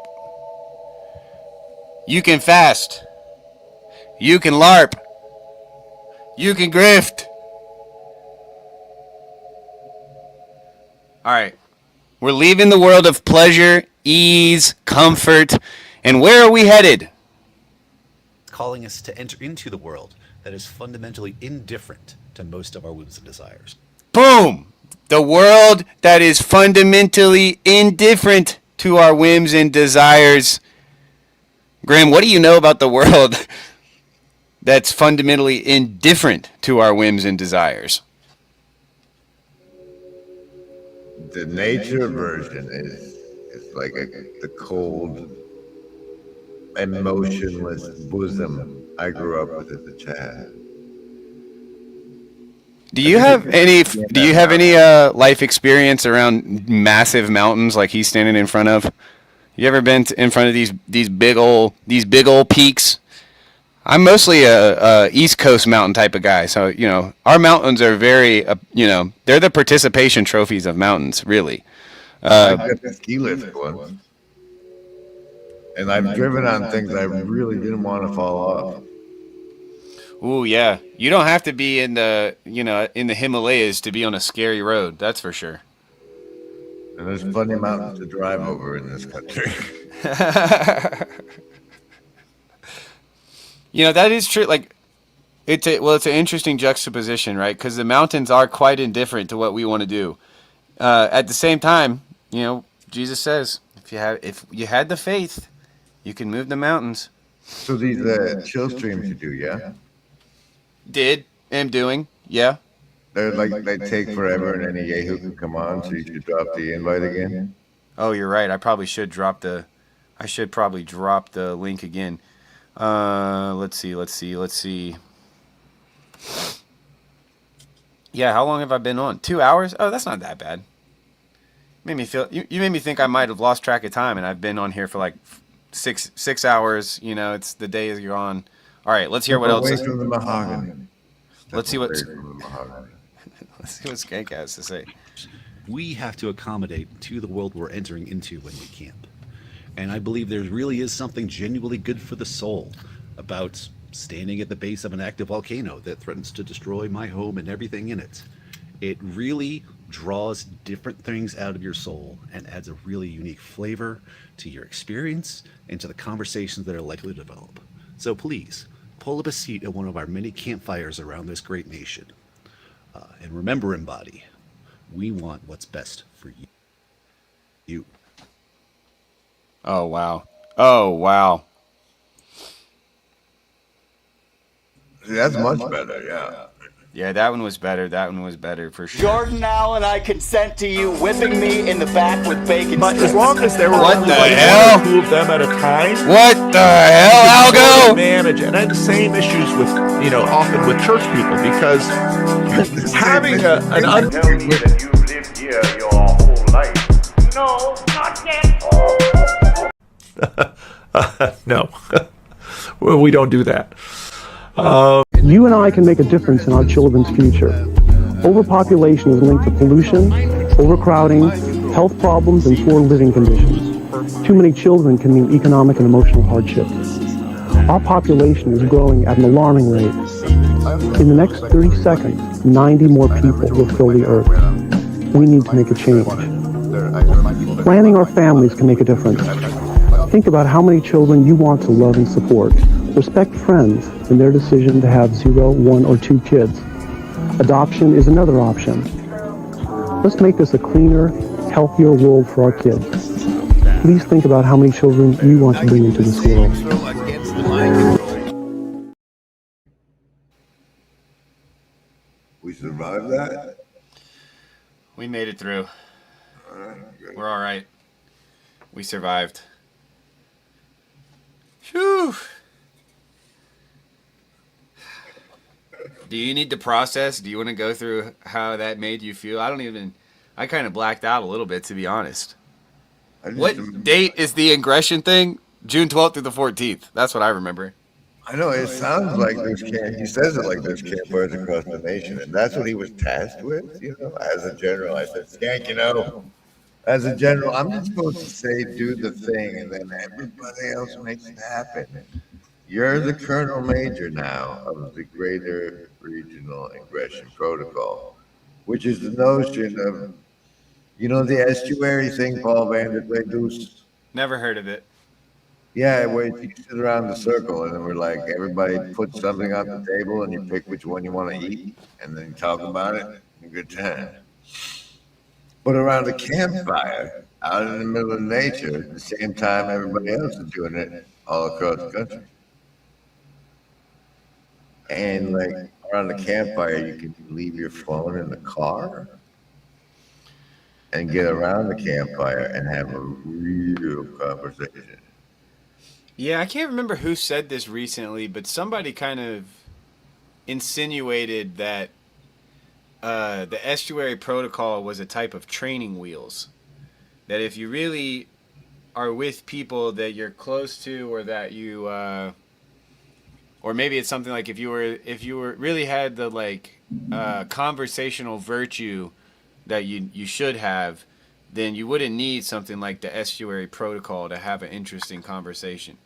You can fast. You can LARP. You can grift. All right. We're leaving the world of pleasure, ease, comfort, and where are we headed? calling us to enter into the world that is fundamentally indifferent to most of our whims and desires. Boom! The world that is fundamentally indifferent to our whims and desires. Graham, what do you know about the world that's fundamentally indifferent to our whims and desires? The nature version is like the cold, emotionless bosom I grew up with as a child. Do you have any life experience around massive mountains like he's standing in front of? You ever been in front of these big old peaks? I'm mostly a East Coast mountain type of guy, so our mountains are very they're the participation trophies of mountains, really. I've got the ski lift once, and I've driven on things I really didn't want to fall off. Ooh, yeah. You don't have to be in the Himalayas to be on a scary road. That's for sure. And there's funny mountains to drive over in this country. That is true. Like, it's an interesting juxtaposition, right? Because the mountains are quite indifferent to what we want to do. At the same time, Jesus says, if you had the faith, you can move the mountains. So these chill streams you do, yeah? Am doing, yeah. They're like they take forever, and any yahoo can come on, so you should drop the invite again. Oh, you're right. I should probably drop the link again. Let's see. Yeah, how long have I been on? 2 hours? Oh, that's not that bad. Made me feel. You made me think I might have lost track of time, and I've been on here for like six hours. It's the day you're on. All right, let's hear what else. Away from the mahogany. Let's see what Skank has to say. We have to accommodate to the world we're entering into when we camp. And I believe there really is something genuinely good for the soul about standing at the base of an active volcano that threatens to destroy my home and everything in it. It really draws different things out of your soul and adds a really unique flavor to your experience and to the conversations that are likely to develop. So please, pull up a seat at one of our many campfires around this great nation. And remember, Embody, we want what's best for you. Oh, wow. Oh, wow. That's much better, yeah. Yeah, that one was better. That one was better for sure. Jordan Allen, I consent to you whipping me in the back with bacon. But as long as there were What only the like hell? one or two of them at a time. What the hell, Algo? Manage it. And I had the same issues with, often with church people because having an I tell you that you've lived here your whole life. No, not yet. No. Well, we don't do that. You and I can make a difference in our children's future. Overpopulation is linked to pollution, overcrowding, health problems, and poor living conditions. Too many children can mean economic and emotional hardship. Our population is growing at an alarming rate. In the next 30 seconds, 90 more people will fill the earth. We need to make a change. Planning our families can make a difference. Think about how many children you want to love and support. Respect friends in their decision to have 0, 1, or 2 kids. Adoption is another option. Let's make this a cleaner, healthier world for our kids. Please think about how many children you want to bring into this world. We survived that? We made it through. We're all right. We survived. Phew. Do you need to process? Do you want to go through how that made you feel? I kind of blacked out a little bit, to be honest. What date is the ingression thing? June 12th through the 14th. That's what I remember. I know, it sounds like there's he says it like there's campfires across the nation, and that's what he was tasked with, as a general. I said, Skank, as a general, I'm just supposed to say, do the thing, and then everybody else makes it happen. You're the Colonel Major now of the Greater Regional Aggression Protocol, which is the notion of, the estuary thing, Paul Vander Deuce. Never heard of it. Yeah, where you sit around the circle, and then we're like, everybody puts something on the table, and you pick which one you want to eat, and then you talk about it. A good time. But around a campfire, out in the middle of nature at the same time everybody else is doing it all across the country. And like around the campfire, you can leave your phone in the car and get around the campfire and have a real conversation. Yeah, I can't remember who said this recently, but somebody kind of insinuated that the estuary protocol was a type of training wheels. That if you really are with people that you're close to, or that you, or maybe it's something like if you were really had the like conversational virtue that you should have, then you wouldn't need something like the estuary protocol to have an interesting conversation.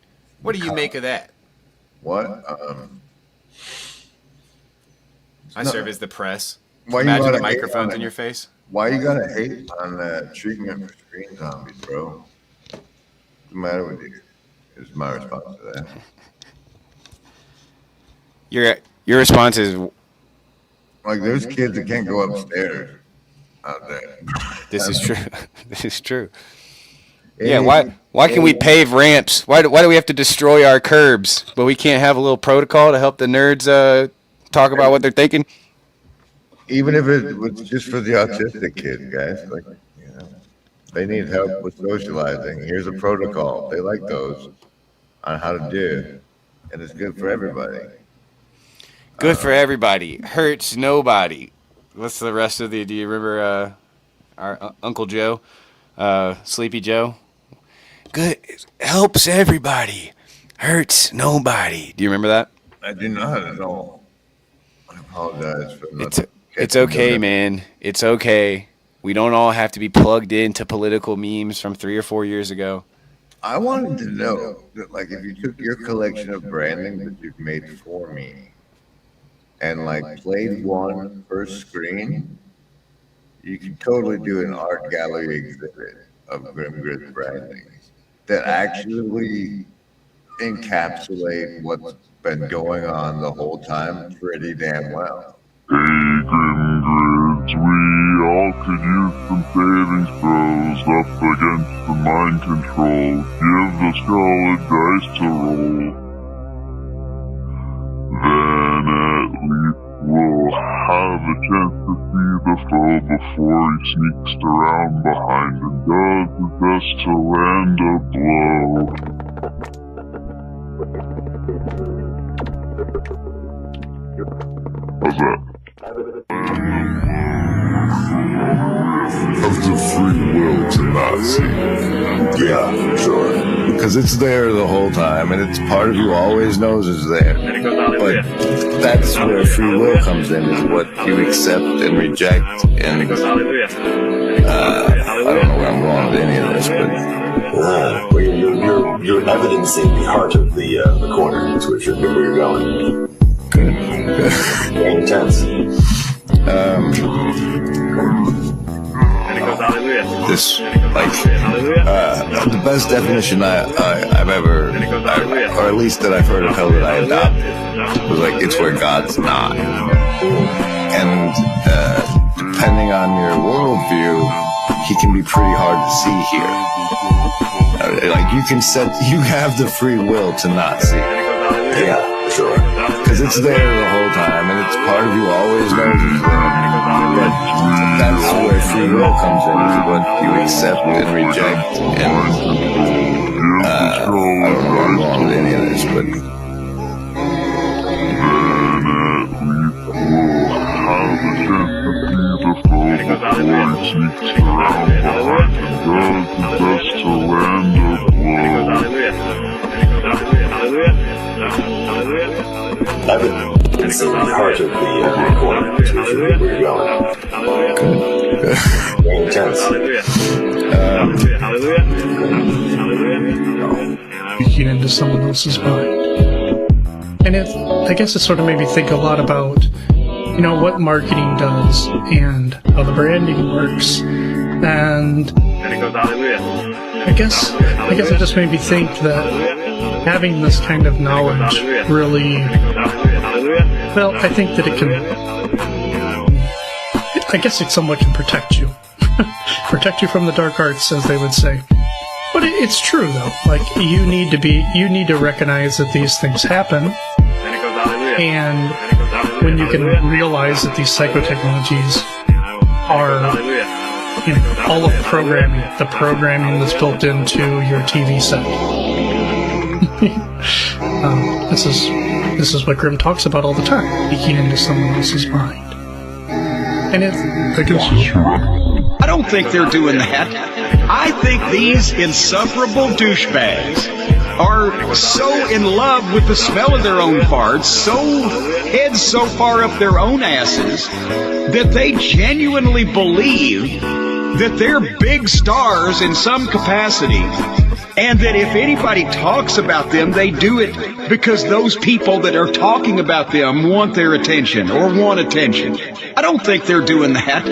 What do you make of that? What? I serve as the press. Why Imagine you the gotta hate microphones on in it? your face. Why you gotta hate on the treatment for screen zombies, bro? What's the matter with you? Is my response to that. Your response is Like there's kids that can't go upstairs out there. This is true. This is true. Yeah, why can we pave ramps? Why do we have to destroy our curbs, but we can't have a little protocol to help the nerds talk about what they're thinking? Even if it was just for the autistic kids, guys, like, you know, they need help with socializing. Here's a protocol. They like those on how to do, and it's good for everybody. Good for everybody. Hurts nobody. What's the rest of the? Do you remember our Uncle Joe, Sleepy Joe? Good, helps everybody. Hurts nobody. Do you remember that? I do not at all. I apologize for not. It's okay, man. It's okay. We don't all have to be plugged into political memes from 3 or 4 years ago. I wanted to know that, like, if you took your collection of branding that you've made for me and, like, played one per screen, you could totally do an art gallery exhibit of Grim Grit branding that actually encapsulate what's been going on the whole time pretty damn well. Hey, Grim Grids, we all could use some savings throws up against the mind control. Give the skull a dice to roll. Then at least we'll have a chance to see the foe before he sneaks around behind and does his best to land a blow. How's that? Of the free will to not see. Yeah, sure. Because it's there the whole time, and it's part of you always knows it's there. But that's where free will comes in, is what you accept and reject. And I don't know where I'm going with any of this, but You're evidencing the heart of the corner, is where you're going. Good. Very intense. This, like, the best definition I've ever, or at least that I've heard of hell that I adopted, was like, it's where God's not. And depending on your worldview, he can be pretty hard to see here. Like, you have the free will to not see. Yeah, sure. Because it's there the whole time, and it's part of you always knows it's there. But that's where free will comes in, is what you accept and reject. And I don't know where I'm going with any of this, but I've been seeing the heart of the corner, is where you're going. Good. Very intense. Peeking into someone else's mind. And I guess it sort of made me think a lot about, you know, what marketing does and how the branding works. And I guess it just made me think that having this kind of knowledge really, well, I think that it can, I guess it somewhat can protect you. protect you from the dark arts, as they would say. But it's true, though. Like, you need to recognize that these things happen, and when you can realize that these psychotechnologies are, all of the programming that's built into your TV set. This is what Grimm talks about all the time, peeking into someone else's mind. And I don't think they're doing that. I think these insufferable douchebags are so in love with the smell of their own farts, heads so far up their own asses, that they genuinely believe that they're big stars in some capacity, and that if anybody talks about them, they do it because those people that are talking about them want their attention or want attention. I don't think they're doing that.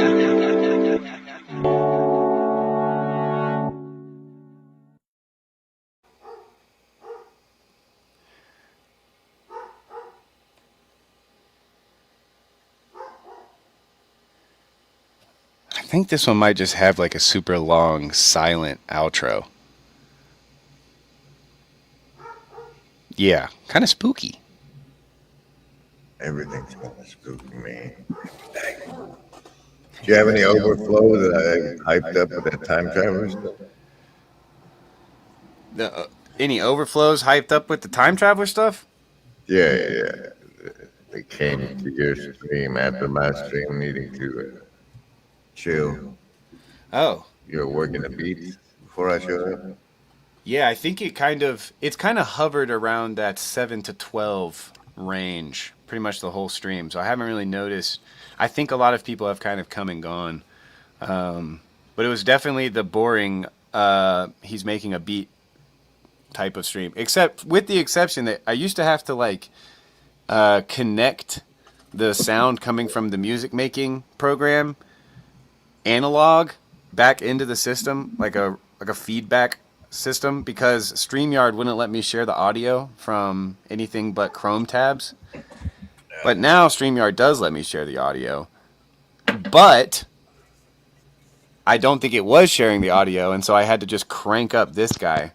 I think this one might just have like a super long silent outro. Yeah, kind of spooky. Everything's kind of spooky, man. Do you have any overflow that I hyped up with that time traveler stuff? Any overflows hyped up with the time traveler stuff? Yeah. They came to your stream after my stream needing to chill. Oh. You were working the beats before I showed up? Yeah, I think it's kind of hovered around that 7 to 12 range pretty much the whole stream. So I haven't really noticed. I think a lot of people have kind of come and gone. But it was definitely the boring he's making a beat type of stream. Except with the exception that I used to have to like connect the sound coming from the music making program analog back into the system, like a feedback system, because StreamYard wouldn't let me share the audio from anything but Chrome tabs. But now StreamYard does let me share the audio. But I don't think it was sharing the audio, and so I had to just crank up this guy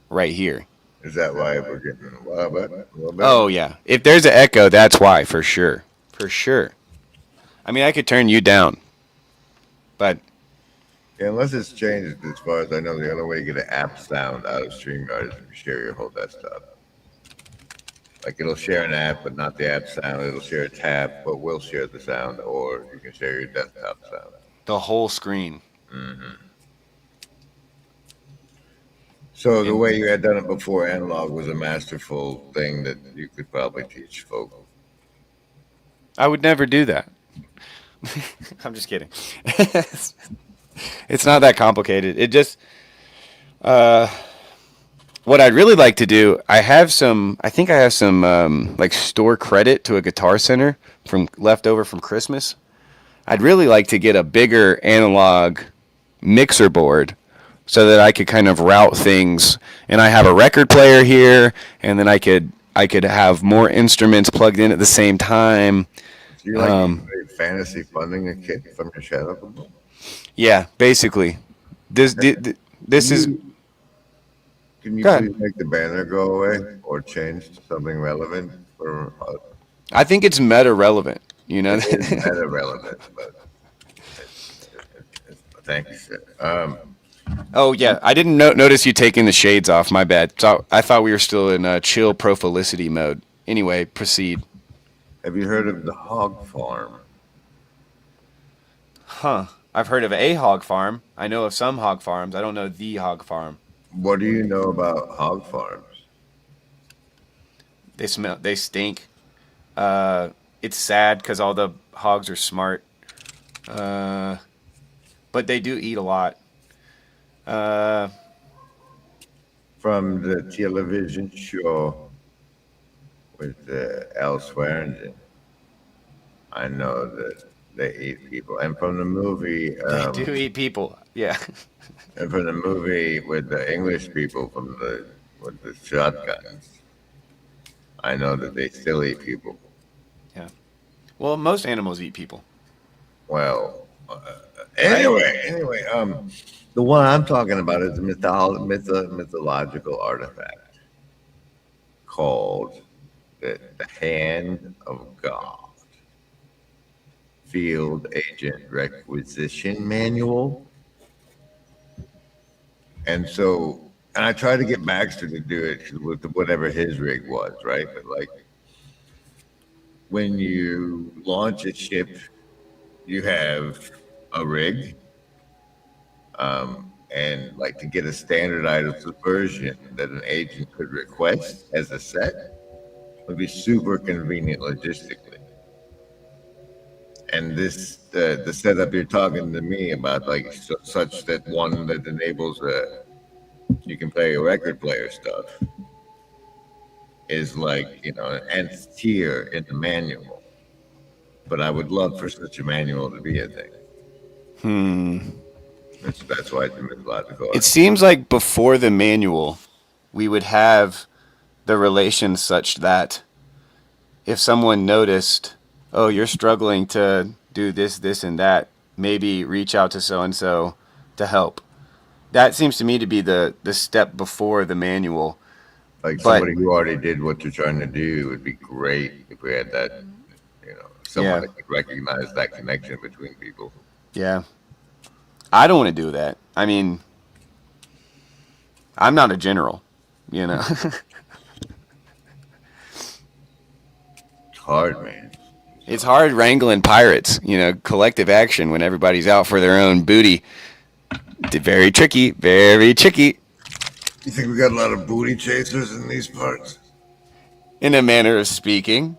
right here. Is that why we're getting a little bit? Oh, yeah. If there's an echo, that's why, for sure. For sure. I mean, I could turn you down. But yeah, unless it's changed, as far as I know, the only way to get an app sound out of StreamYard is if you share your whole desktop. Like, it'll share an app, but not the app sound. It'll share a tab, but will share the sound, or you can share your desktop sound. The whole screen. Mm-hmm. So the way you had done it before, analog was a masterful thing that you could probably teach folk. I would never do that. I'm just kidding. It's not that complicated. It just, what I'd really like to do, I think I have some like store credit to a Guitar Center from leftover from Christmas. I'd really like to get a bigger analog mixer board so that I could kind of route things, and I have a record player here, and then I could have more instruments plugged in at the same time. Do you like fantasy funding a kit from your shadow book? Yeah, basically. This is. Can you please make the banner go away or change to something relevant? I think it's meta relevant. You know, it's meta relevant. But thanks. Oh yeah, I didn't notice you taking the shades off. My bad. So I thought we were still in chill profilicity mode. Anyway, proceed. Have you heard of the hog farm? Huh. I've heard of a hog farm. I know of some hog farms. I don't know the hog farm. What do you know about hog farms? They smell. They stink. It's sad because all the hogs are smart. But they do eat a lot. From the television show with Al Swearingen, I know that they eat people, and from the movie, they do eat people. Yeah. And from the movie with the English people with the shotguns, I know that they still eat people. Yeah. Well, most animals eat people. Well, Anyway, the one I'm talking about is a mythological artifact called the Hand of God. Field Agent Requisition Manual. And I tried to get Baxter to do it with whatever his rig was, right? But like when you launch a ship, you have a rig. And like to get a standardized version that an agent could request as a set would be super convenient logistically. And this, the setup you're talking to me about, like such that one that enables you can play a record player stuff, is like, you know, an nth tier in the manual. But I would love for such a manual to be a thing. That's why it's a mythological. It seems like before the manual, we would have the relation such that if someone noticed, oh, you're struggling to do this, this, and that, maybe reach out to so-and-so to help. That seems to me to be the step before the manual. Like somebody who already did what you're trying to do would be great if we had that, you know, someone that could recognize that connection between people. Yeah. I don't want to do that. I mean, I'm not a general, you know. It's hard, man. It's hard wrangling pirates, you know, collective action when everybody's out for their own booty. Very tricky, very tricky. You think we got a lot of booty chasers in these parts? In a manner of speaking.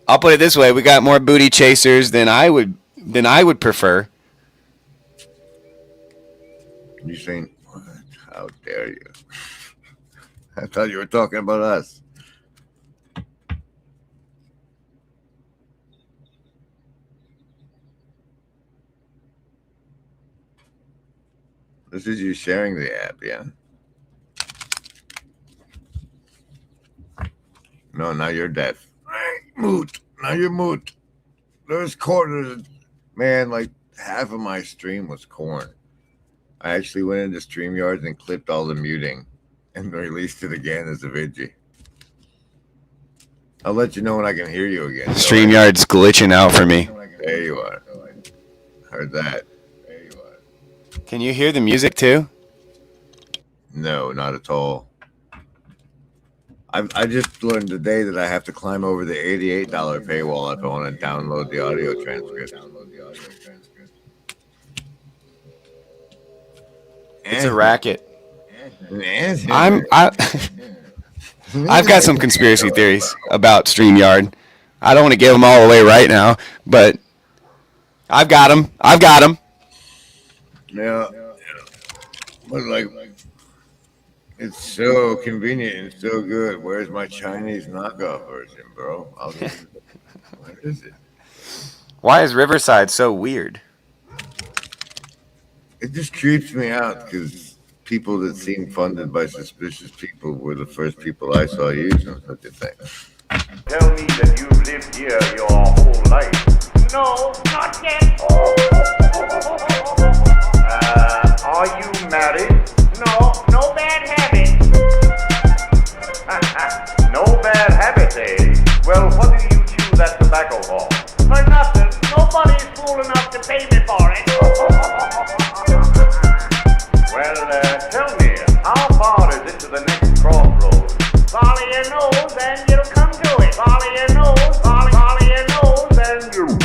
I'll put it this way: we got more booty chasers than I would prefer. You saying, what? How dare you? I thought you were talking about us. This is you sharing the app, yeah? No, now you're deaf. Moot. Now you're moot. There's corners. Man, like half of my stream was corn. I actually went into StreamYard and clipped all the muting and released it again as a vidgie. I'll let you know when I can hear you again. StreamYard's glitching out for me. There you are. Heard that. There you are. Can you hear the music too? No, not at all. I just learned today that I have to climb over the $88 paywall if I want to download the audio transcript. It's a racket. I've got some conspiracy theories about StreamYard. I don't want to give them all away right now, but I've got them. Yeah. But like, it's so convenient and so good. Where's my Chinese knockoff version, bro? Where is it? Why is Riverside so weird? It just creeps me out because people that seem funded by suspicious people were the first people I saw using such a thing. Tell me that you've lived here your whole life. No, not yet. Are you married? No bad habit. No bad habit, eh? Well, what do you chew that tobacco for? For nothing. Nobody's fool enough to pay me for it. Well, tell me, how far is it to the next crossroads? Follow your nose and you'll come to it. Follow your nose, follow your nose and you'll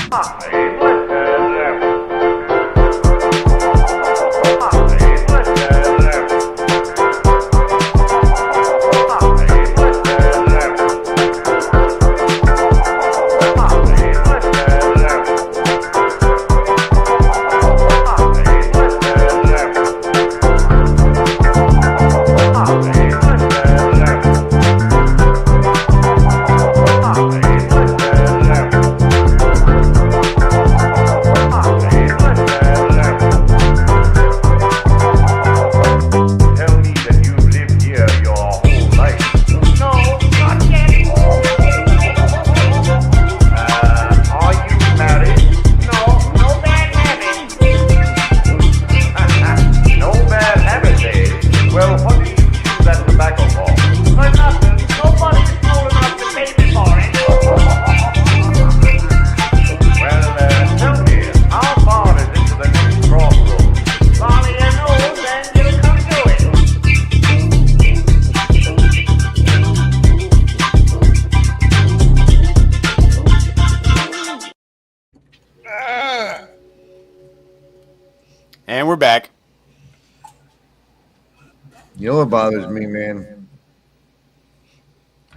back. You know what bothers me, man?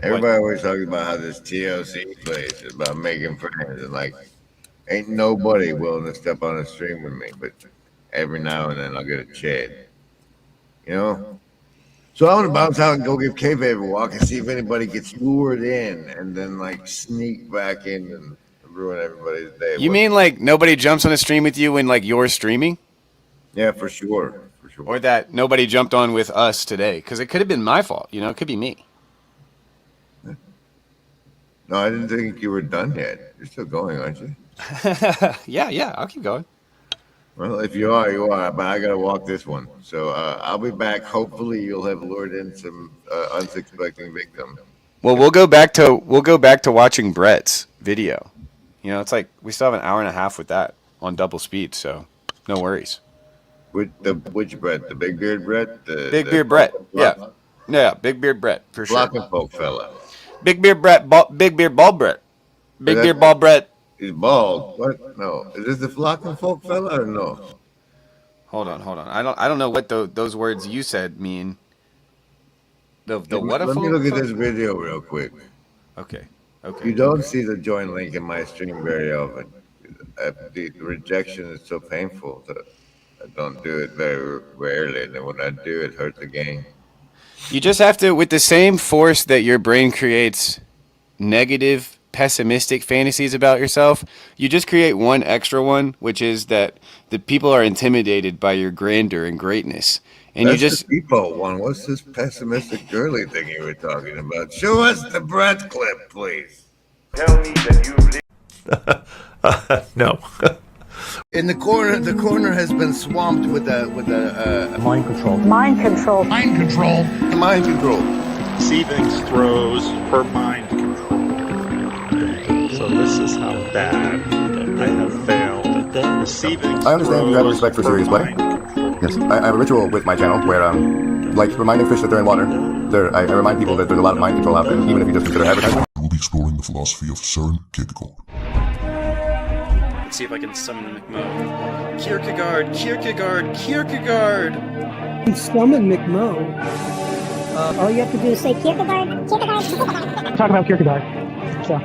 Everybody always talks about how this TLC place is about making friends, and like, ain't nobody willing to step on a stream with me. But every now and then I'll get a chat, you know. So I want to bounce out and go give K-Babe a walk and see if anybody gets lured in, and then like sneak back in and ruin everybody's day. You mean like nobody jumps on a stream with you when like you're streaming? Yeah, for sure. Or that nobody jumped on with us today, because it could have been my fault. You know, it could be me. No, I didn't think you were done yet. You're still going, aren't you? Yeah, I'll keep going. Well, if you are, you are. But I gotta walk this one, so I'll be back. Hopefully, you'll have lured in some unsuspecting victim. Well, we'll go back to watching Brett's video. You know, it's like we still have an hour and a half with that on double speed, so no worries. Which Brett? The big beard Brett? Big beard Brett. Yeah, big beard Brett for sure. Block and folk fella. Big beard Brett. Big beard bald Brett. Big beard bald Brett. He's bald. What? No, is this the flock and folk fella or no? Hold on. I don't know what those words you said mean. The what? Let me look at this video real quick. Okay. You don't see the join link in my stream very often. The rejection is so painful that I don't do it very rarely, and then when I do, it hurts the game. You just have to, with the same force that your brain creates negative, pessimistic fantasies about yourself, you just create one extra one, which is that the people are intimidated by your grandeur and greatness. And That's you just the people one. What's this pessimistic girly thing you were talking about? Show us the Brett clip, please. Tell me that you've No. In the corner has been swamped with a Mind control. Mind control. Mind control. mind control. Seethings throws for mind control. So this is how bad I have failed. Receiving. I understand you have a respect for serious play. Yes, I have a ritual with my channel where, like reminding fish that they're in water, I remind people that there's a lot of mind control out there, even if you just consider advertising. We'll be exploring the philosophy of Søren Kierkegaard. Let's see if I can summon McMo. Kierkegaard! Summon McMo. All you have to do is say Kierkegaard. Talk about Kierkegaard. So.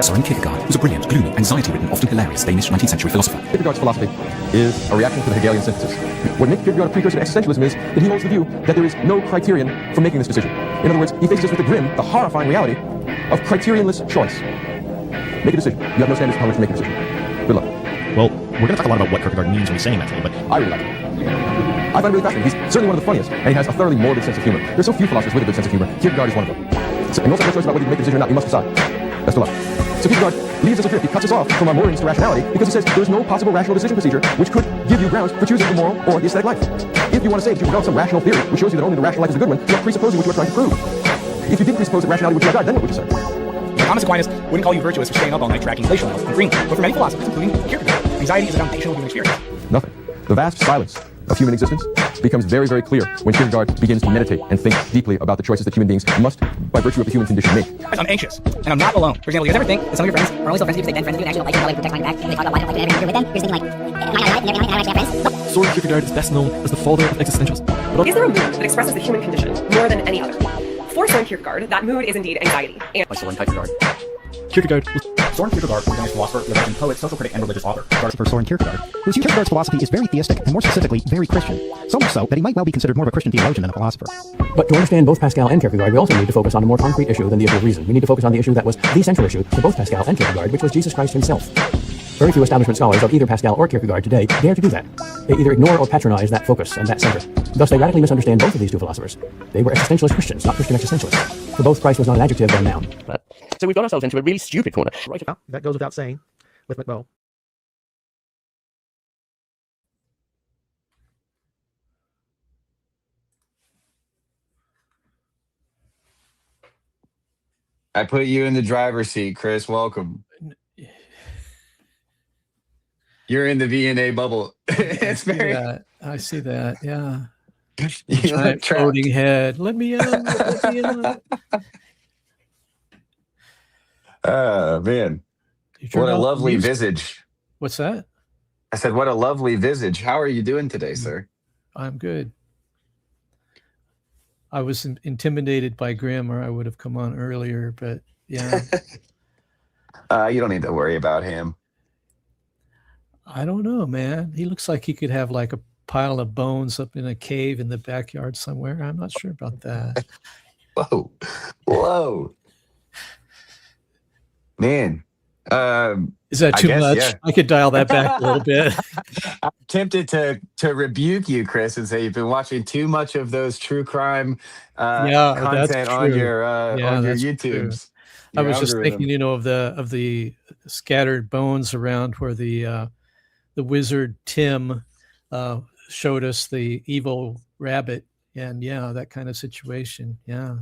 Søren Kierkegaard was a brilliant, gloomy, anxiety-ridden, often hilarious Danish 19th century philosopher. Kierkegaard's philosophy is a reaction to the Hegelian synthesis. What makes Kierkegaard a precursor to existentialism is that he holds the view that there is no criterion for making this decision. In other words, he faces us with the grim, the horrifying reality of criterionless choice. Make a decision. You have no standards upon which to make a decision. Good luck. Well, we're going to talk a lot about what Kierkegaard means when he's saying that today, but I really like it. I find it really fascinating. He's certainly one of the funniest, and he has a thoroughly morbid sense of humor. There's so few philosophers with a good sense of humor. Kierkegaard is one of them. So, and you also have no choice about whether you make a decision or not. You must decide. Best of luck. So Kierkegaard leaves us adrift. He cuts us off from our moorings to rationality because he says there is no possible rational decision procedure which could give you grounds for choosing the moral or the aesthetic life. If you want to say that you develop some rational theory which shows you that only the rational life is a good one, you're presupposing what you are trying to prove. If you did presuppose that rationality would be our guide, then what would you say? Thomas Aquinas wouldn't call you virtuous for staying up all night tracking glacial melt and green, but for many philosophers, including Kierkegaard, anxiety is a foundational human experience. Nothing. The vast silence of human existence becomes very, very clear when Kierkegaard begins to meditate and think deeply about the choices that human beings must, by virtue of the human condition, make. I'm anxious, and I'm not alone. For example, you guys ever think that some of your friends are only still friends with you because they've been friends with you and actually don't like you, probably protect my back, and they talk about why I don't like you and everything with them? You're just thinking like, am I not right? And am I not actually have friends? Søren Kierkegaard is best known as the father of existentialism. Is there a mood that expresses the human condition more than any other? For Søren Kierkegaard, that mood is indeed anxiety. By Søren Kierkegaard. Søren Kierkegaard was a Danish philosopher, literary poet, social critic, and religious author. For Søren Kierkegaard, whose Kierkegaard's philosophy is very theistic, and more specifically, very Christian. So much so that he might well be considered more of a Christian theologian than a philosopher. But to understand both Pascal and Kierkegaard, we also need to focus on a more concrete issue than the issue of reason. We need to focus on the issue that was the central issue for both Pascal and Kierkegaard, which was Jesus Christ himself. Very few establishment scholars of either Pascal or Kierkegaard today dare to do that. They either ignore or patronize that focus and that center. Thus, they radically misunderstand both of these two philosophers. They were existentialist Christians, not Christian existentialists. For both, Christ was not an adjective but a noun. So we've got ourselves into a really stupid corner. Right about that goes without saying with McMo. I put you in the driver's seat, Chris. Welcome. You're in the V&A bubble. It's very. I see that. Yeah. You Giant floating head. Let me in. Let me in. Oh man, what a lovely visage. What's that? I said, what a lovely visage. How are you doing today, sir? I'm good. I was intimidated by Grim, or I would have come on earlier, but yeah. You don't need to worry about him. I don't know, man. He looks like he could have like a pile of bones up in a cave in the backyard somewhere. I'm not sure about that. Whoa. Whoa. Man. Is that I too guess, much? yeah. I could dial that back a little bit. I'm tempted to rebuke you, Chris, and say you've been watching too much of those true crime Yeah, that's content true. on Yeah, your that's true. YouTubes, I your was just thinking, algorithm. of the scattered bones around where the wizard Tim showed us the evil rabbit, and yeah, that kind of situation. Yeah.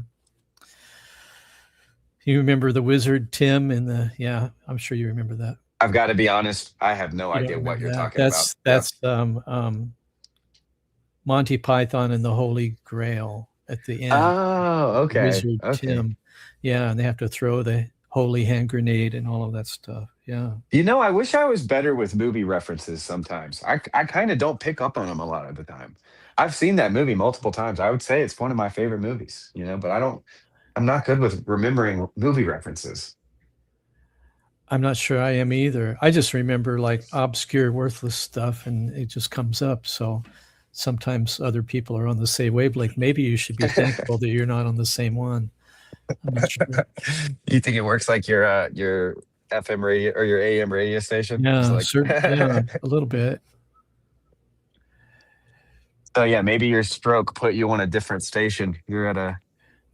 You remember the wizard Tim and yeah, I'm sure you remember that. I've got to be honest, I have no You don't idea what remember you're that? talking about. That's Monty Python and the Holy Grail at the end. Oh, okay. Wizard Okay. Tim. Yeah, and they have to throw the holy hand grenade and all of that stuff. Yeah. I wish I was better with movie references sometimes. I kind of don't pick up on them a lot of the time. I've seen that movie multiple times. I would say it's one of my favorite movies, but I'm not good with remembering movie references. I'm not sure I am either. I just remember like obscure, worthless stuff, and it just comes up. So sometimes other people are on the same wavelength. Maybe you should be thankful that you're not on the same one. I'm not sure. You think it works like your FM radio or your AM radio station? It's Yeah, like yeah, a little bit. So yeah, maybe your stroke put you on a different station. You're at a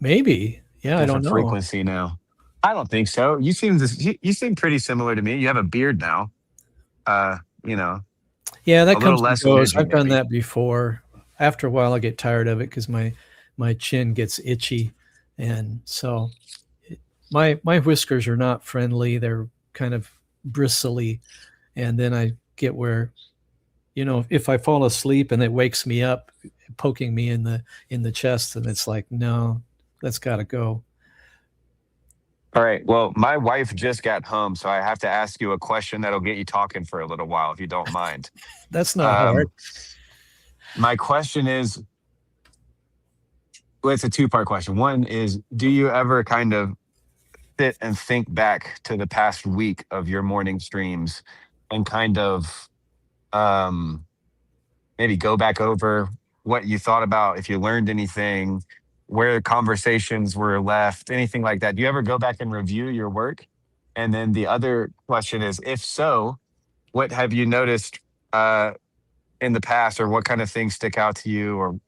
Maybe. Yeah, I don't different know. frequency now. I don't think so. You seem pretty similar to me. You have a beard now. You know, Yeah, a that little comes and less goes. ridgy I've done maybe. that before. After a while, I get tired of it because my chin gets itchy, and so my whiskers are not friendly. They're kind of bristly, and then I get where, if I fall asleep and it wakes me up, poking me in the chest, and it's like, no, that's got to go. All right. Well, my wife just got home, so I have to ask you a question that'll get you talking for a little while, if you don't mind. That's not hard. My question is, well, it's a two-part question. One is, do you ever kind of sit and think back to the past week of your morning streams and kind of maybe go back over what you thought about, if you learned anything, where conversations were left, anything like that? Do you ever go back and review your work? And then the other question is, if so, what have you noticed in the past, or what kind of things stick out to you? Or,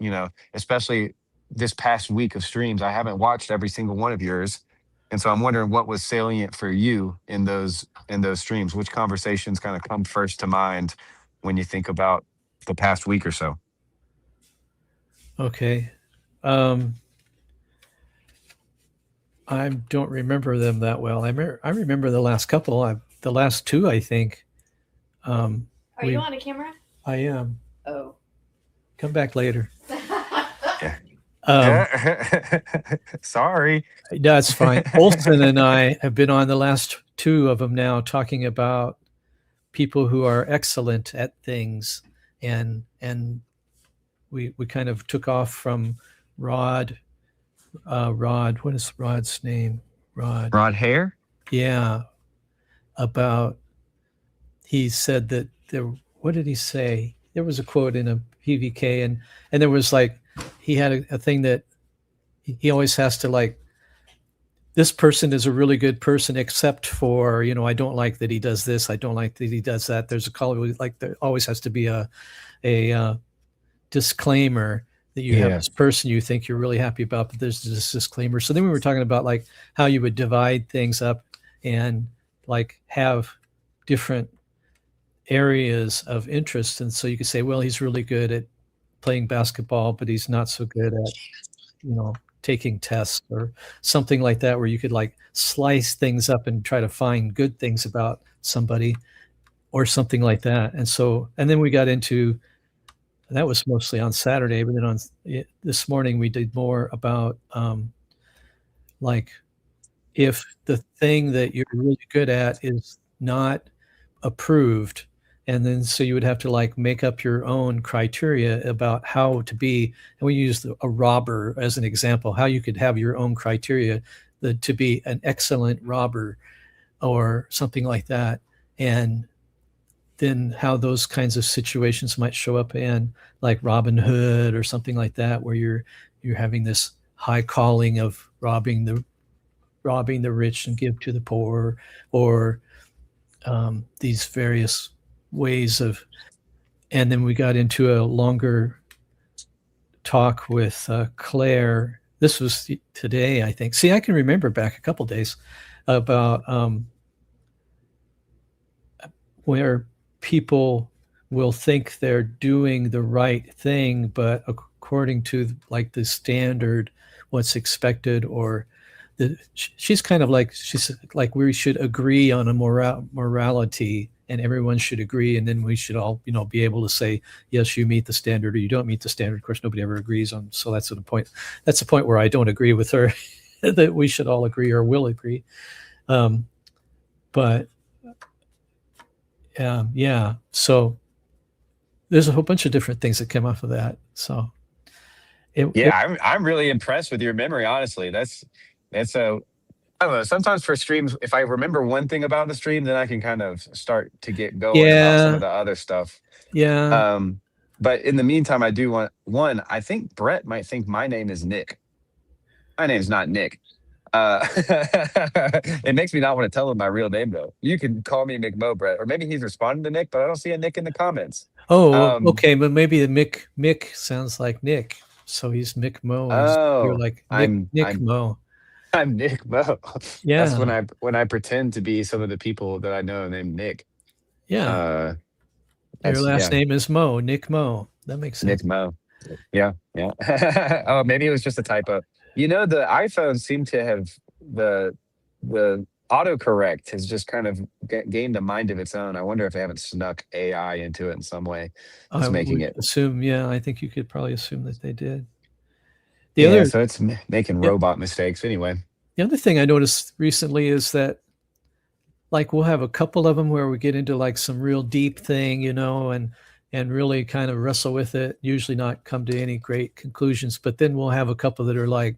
especially this past week of streams, I haven't watched every single one of yours. And so I'm wondering what was salient for you in those streams. Which conversations kind of come first to mind when you think about the past week or so? Okay. I don't remember them that well. I remember the last couple. The last two, I think. Are you on a camera? I am. Oh. Come back later. Sorry. No, it's fine. Olson and I have been on the last two of them now, talking about people who are excellent at things, and we kind of took off from Rod. What is Rod's name? Rod Hare? Yeah. He said that what did he say? There was a quote in a PVK, and there was like, he had a thing that he always has to, like, this person is a really good person, except for, I don't like that he does this. I don't like that he does that. There's a call, like, there always has to be a disclaimer that you have this person you think you're really happy about, but there's this disclaimer. So then we were talking about like how you would divide things up and like have different areas of interest. And so you could say, well, he's really good at playing basketball, but he's not so good at, taking tests or something like that, where you could like slice things up and try to find good things about somebody or something like that. And then we got into, that was mostly on Saturday, but then this morning we did more about like, if the thing that you're really good at is not approved, And then so you would have to like make up your own criteria about how to be. And we use a robber as an example, how you could have your own criteria to be an excellent robber or something like that. And then how those kinds of situations might show up in like Robin Hood or something like that, where you're having this high calling of robbing the rich and give to the poor, or these various ways of. And then we got into a longer talk with Claire. This was today, I think. See, I can remember back a couple days about where people will think they're doing the right thing, but according to like the standard, what's expected, or she's kind of like, she's like, we should agree on a morality, and everyone should agree, and then we should all, be able to say, yes, you meet the standard, or you don't meet the standard. Of course, nobody ever agrees on. So that's the point. That's the point where I don't agree with her that we should all agree or will agree. But yeah, so there's a whole bunch of different things that came off of that. So I'm really impressed with your memory. Honestly, that's a. I don't know. Sometimes for streams, if I remember one thing about the stream, then I can kind of start to get going about some of the other stuff. Yeah. But in the meantime, I do want one. I think Brett might think my name is Nick. My name's not Nick. It makes me not want to tell him my real name though. You can call me McMo, Brett, or maybe he's responding to Nick, but I don't see a Nick in the comments. Oh, okay, but maybe the Mick sounds like Nick, so he's Mick Mo. You're like Nick Mo. I'm Nick Mo. Yeah, that's when I pretend to be some of the people that I know named Nick. Yeah, your last name is Mo, Nick Mo. That makes sense. Nick Mo. Yeah. Oh, maybe it was just a typo. The iPhone seemed to have the autocorrect has just kind of gained a mind of its own. I wonder if they haven't snuck AI into it in some way. That's making it assume. Yeah, I think you could probably assume that they did. So it's making robot mistakes anyway. The other thing I noticed recently is that, like, we'll have a couple of them where we get into like some real deep thing, and really kind of wrestle with it. Usually not come to any great conclusions, but then we'll have a couple that are like,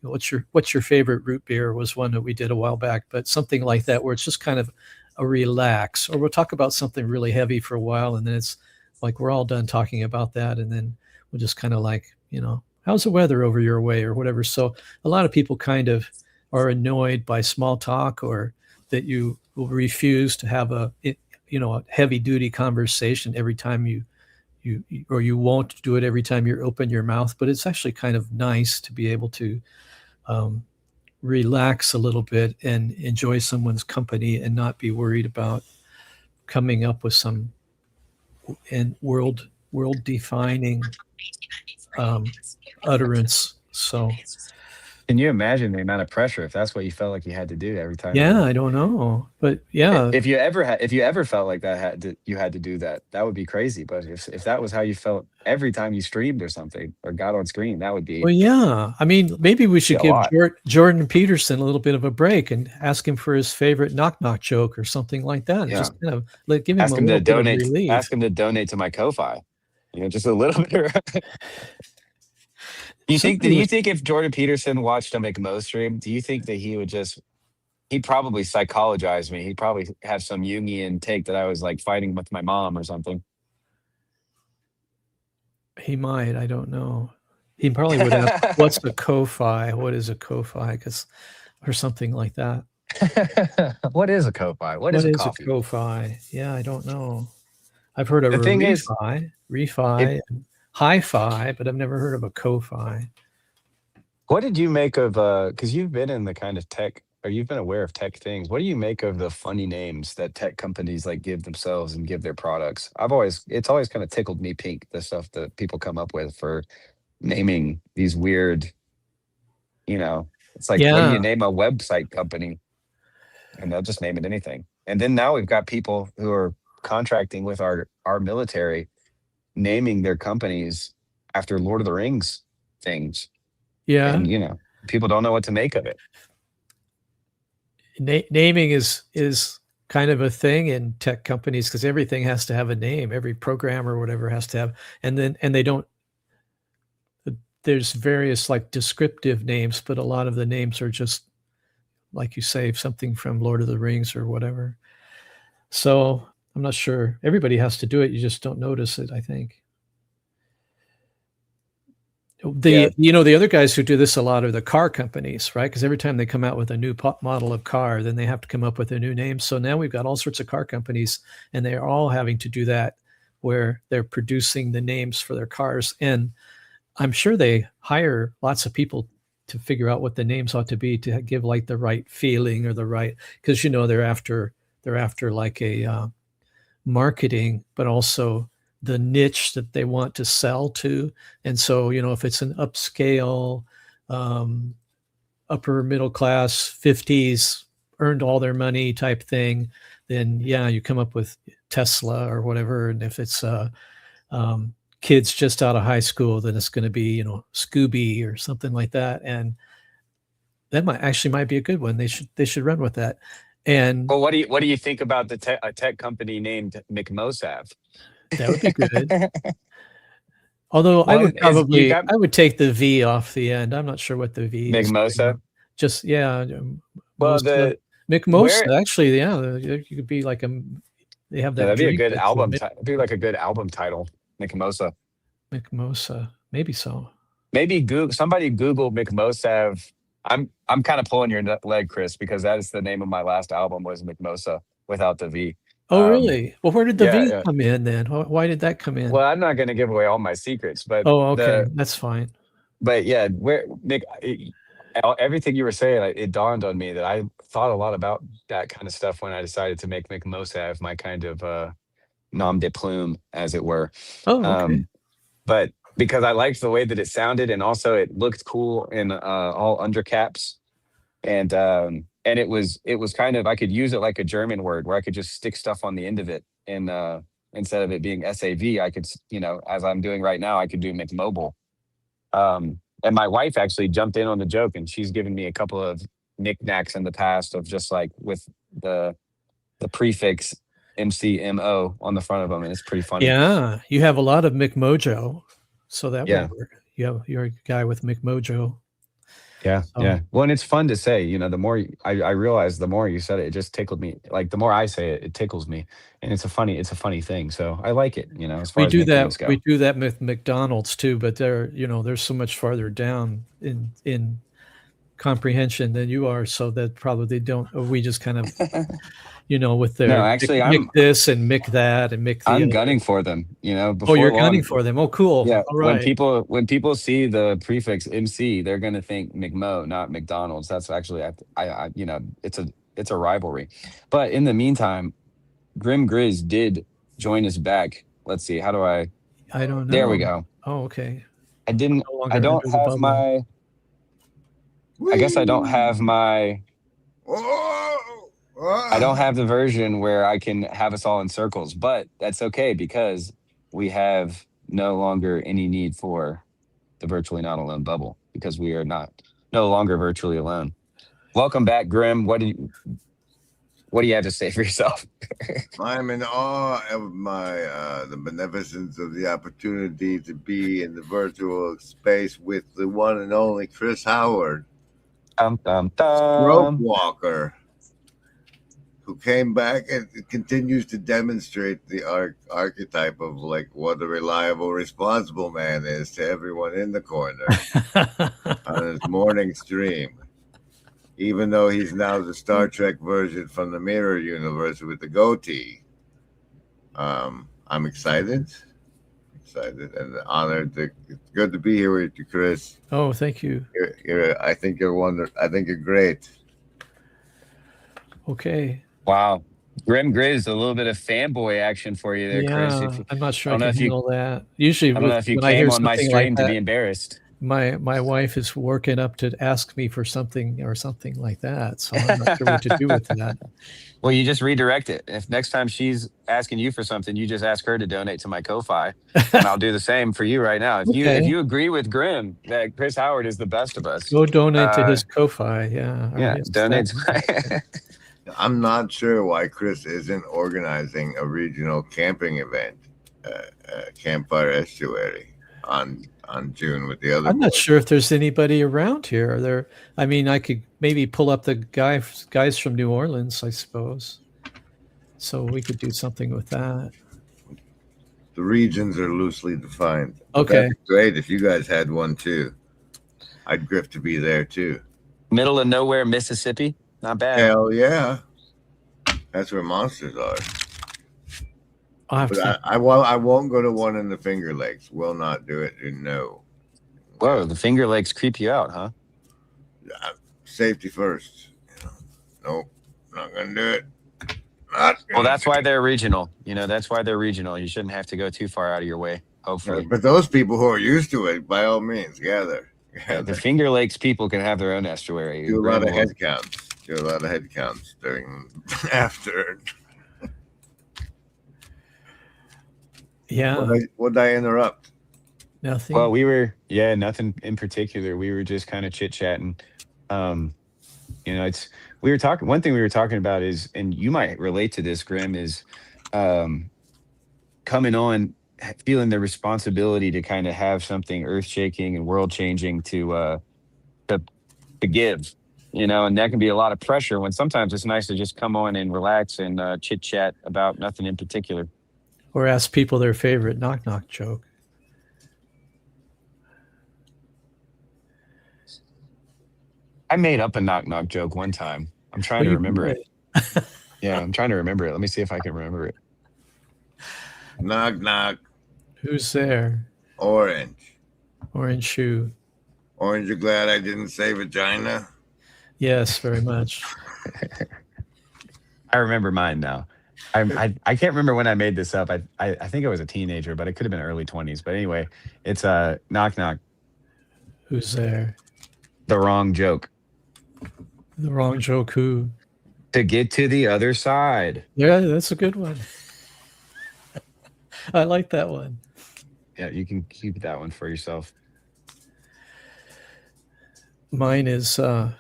what's your favorite root beer was one that we did a while back, but something like that where it's just kind of a relax, or we'll talk about something really heavy for a while, and then it's like we're all done talking about that, and then we'll just kind of like, how's the weather over your way or whatever. So a lot of people kind of are annoyed by small talk, or that you will refuse to have a heavy duty conversation every time you won't do it every time you open your mouth. But it's actually kind of nice to be able to relax a little bit and enjoy someone's company and not be worried about coming up with some world defining utterance. So can you imagine the amount of pressure if that's what you felt like you had to do every time? Yeah, I don't know, but yeah. If you ever felt like that you had to do that, that would be crazy. But if that was how you felt every time you streamed or something or got on screen, that would be. Well, yeah. I mean, maybe we should give Jordan Peterson a little bit of a break and ask him for his favorite knock-knock joke or something like that. Yeah. Just kind of give him a little bit of relief. Ask him to donate to my Ko-fi. Just a little bit. Do you think if Jordan Peterson watched a McMo stream, do you think that he'd probably psychologize me? He'd probably have some Jungian take that I was like fighting with my mom or something. He might. I don't know. He probably would ask, what's a Ko-fi? What is a Ko-fi? Or something like that. What is a Ko-fi? What is a Ko-fi? Yeah, I don't know. I've heard of a refi, hi-fi, but I've never heard of a Ko-fi. What did you make of because you've been in the kind of tech, or you've been aware of tech things, what do you make of the funny names that tech companies like give themselves and give their products? It's always kind of tickled me pink, the stuff that people come up with for naming these weird, it's like, what do you name a website company? And they'll just name it anything. And then now we've got people who are contracting with our military, naming their companies after Lord of the Rings things. Yeah. And people don't know what to make of it. Naming is kind of a thing in tech companies because everything has to have a name. Every program or whatever has to have, and they don't. There's various like descriptive names, but a lot of the names are just like you say, something from Lord of the Rings or whatever. So I'm not sure. Everybody has to do it. You just don't notice it, I think. The other guys who do this a lot are the car companies, right? Because every time they come out with a new model of car, then they have to come up with a new name. So now we've got all sorts of car companies, and they're all having to do that, where they're producing the names for their cars. And I'm sure they hire lots of people to figure out what the names ought to be to give like the right feeling or the right, because they're after like a marketing, but also the niche that they want to sell to. And so, if it's an upscale, upper middle class 50s earned all their money type thing, then you come up with Tesla or whatever. And if it's kids just out of high school, then it's going to be, Scooby or something like that. And that might be a good one. They should run with that. And well, what do you think about a tech company named McMosav? That would be good. Although I would take the V off the end. I'm not sure what the V is. McMosa? Just well, the McMosa. Actually, you could be like they have that. That'd be a good album. It'd be like a good album title, McMosa. McMosa, maybe so. Maybe somebody Google McMosav. I'm kind of pulling your leg, Chris, because that is the name of my last album was McMosa without the V. Oh, really? Well, where did the V come in then? Why did that come in? Well, I'm not going to give away all my secrets, but okay, that's fine. But yeah, everything you were saying, it dawned on me that I thought a lot about that kind of stuff when I decided to make McMosav my kind of nom de plume, as it were. Oh, okay. But because I liked the way that it sounded, and also it looked cool in all undercaps, and it was kind of, I could use it like a German word where I could just stick stuff on the end of it, and instead of it being SAV, I could, as I'm doing right now, I could do McMobile. And my wife actually jumped in on the joke, and she's given me a couple of knickknacks in the past of just like with the prefix MCMO on the front of them, and it's pretty funny. Yeah, you have a lot of McMojo, so that would work. You're a guy with McMojo. Yeah, yeah. Well, and it's fun to say. The more I realized, the more you said it, it just tickled me. Like the more I say it, it tickles me, and it's a funny thing. So I like it. As far we as do that. Go. We do that with McDonald's too, but they're so much farther down in comprehension than you are, so that probably they don't. We just kind of. With their I'm this and Mick that and Mick. I'm gunning for them. You're gunning for them. Oh, cool. Yeah. All right. When people see the prefix MC, they're gonna think McMo, not McDonald's. That's actually I it's a rivalry. But in the meantime, Grim Grizz did join us back. Let's see. How do I? I don't know. There we go. Oh, okay. I don't have my. I guess I don't have my. I don't have the version where I can have us all in circles, but that's okay because we have no longer any need for the virtually not alone bubble because we are no longer virtually alone. Welcome back, Grim. What do you have to say for yourself? I'm in awe of the beneficence of the opportunity to be in the virtual space with the one and only Chris Howard, Stroke Walker, who came back and continues to demonstrate the archetype of like what a reliable, responsible man is to everyone in the corner on his morning stream. Even though he's now the Star Trek version from the Mirror Universe with the goatee. I'm excited and honored. It's good to be here with you, Chris. Oh, thank you. I think you're wonderful. I think you're great. Okay. Wow. Grim Grizz, a little bit of fanboy action for you there, Chris. I'm not sure I can handle that. Usually, I don't know if you came on my stream to be embarrassed. My wife is working up to ask me for something or something like that, so I'm not sure what to do with that. Well, you just redirect it. If next time she's asking you for something, you just ask her to donate to my Ko-Fi, and I'll do the same for you right now. If you agree with Grim that Chris Howard is the best of us, go donate to his Ko-Fi. Yeah. Yeah, donate. I'm not sure why Chris isn't organizing a regional camping event, Campfire Estuary, on June with the other I'm not boys. sure if there's anybody around here. There, I mean, I could maybe pull up the guys from New Orleans, I suppose. So we could do something with that. The regions are loosely defined. But Okay. that'd be great if you guys had one too. I'd grift to be there too. Middle of nowhere, Mississippi. Not bad. Hell yeah. That's where monsters are. But I won't go to one in the Finger Lakes. Will not do it. No. Whoa, the Finger Lakes creep you out, huh? Safety first. Nope. Not gonna do it. Well, that's why they're regional. That's why they're regional. You shouldn't have to go too far out of your way, hopefully. But those people who are used to it, by all means, gather. The Finger Lakes people can have their own estuary. Do a lot of head counts. Do a lot of head counts during after. Yeah. What did I interrupt? Nothing. Well, nothing in particular. We were just kind of chit chatting. We were talking. One thing we were talking about is, and you might relate to this, Grim, is coming on, feeling the responsibility to kind of have something earth shaking and world changing to give. And that can be a lot of pressure when sometimes it's nice to just come on and relax and chit chat about nothing in particular. Or ask people their favorite knock-knock joke. I made up a knock-knock joke one time. I'm trying to remember it. Yeah, I'm trying to remember it. Let me see if I can remember it. Knock, knock. Who's there? Orange. Orange shoe. Orange, you're glad I didn't say vagina? Yes, very much. I remember mine now. I can't remember when I made this up. I think I was a teenager, but it could have been early 20s. But anyway, it's a knock knock. Who's there? The wrong joke. The wrong joke who? To get to the other side. Yeah, that's a good one. I like that one. Yeah, you can keep that one for yourself. Mine is, I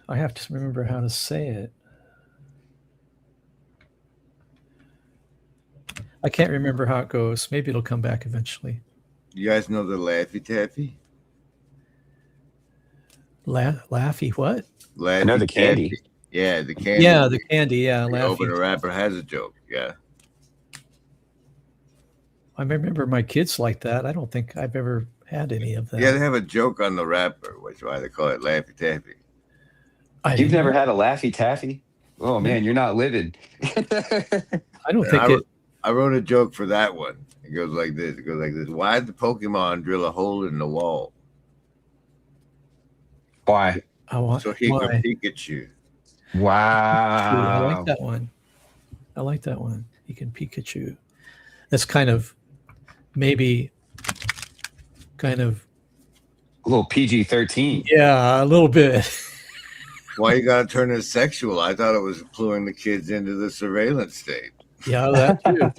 have to remember how to say it. I can't remember how it goes. Maybe it'll come back eventually. You guys know the Laffy Taffy? Laffy what? Laffy I know the candy. Taffy. Yeah, the candy. Yeah, the candy. Yeah, The Laffy. open rapper has a joke. Yeah. I remember my kids like that. I don't think I've ever had any of that. Yeah, they have a joke on the rapper, which is why they call it Laffy Taffy. You've never had a Laffy Taffy? Oh man, you're not living. I don't think I wrote a joke for that one. It goes like this. It goes like this. Why did the Pokemon drill a hole in the wall? Why? So he could Pikachu. Wow. I like that one. I like that one. He can Pikachu. That's kind of maybe kind of a little PG-13. Yeah, a little bit. Why you gotta turn it sexual? I thought it was luring the kids into the surveillance state. Yeah, that too.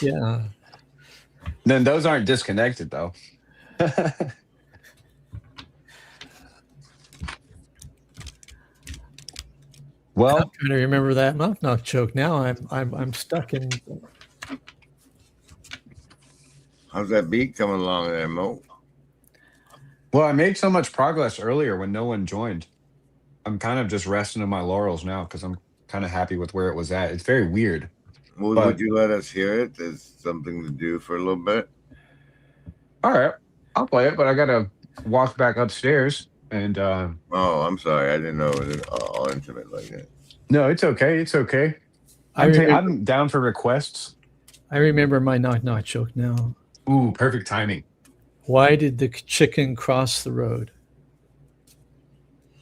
Yeah. Then those aren't disconnected though. Well, I'm trying to remember that knock joke. Now I'm stuck in. How's that beat coming along there, Mo? Well, I made so much progress earlier when no one joined. I'm kind of just resting on my laurels now because I'm kind of happy with where it was at. It's very weird. Well, would you let us hear it? There's something to do for a little bit. All right, I'll play it, but I gotta walk back upstairs and. Oh, I'm sorry. I didn't know it was all intimate like that. No, it's okay. It's okay. I'm down for requests. I remember my knock joke now. Ooh, perfect timing. Why did the chicken cross the road?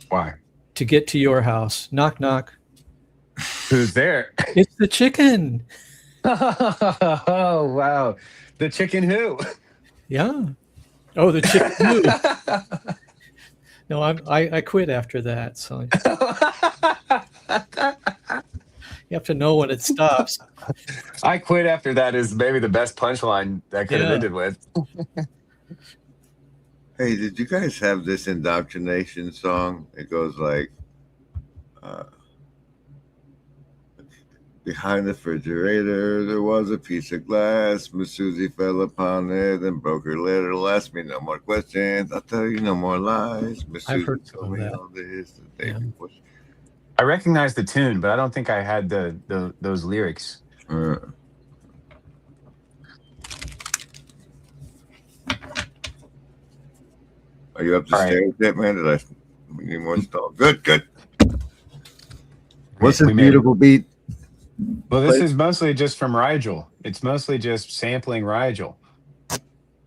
Why? To get to your house. Knock, knock. Who's there? It's the chicken. Oh, wow. The chicken who? Yeah. Oh, the chicken who? No, I quit after that. So you have to know when it stops. I quit after that is maybe the best punchline that could have ended with. Hey, did you guys have this indoctrination song? It goes like, Behind the refrigerator, there was a piece of glass. Miss Susie fell upon it and broke her ladle. Ask me no more questions. I'll tell you no more lies. Miss I've Susie heard told of me that. all this the day Yeah. before. I recognize the tune, but I don't think I had the those lyrics. Are you up the All right, stairs yet, man? Did I we need more stall? Good, good. What's we this made it. beautiful beat? Well, this Play- is mostly just from Rigel. It's mostly just sampling Rigel.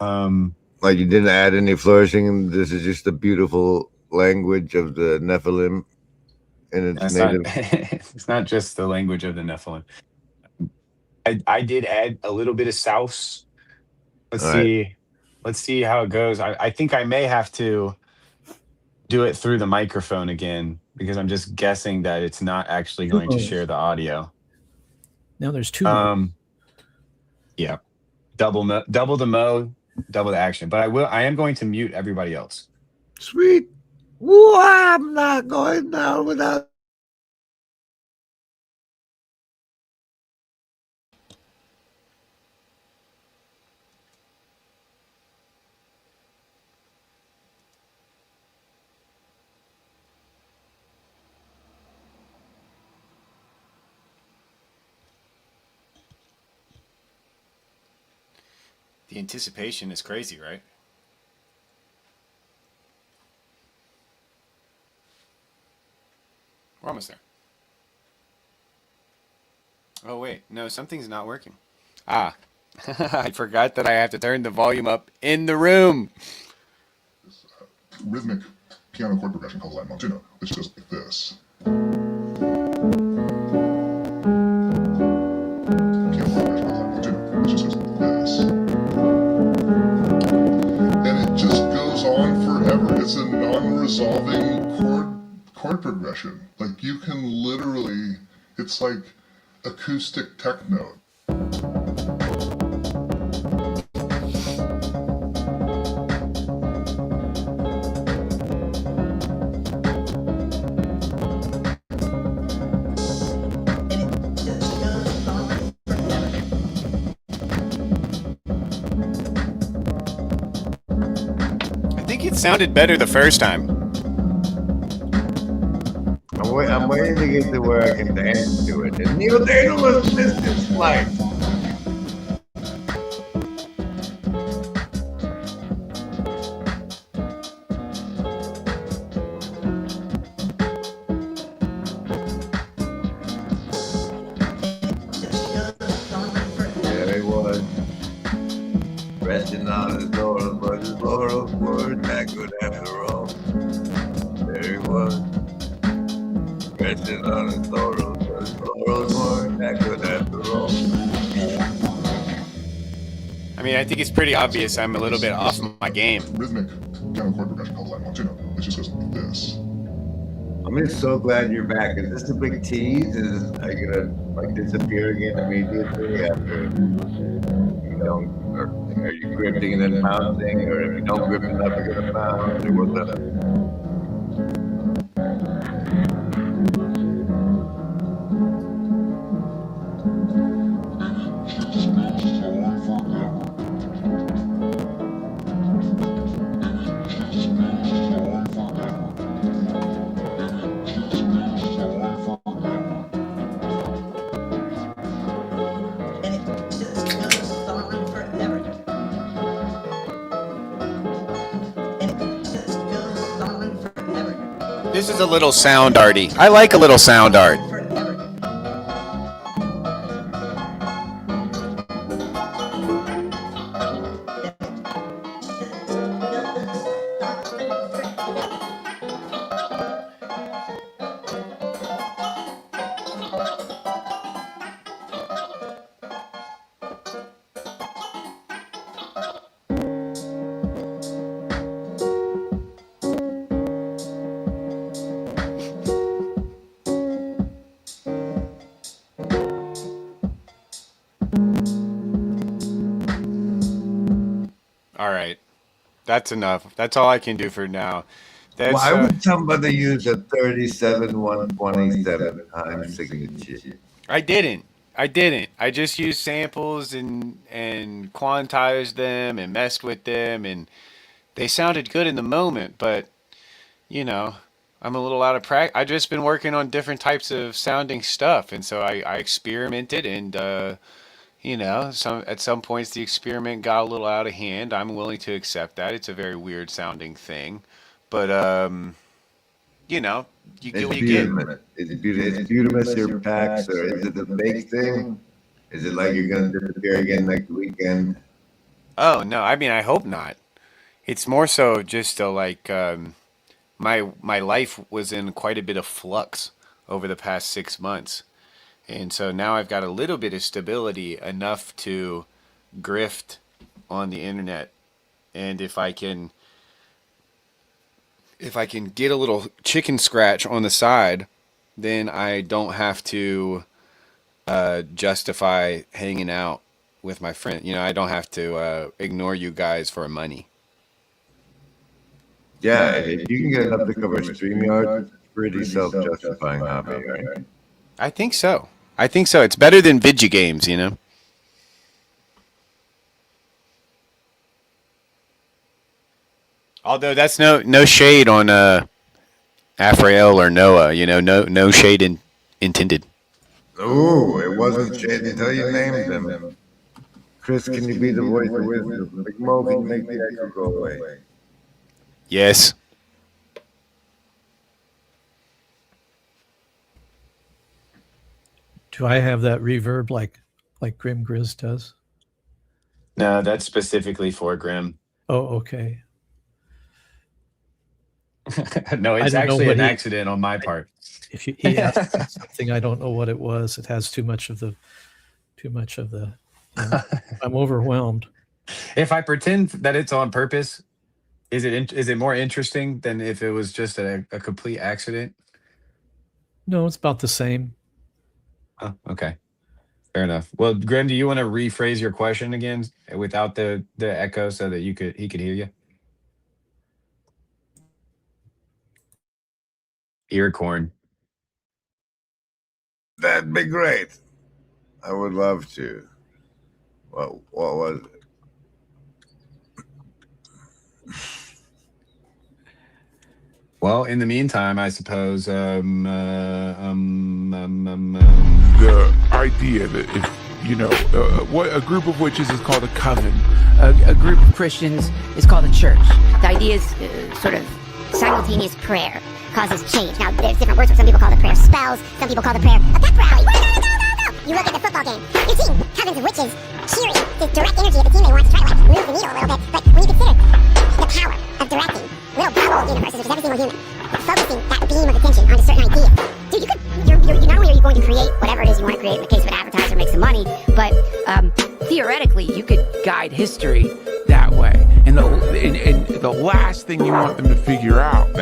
Like you didn't add any flourishing. This is just the beautiful language of the Nephilim in its That's not. native. It's not just the language of the Nephilim. I did add a little bit of souse. Let's All right. see. Let's see how it goes. I think I may have to do it through the microphone again because I'm just guessing that it's not actually Two going to modes. share the audio. Now there's two modes. Yeah, double the mode, double the action. But I am going to mute everybody else. Sweet. Woo, I'm not going down without. The anticipation is crazy, right? We're almost there. Oh, wait. No, something's not working. Ah. I forgot that I have to turn the volume up in the room. Rhythmic piano chord progression called Lamont Juno, which goes like this. And it just goes on forever. It's a non-resolving chord progression. Like you can literally, it's like acoustic techno. I think it sounded better the first time. I'm waiting to get to where I can dance to it. And Neil Daniel was missed his flight. There he was, resting on his laurels, but his laurels weren't that good after all. There he was, resting on his laurels, but his laurels weren't that good after all. I mean, I think it's pretty obvious I'm a little bit off my game. Rhythmic piano chord progression called Lamont Juno, which just goes like this. I'm just so glad you're back. Is this a big tease? Are you gonna disappear again immediately after you don't? Or are you grifting and then pouncing? Or if you don't grip enough, you're gonna pounce? Or what's up? This is a little sound arty. I like a little sound art. All right. That's enough. That's all I can do for now. That's, Why would somebody use a 37-127 time signature? I didn't. I just used samples and quantized them and messed with them, and they sounded good in the moment. But you know, I'm a little out of practice. I've just been working on different types of sounding stuff, and so I experimented, and at some points the experiment got a little out of hand. I'm willing to accept that. It's a very weird sounding thing, but you know, you get what you get. Is Butamus your PAX, or is it the fake thing? Is it like you're going to disappear again next weekend? Oh no, I mean I hope not. It's more so just my life was in quite a bit of flux over the past 6 months, and so now I've got a little bit of stability enough to grift on the internet, and if I can get a little chicken scratch on the side, then I don't have to justify hanging out with my friend. I don't have to ignore you guys for money. Yeah, if you can get enough to cover StreamYard, it's pretty self-justifying hobby, right? I think so. It's better than video games, Although that's no shade on Afrael or Noah, no shade intended. Oh, it wasn't shade until you named them. Chris, can you be the voice of wisdom? Big Mo, can you make the echo go away? Yes. Do I have that reverb like Grim Grizz does? No, that's specifically for Grim. Oh, okay. No, it's actually an accident on my part. If he asked something, I don't know what it was. It has too much of the. I'm overwhelmed. If I pretend that it's on purpose, is it more interesting than if it was just a complete accident? No, it's about the same. Oh, okay. Fair enough. Well, Grim, do you want to rephrase your question again without the echo so that he could hear you? Ear corn. That'd be great. I would love to. What was it? Well, in the meantime, I suppose the idea that if what a group of witches is called a coven, a group of Christians is called a church. The idea is sort of simultaneous prayer causes change. Now, there's different words. Some people call the prayer spells. Some people call the prayer a pep rally. You look at the football game. Your team, covens of witches, cheering the direct energy of the team they want to try to move the needle a little bit. But when you consider the power of directing little bubble universes, which is every single human, focusing that beam of attention onto certain ideas, dude, you're not only are you going to create whatever it is you want to create in the case of an advertiser, make some money, but theoretically, you could guide history that way. And the last thing you want them to figure out is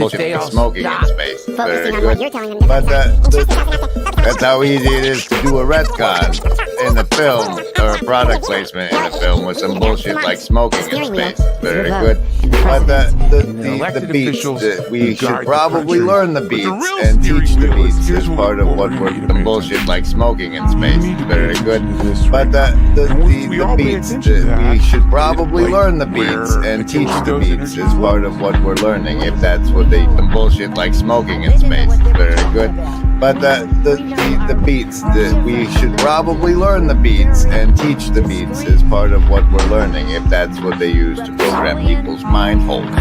if they all smoking in space. Focusing on what you're telling them. But that's how easy it is to do a retcon in the film or a product placement in the film with some bullshit like smoking in space. Very good. But the beats, we should probably learn the beats and teach the beats as part of what we're some bullshit like smoking in space. Very good. But the beats, we should probably learn the beats and teach the beats as part of what we're learning, if that's what some bullshit like smoking in space. Very good. But the beats, we should probably learn the beats and teach the beats as part of what we're learning, if that's what they use to program people's mind holes.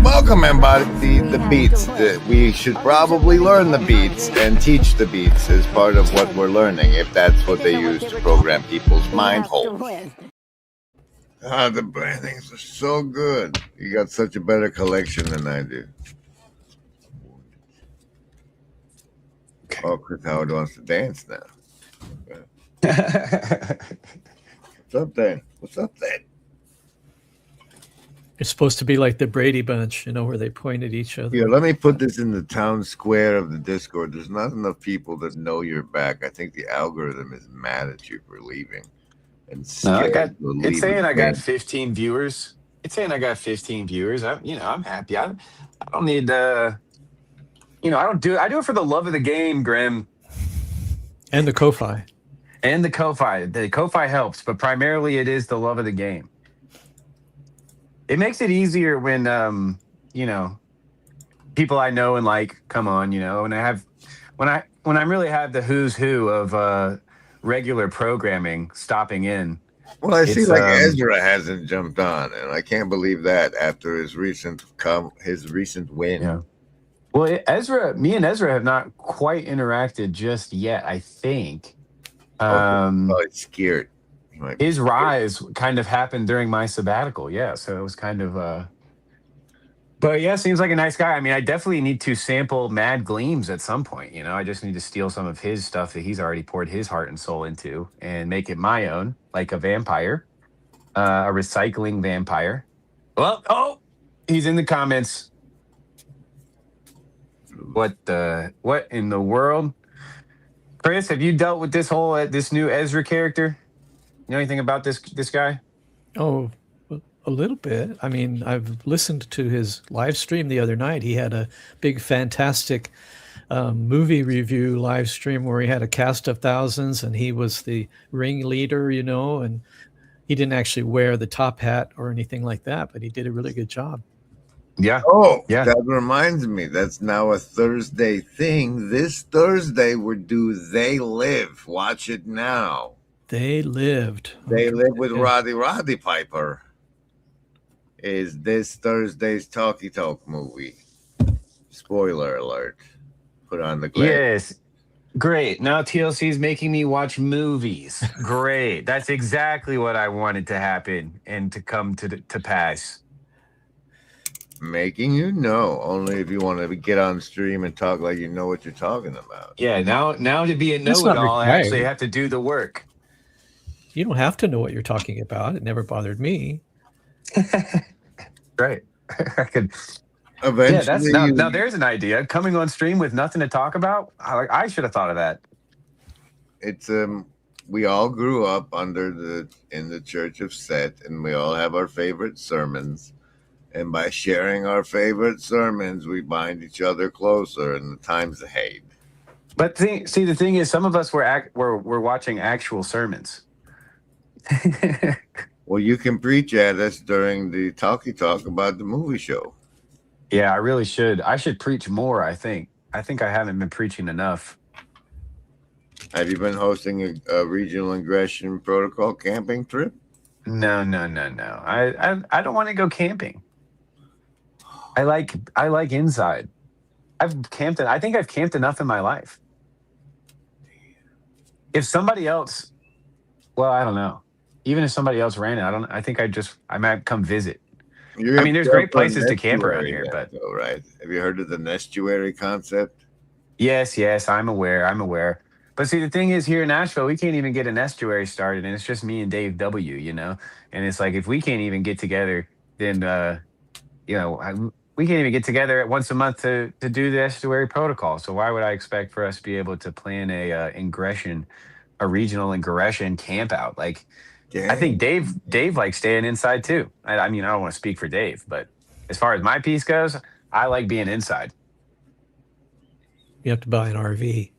Welcome, everybody. The beats, we should probably learn the beats and teach the beats as part of what we're learning, if that's what they use to program people's mind holes. The brandings are so good. You got such a better collection than I do. Oh, Chris Howard wants to dance now. What's up, Dan? It's supposed to be like the Brady Bunch, where they point at each other. Yeah, let me put this in the town square of the Discord. There's not enough people that know you're back. I think the algorithm is mad at you for leaving. And it's saying I got 15 viewers. I'm happy. I don't need I do it for the love of the game, Grim. And the Ko-Fi. And the Ko-Fi. The Ko-Fi helps, but primarily it is the love of the game. It makes it easier when, you know, people I know and like come on, you know, and when I really have the who's who of regular programming stopping in. Well, I see It's like Ezra hasn't jumped on, and I can't believe that after his recent win. Yeah. Well, me and Ezra have not quite interacted just yet, I think. Probably scared. His rise kind of happened during my sabbatical, yeah. So it was kind of but yeah, seems like a nice guy. I mean, I definitely need to sample Mad Gleams at some point, you know. I just need to steal some of his stuff that he's already poured his heart and soul into and make it my own, like a vampire, a recycling vampire. Well, oh, he's in the comments. What in the world? Chris, have you dealt with this new Ezra character? You know anything about this guy? Oh, a little bit. I mean, I've listened to his live stream the other night. He had a big, fantastic movie review live stream where he had a cast of thousands and he was the ringleader, you know, and he didn't actually wear the top hat or anything like that, but he did a really good job. Yeah. Oh, yeah. That reminds me. That's now a Thursday thing. This Thursday, we're Do They Live? Watch it now. They lived. They Live with Roddy Piper. Is this Thursday's Talkie Talk movie? Spoiler alert. Put on the glass. Yes. Great. Now TLC is making me watch movies. Great. That's exactly what I wanted to happen and to come to pass. Making you know, only if you want to get on stream and talk like you know what you're talking about. Yeah, now to be a know-it-all, I actually have to do the work. You don't have to know what you're talking about. It never bothered me. Right. I could eventually. Yeah, now there's an idea. Coming on stream with nothing to talk about. I should have thought of that. It's we all grew up in the Church of Set, and we all have our favorite sermons. And by sharing our favorite sermons, we bind each other closer in the times of hate. But the thing is, some of us were watching actual sermons. Well, you can preach at us during the talkie talk about the movie show. Yeah, I really should. I should preach more, I think. I think I haven't been preaching enough. Have you been hosting a regional aggression protocol camping trip? No. I don't want to go camping. I like inside. I've camped. I think I've camped enough in my life. If somebody else, well, I don't know. Even if somebody else ran it, I think I might come visit. I mean, there's great places to camp around here, but right. Have you heard of the nestuary concept? Yes, I'm aware. But see, the thing is, here in Nashville, we can't even get an estuary started, and it's just me and Dave W. You know, and it's like if we can't even get together, then we can't even get together once a month to do the estuary protocol. So why would I expect for us to be able to plan a regional ingression camp out? Like, I think Dave likes staying inside too. I mean, I don't want to speak for Dave, but as far as my piece goes, I like being inside. You have to buy an RV.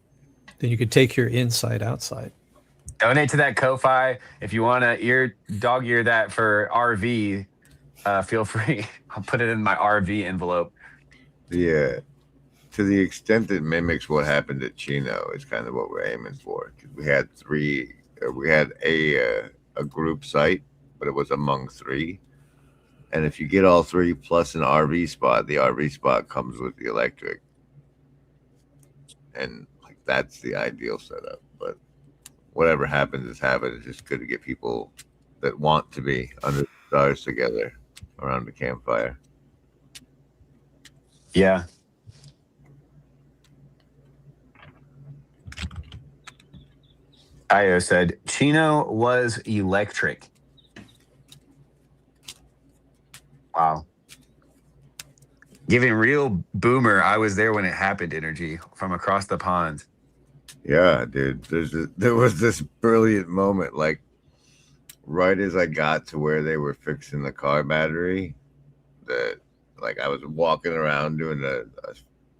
Then you could take your inside outside. Donate to that Ko-Fi. If you want to dog ear that for RV, feel free. I'll put it in my RV envelope. Yeah. To the extent it mimics what happened at Chino is kind of what we're aiming for. We had a group site, but it was among three. And if you get all three plus an RV spot, the RV spot comes with the electric. And like that's the ideal setup. But whatever happens is happens. It's just good to get people that want to be under the stars together around the campfire. Yeah. Io said, Chino was electric. Wow. Giving real boomer, I was there when it happened energy from across the pond. Yeah, dude. There was this brilliant moment, like right as I got to where they were fixing the car battery, that like I was walking around doing a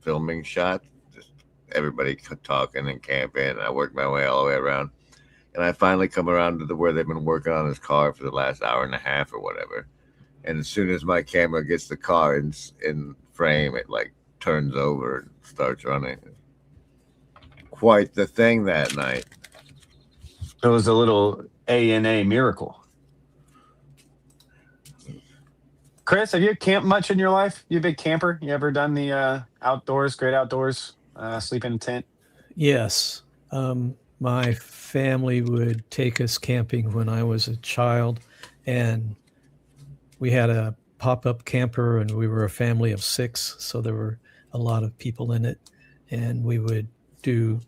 filming shot, just everybody talking and camping. And I worked my way all the way around. And I finally come around to where they've been working on his car for the last hour and a half or whatever. And as soon as my camera gets the car in frame, it like turns over and starts running. Quite the thing that night. It was a little A&A miracle. Chris, have you camped much in your life? You a big camper? You ever done the outdoors, great outdoors, sleep in a tent? Yes. My family would take us camping when I was a child, and we had a pop-up camper, and we were a family of 6, so there were a lot of people in it. And we would do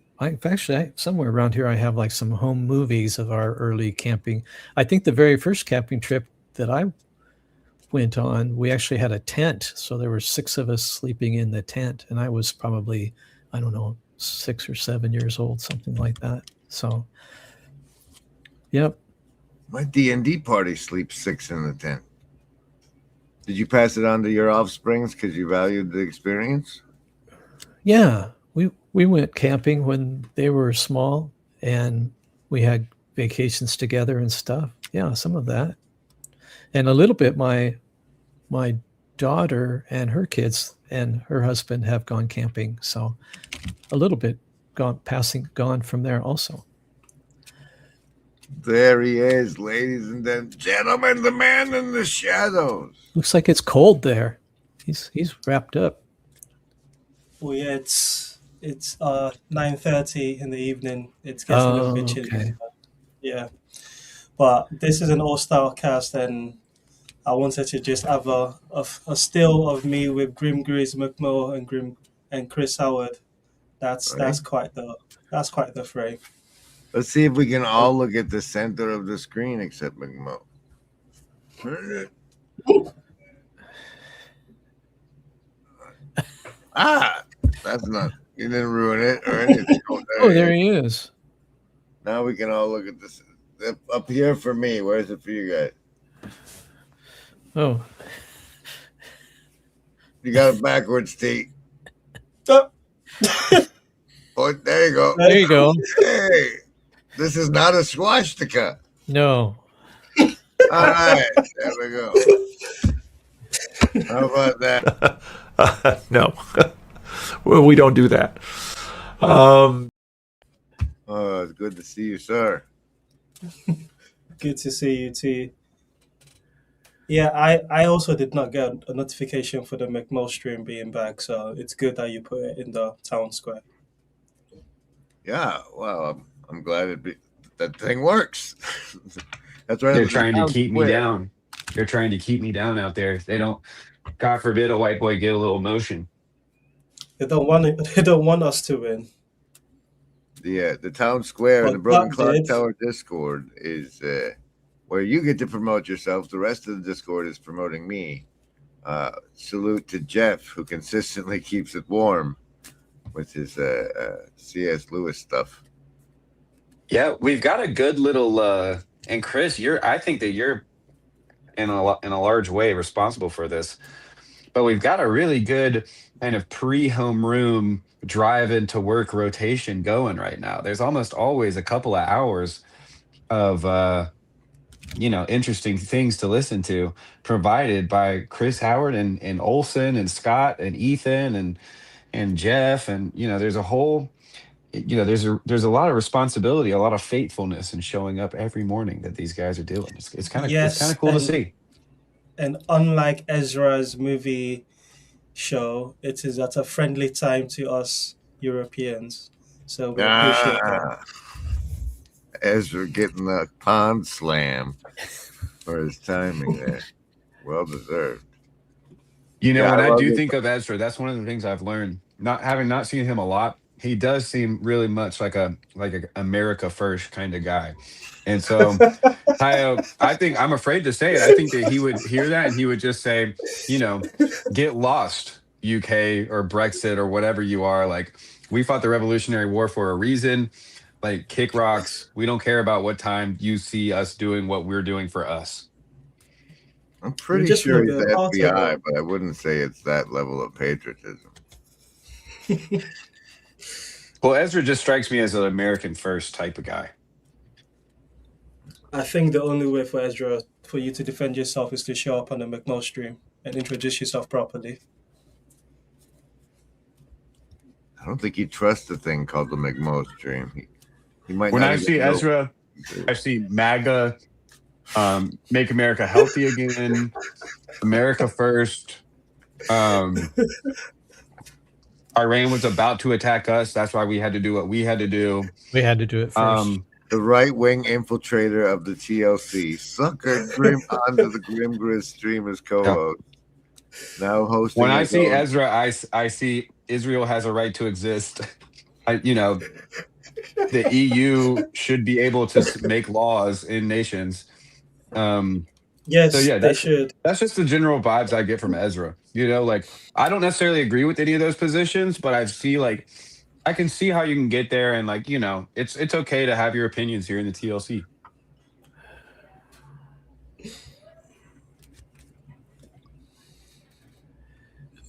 somewhere around here I have like some home movies of our early camping. I think the very first camping trip that I went on, we actually had a tent, so there were 6 of us sleeping in the tent, and I was probably, I don't know, 6 or 7 years old, something like that. So yep. My D&D party sleeps 6 in the tent. Did you pass it on to your offsprings because you valued the experience? Yeah, we went camping when they were small, and we had vacations together and stuff. Yeah, some of that, and a little bit. My daughter and her kids and her husband have gone camping, so a little bit gone from there also. There he is, ladies and gentlemen, the man in the shadows. Looks like it's cold there. He's wrapped up. Well, yeah, it's 9:30 in the evening. It's getting a little bit chilly. Okay. Yeah, but this is an all-star cast, and I wanted to just have a still of me with Grim Grizz McMurray and Chris Howard. That's quite the frame. Let's see if we can all look at the center of the screen except McMo. That's not. You didn't ruin it or anything. Oh, there he is. Now we can all look at this up here for me. Where's it for you guys? Oh, you got it backwards, T. Oh, there you go. There you go. Hey, this is not a swastika. No. All right, there we go. How about that? No. Well, we don't do that. Oh, it's good to see you, sir. Good to see you too. Yeah, I also did not get a notification for the McMull stream being back, so it's good that you put it in the town square. Yeah, well, I'm glad that thing works. That's right. They're trying to keep me down. They're trying to keep me down out there. They don't. God forbid a white boy get a little motion. They don't want us to win. The town square and the Broken Clock Tower Discord is where you get to promote yourself. The rest of the Discord is promoting me. Salute to Jeff, who consistently keeps it warm with his C.S. Lewis stuff. Yeah, we've got a good little. And Chris, I think that you're in a large way responsible for this. But we've got a really good kind of pre-homeroom drive into work rotation going right now. There's almost always a couple of hours of interesting things to listen to, provided by Chris Howard and Olson and Scott and Ethan and Jeff, and there's a whole there's a lot of responsibility, a lot of faithfulness in showing up every morning that these guys are doing. It's kind of cool to see. And unlike Ezra's movie show, it is at a friendly time to us Europeans. So we appreciate that. Ezra getting the pond slam for his timing there. Well deserved. When I do think of Ezra, that's one of the things I've learned. Having not seen him a lot, he does seem really much like a America first kind of guy. And so I think, I'm afraid to say it, I think that he would hear that and he would just say, get lost, UK or Brexit or whatever you are. Like, we fought the Revolutionary War for a reason. Like, kick rocks. We don't care about what time you see us doing what we're doing for us. I'm pretty sure he's the FBI, but I wouldn't say it's that level of patriotism. Well, Ezra just strikes me as an American first type of guy. I think the only way for Ezra for you to defend yourself is to show up on the McMo stream and introduce yourself properly. I don't think he trusts the thing called the McMo stream. He might. When not I even see know. Ezra, I see MAGA, Make America Healthy Again, America First. Iran was about to attack us. That's why we had to do what we had to do. We had to do it first. The right-wing infiltrator of the TLC suckered Grim onto the Grim Grizz stream as co-host. Now hosting. When I see Ezra, I see Israel has a right to exist. The EU should be able to make laws in nations. Yes, they should. That's just the general vibes I get from Ezra. I don't necessarily agree with any of those positions, but I can see how you can get there, and it's okay to have your opinions here in the TLC.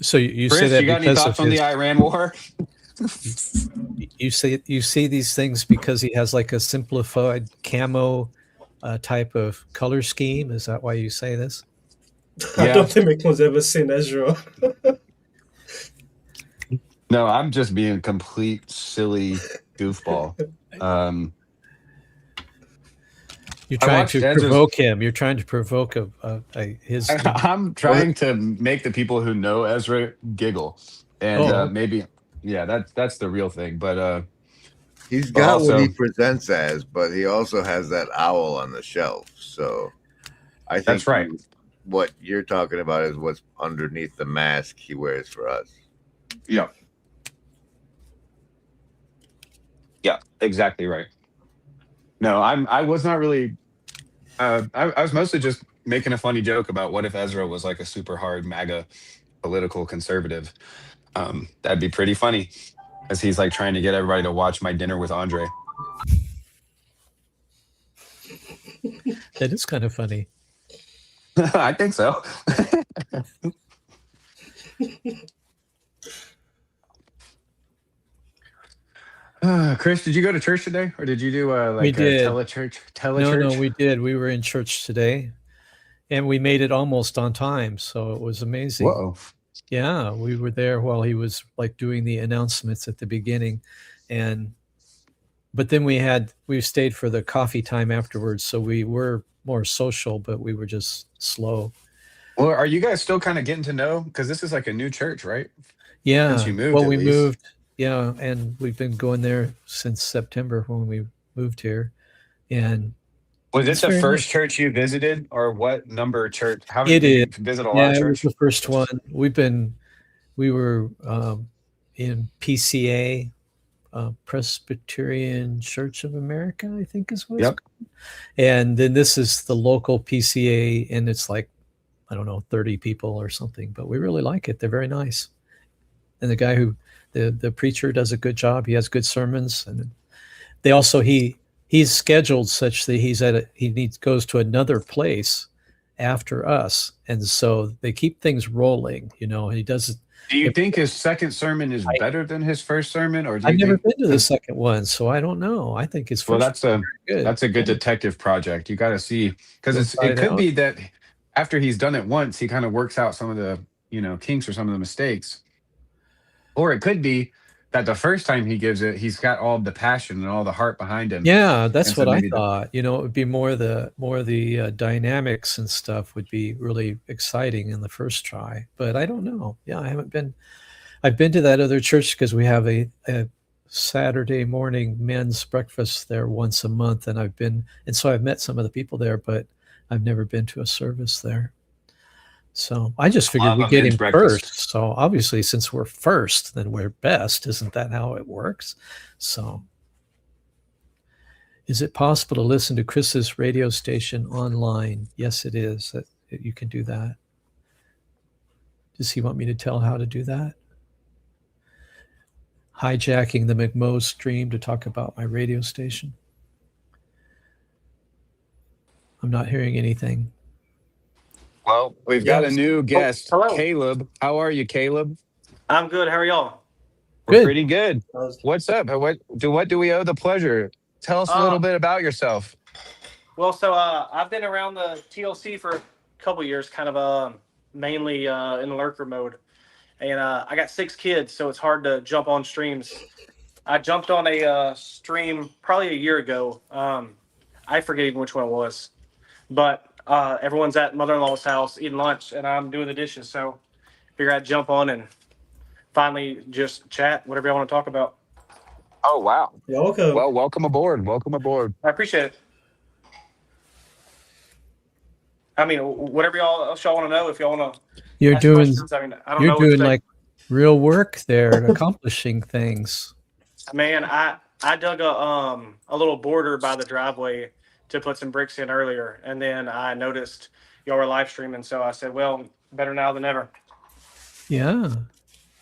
So you Chris, say that you got any thoughts on the Iran war? You see these things because he has like a simplified camo type of color scheme. Is that why you say this? I don't think McMo's ever seen Ezra. No, I'm just being a complete silly goofball. You're trying to provoke him. You're trying to provoke his. I'm trying to make the people who know Ezra giggle, and maybe, that's the real thing. But he's got what he presents as, but he also has that owl on the shelf. So I think that's right. What you're talking about is what's underneath the mask he wears for us. Yeah. Yeah, exactly right. No, I was not really. I was mostly just making a funny joke about what if Ezra was like a super hard MAGA political conservative. That'd be pretty funny, as he's like trying to get everybody to watch My Dinner with Andre. That is kind of funny. I think so. Chris, did you go to church today, or did you do we did. a telechurch? No, we did. We were in church today, and we made it almost on time, so it was amazing. Whoa! Yeah, we were there while he was like doing the announcements at the beginning, but then we stayed for the coffee time afterwards, so we were more social, but we were just slow. Well, are you guys still kind of getting to know? Because this is like a new church, right? Yeah. Since you moved. Well, we moved. Yeah, and we've been going there since September when we moved here. And was this the first church you visited, or what number church? How did you visit a lot of church? It was the first one. We were in PCA, Presbyterian Church of America, I think is what it's called. And then this is the local PCA, and it's like, I don't know, 30 people or something, but we really like it. They're very nice. And the guy the preacher does a good job. He has good sermons, and they also he's scheduled such that he goes to another place after us, and so they keep things rolling. He does. Do you think his second sermon is better than his first sermon, or I've never been to the second one, so I don't know. I think his first. Well, that's a good detective project. You got to see, because it could be that after he's done it once, he kind of works out some of the kinks or some of the mistakes. Or it could be that the first time he gives it, he's got all the passion and all the heart behind him. Yeah, that's what I thought. It would be more the dynamics and stuff would be really exciting in the first try. But I don't know. Yeah, I've been to that other church because we have a Saturday morning men's breakfast there once a month, and so I've met some of the people there, but I've never been to a service there. So I just figured we'd get him first. So obviously, since we're first, then we're best. Isn't that how it works? So is it possible to listen to Chris's radio station online? Yes, it is. You can do that. Does he want me to tell how to do that? Hijacking the McMo stream to talk about my radio station. I'm not hearing anything. Well, we've got a new guest, Caleb. How are you, Caleb? I'm good. How are y'all? We're Good. pretty good. What's up? What do we owe the pleasure? Tell us a little bit about yourself. Well, so I've been around the TLC for a couple years, kind of mainly in lurker mode, and I got 6 kids, so it's hard to jump on streams. I jumped on a stream probably a year ago. I forget even which one it was, but everyone's at mother-in-law's house eating lunch, and I'm doing the dishes, so figure I'd jump on and finally just chat, whatever you want to talk about. Oh wow! You're welcome. Well, welcome aboard. Welcome aboard. I appreciate it. I mean, whatever else y'all want to know, if y'all want to. You're doing. I mean, I don't You're know what to doing say. like real work there, accomplishing things. Man, I dug a little border by the driveway to put some bricks in earlier, and then I noticed y'all were live streaming, so I said, "Well, better now than ever." Yeah.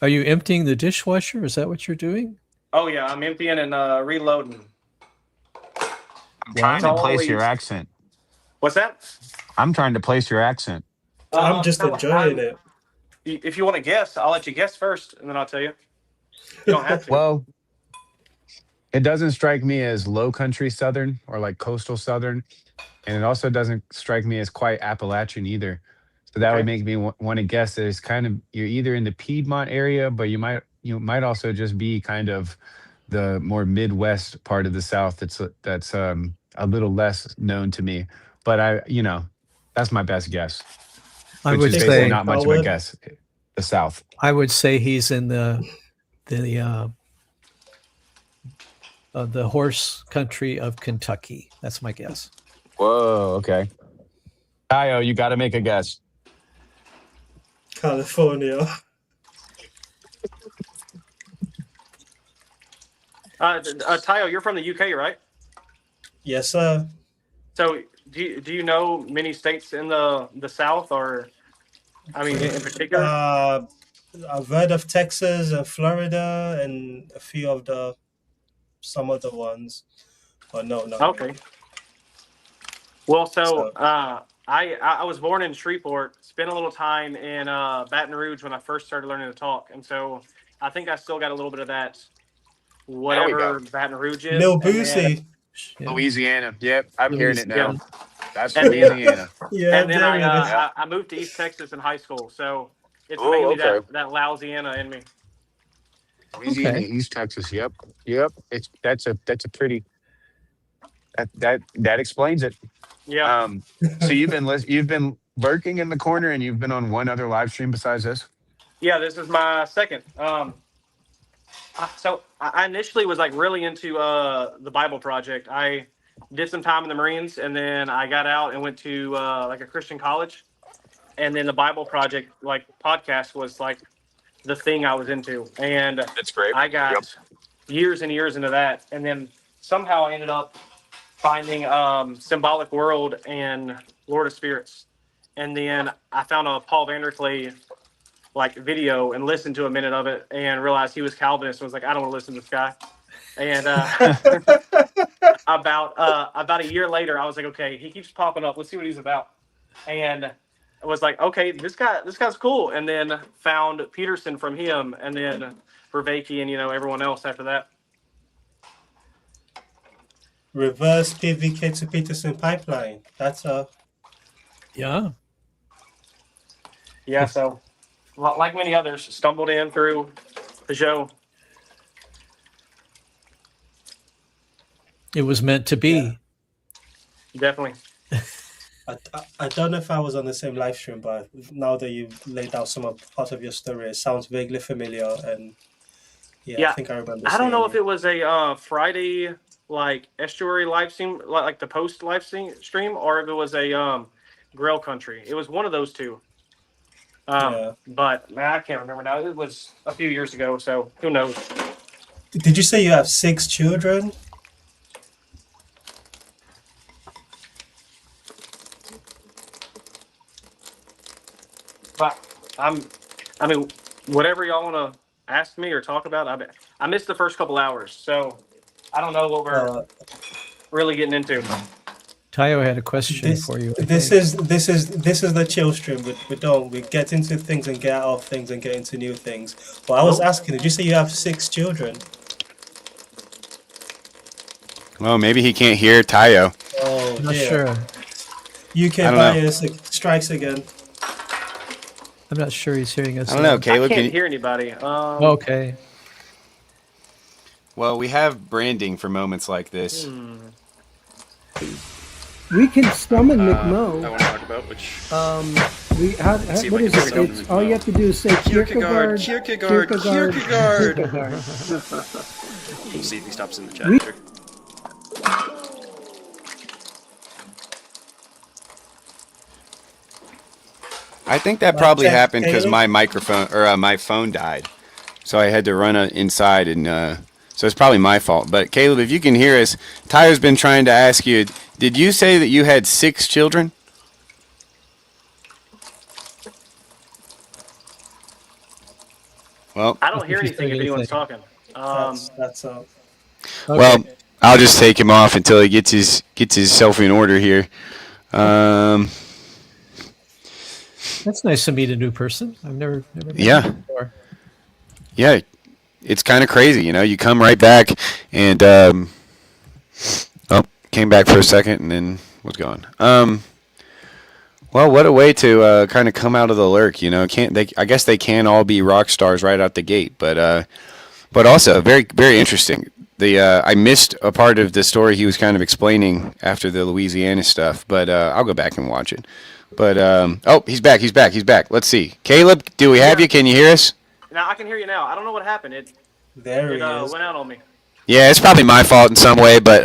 Are you emptying the dishwasher? Is that what you're doing? Oh yeah, I'm emptying and reloading. I'm trying to place your accent. What's that? I'm trying to place your accent. I'm just enjoying it. If you want to guess, I'll let you guess first, and then I'll tell you. You don't have to. Well, it doesn't strike me as low country Southern or like coastal Southern. And it also doesn't strike me as quite Appalachian either. So that would make me want to guess that it's kind of, you're either in the Piedmont area, but you might also just be kind of the more Midwest part of the South that's a little less known to me. But that's my best guess. I Which would is basically say not much of a guess. The South. I would say he's in the horse country of Kentucky. That's my guess. Whoa, okay. Tayo, you got to make a guess. California. Tayo, you're from the UK, right? Yes, sir. So do you know many states in the South, or I mean in particular? I've heard of Texas and Florida and a few of some other ones, but no. Okay. Well, so I was born in Shreveport, spent a little time in Baton Rouge when I first started learning to talk, and so I think I still got a little bit of that. Whatever Baton Rouge is. Lil Boosie. Louisiana. Yep, I'm hearing it now. Yeah. That's And then- Louisiana. Yeah, and then I moved to East Texas in high school, so it's mainly that Louisiana in me. Louisiana, East Texas. Yep. That's a pretty. That explains it. Yeah. So you've been lurking in the corner, and you've been on one other live stream besides this. Yeah, this is my second. So I initially was like really into the Bible Project. I did some time in the Marines, and then I got out and went to like a Christian college, and then the Bible Project like podcast was like the thing I was into, and that's great. I got years and years into that, and then somehow I ended up finding Symbolic World and Lord of Spirits, and then I found a Paul Vanderklay like video and listened to a minute of it and realized he was Calvinist and was like, I don't want to listen to this guy. And about a year later, I was like, okay, he keeps popping up. Let's see what he's about. And I was like, okay, this guy's cool. And then found Peterson from him, and then Vervaeke and everyone else after that. Reverse PVK to Peterson pipeline. That's Yeah. Yeah. So, like many others, stumbled in through the show. It was meant to be. Definitely. I don't know if I was on the same live stream, but now that you've laid out part of your story, it sounds vaguely familiar. And I think I remember. I don't know if it was a Friday like estuary live stream, like the post live stream, or if it was a Grail Country. It was one of those two. But man, I can't remember now. It was a few years ago, so who knows? Did you say you have 6 children? But I mean, whatever y'all want to ask me or talk about, I missed the first couple hours, so I don't know what we're really getting into. Tayo had a question This for you. this is the chill stream. We get into things and get out of things and get into new things. But I was asking, did you say you have 6 children? Well, maybe he can't hear Tayo. Oh Not dear. sure. UK I don't know. bias strikes again. I'm not sure he's hearing us. I don't know, now. Caleb. I can't Can you... hear anybody. Okay. Well, we have branding for moments like this. We can summon I McMo. want to talk about which. What see if I is can it? summon It's, all you have to do is say Kierkegaard. Kierkegaard. We'll see if he stops in the chat later. I think that probably check, happened because Caleb? my microphone or my phone died, so I had to run inside, and so it's probably my fault. But Caleb, if you can hear us, Tyler's been trying to ask you. Did you say that you had 6 children? Well, I don't hear anything if anyone's talking. That's up. Well, I'll just take him off until he gets himself in order here. That's nice to meet a new person. I've never met Yeah. him before. Yeah, it's kind of crazy, you know. You come right back, and came back for a second, and then was gone. Well, what a way to kind of come out of the lurk, you know. I guess they can all be rock stars right out the gate, but also very, very interesting. I missed a part of the story he was kind of explaining after the Louisiana stuff, but I'll go back and watch it. But he's back. Let's see, Caleb, do we have you? Can you hear us? Now I can hear you now. I don't know what happened. It There he is. went out on me. Yeah, it's probably my fault in some way, but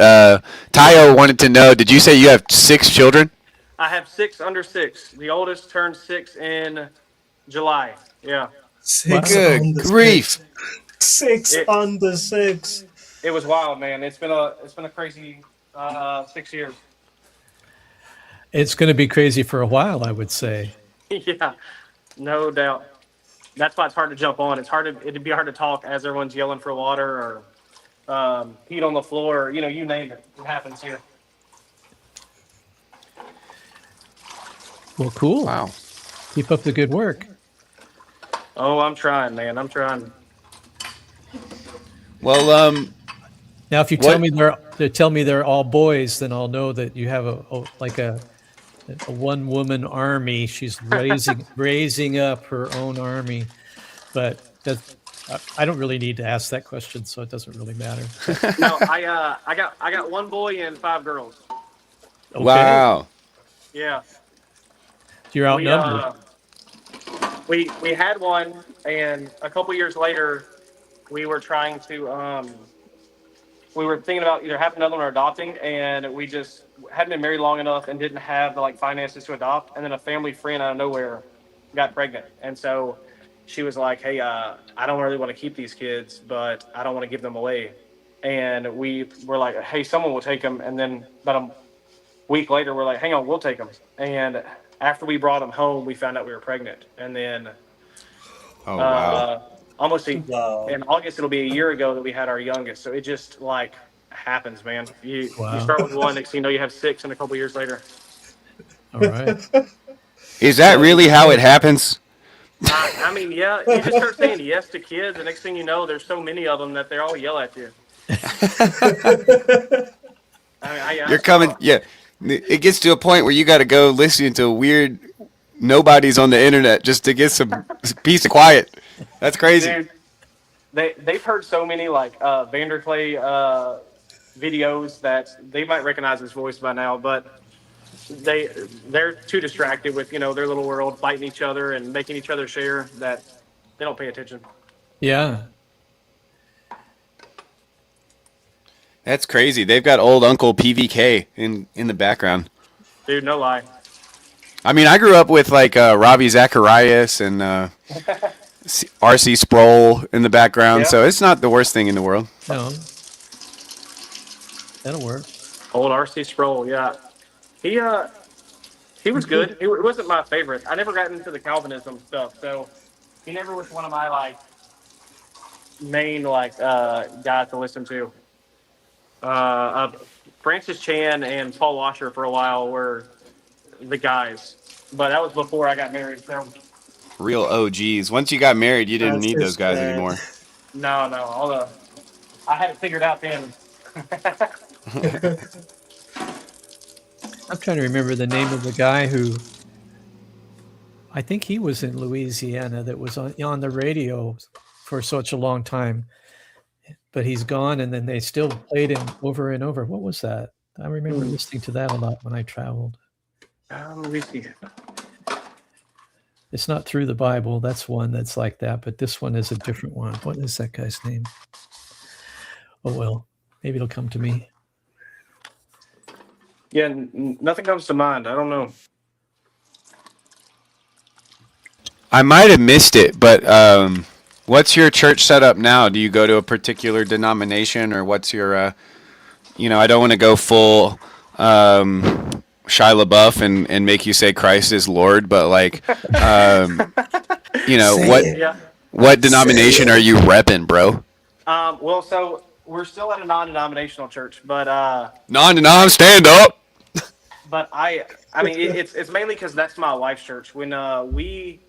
Tayo wanted to know, did you say you have 6 children? I have 6 under 6. The oldest turned 6 in July. Yeah. 6 Good under grief. 6 under 6. It was wild, man. It's been a crazy 6 years. It's going to be crazy for a while, I would say. Yeah, no doubt. That's why it's hard to jump on. It'd be hard to talk as everyone's yelling for water or heat on the floor. You know, you name it. It happens here. Well, cool. Wow. Keep up the good work. Oh, I'm trying, man. I'm trying. Well, now if you tell me they're all boys, then I'll know that you have a one-woman army. She's raising up her own army, but I don't really need to ask that question, so it doesn't really matter. No, I got 1 boy and 5 girls. Okay. Wow. Yeah. You're outnumbered. We had one, and a couple years later, we were trying to we were thinking about either having another one or adopting, and we just hadn't been married long enough and didn't have the finances to adopt. And then a family friend out of nowhere got pregnant, and so she was like, "Hey, I don't really want to keep these kids, but I don't want to give them away." And we were like, "Hey, someone will take them." And then about a week later, we're like, "Hang on, we'll take them." And after we brought them home, we found out we were pregnant, and then Oh, wow. in August it'll be a year ago that we had our youngest. So it just happens, man. You start with 1, next thing you know you have 6 and a couple years later. All right. Is that really how it happens? I mean, yeah, you just start saying yes to kids, and next thing you know, there's so many of them that they all yell at you. You're coming, yeah. It gets to a point where you got to go listen to weird nobodies on the internet just to get some peace and quiet. That's crazy. Dude, they've heard so many Vanderklay videos that they might recognize his voice by now, but they're too distracted with their little world, fighting each other and making each other share, that they don't pay attention. Yeah. That's crazy. They've got old Uncle PVK in the background. Dude, no lie. I mean, I grew up with Ravi Zacharias and R.C. Sproul in the background, so it's not the worst thing in the world. No. That'll work. Old R.C. Sproul, yeah. He was good. It wasn't my favorite. I never got into the Calvinism stuff, so he never was one of my main guys to listen to. Francis Chan and Paul Washer for a while were the guys, but that was before I got married. So Real OGs. Once you got married, you didn't That's need those just guys bad. anymore. no, I had it figured out then. I'm trying to remember the name of the guy who I think he was in Louisiana that was on the radio for such a long time, but he's gone, and then they still played him over and over. What was that? I remember listening to that a lot when I traveled. Let me see. It's not Through the Bible. That's one that's like that, but this one is a different one. What is that guy's name? Oh, well, maybe it'll come to me. Yeah, nothing comes to mind. I don't know. I might have missed it, but what's your church setup now? Do you go to a particular denomination, or what's your, I don't want to go full Shia LaBeouf and make you say Christ is Lord, but like, what denomination are you repping, bro? Well, so we're still at a non-denominational church, but Non, stand up. but I mean, it's mainly because that's my wife's church. When we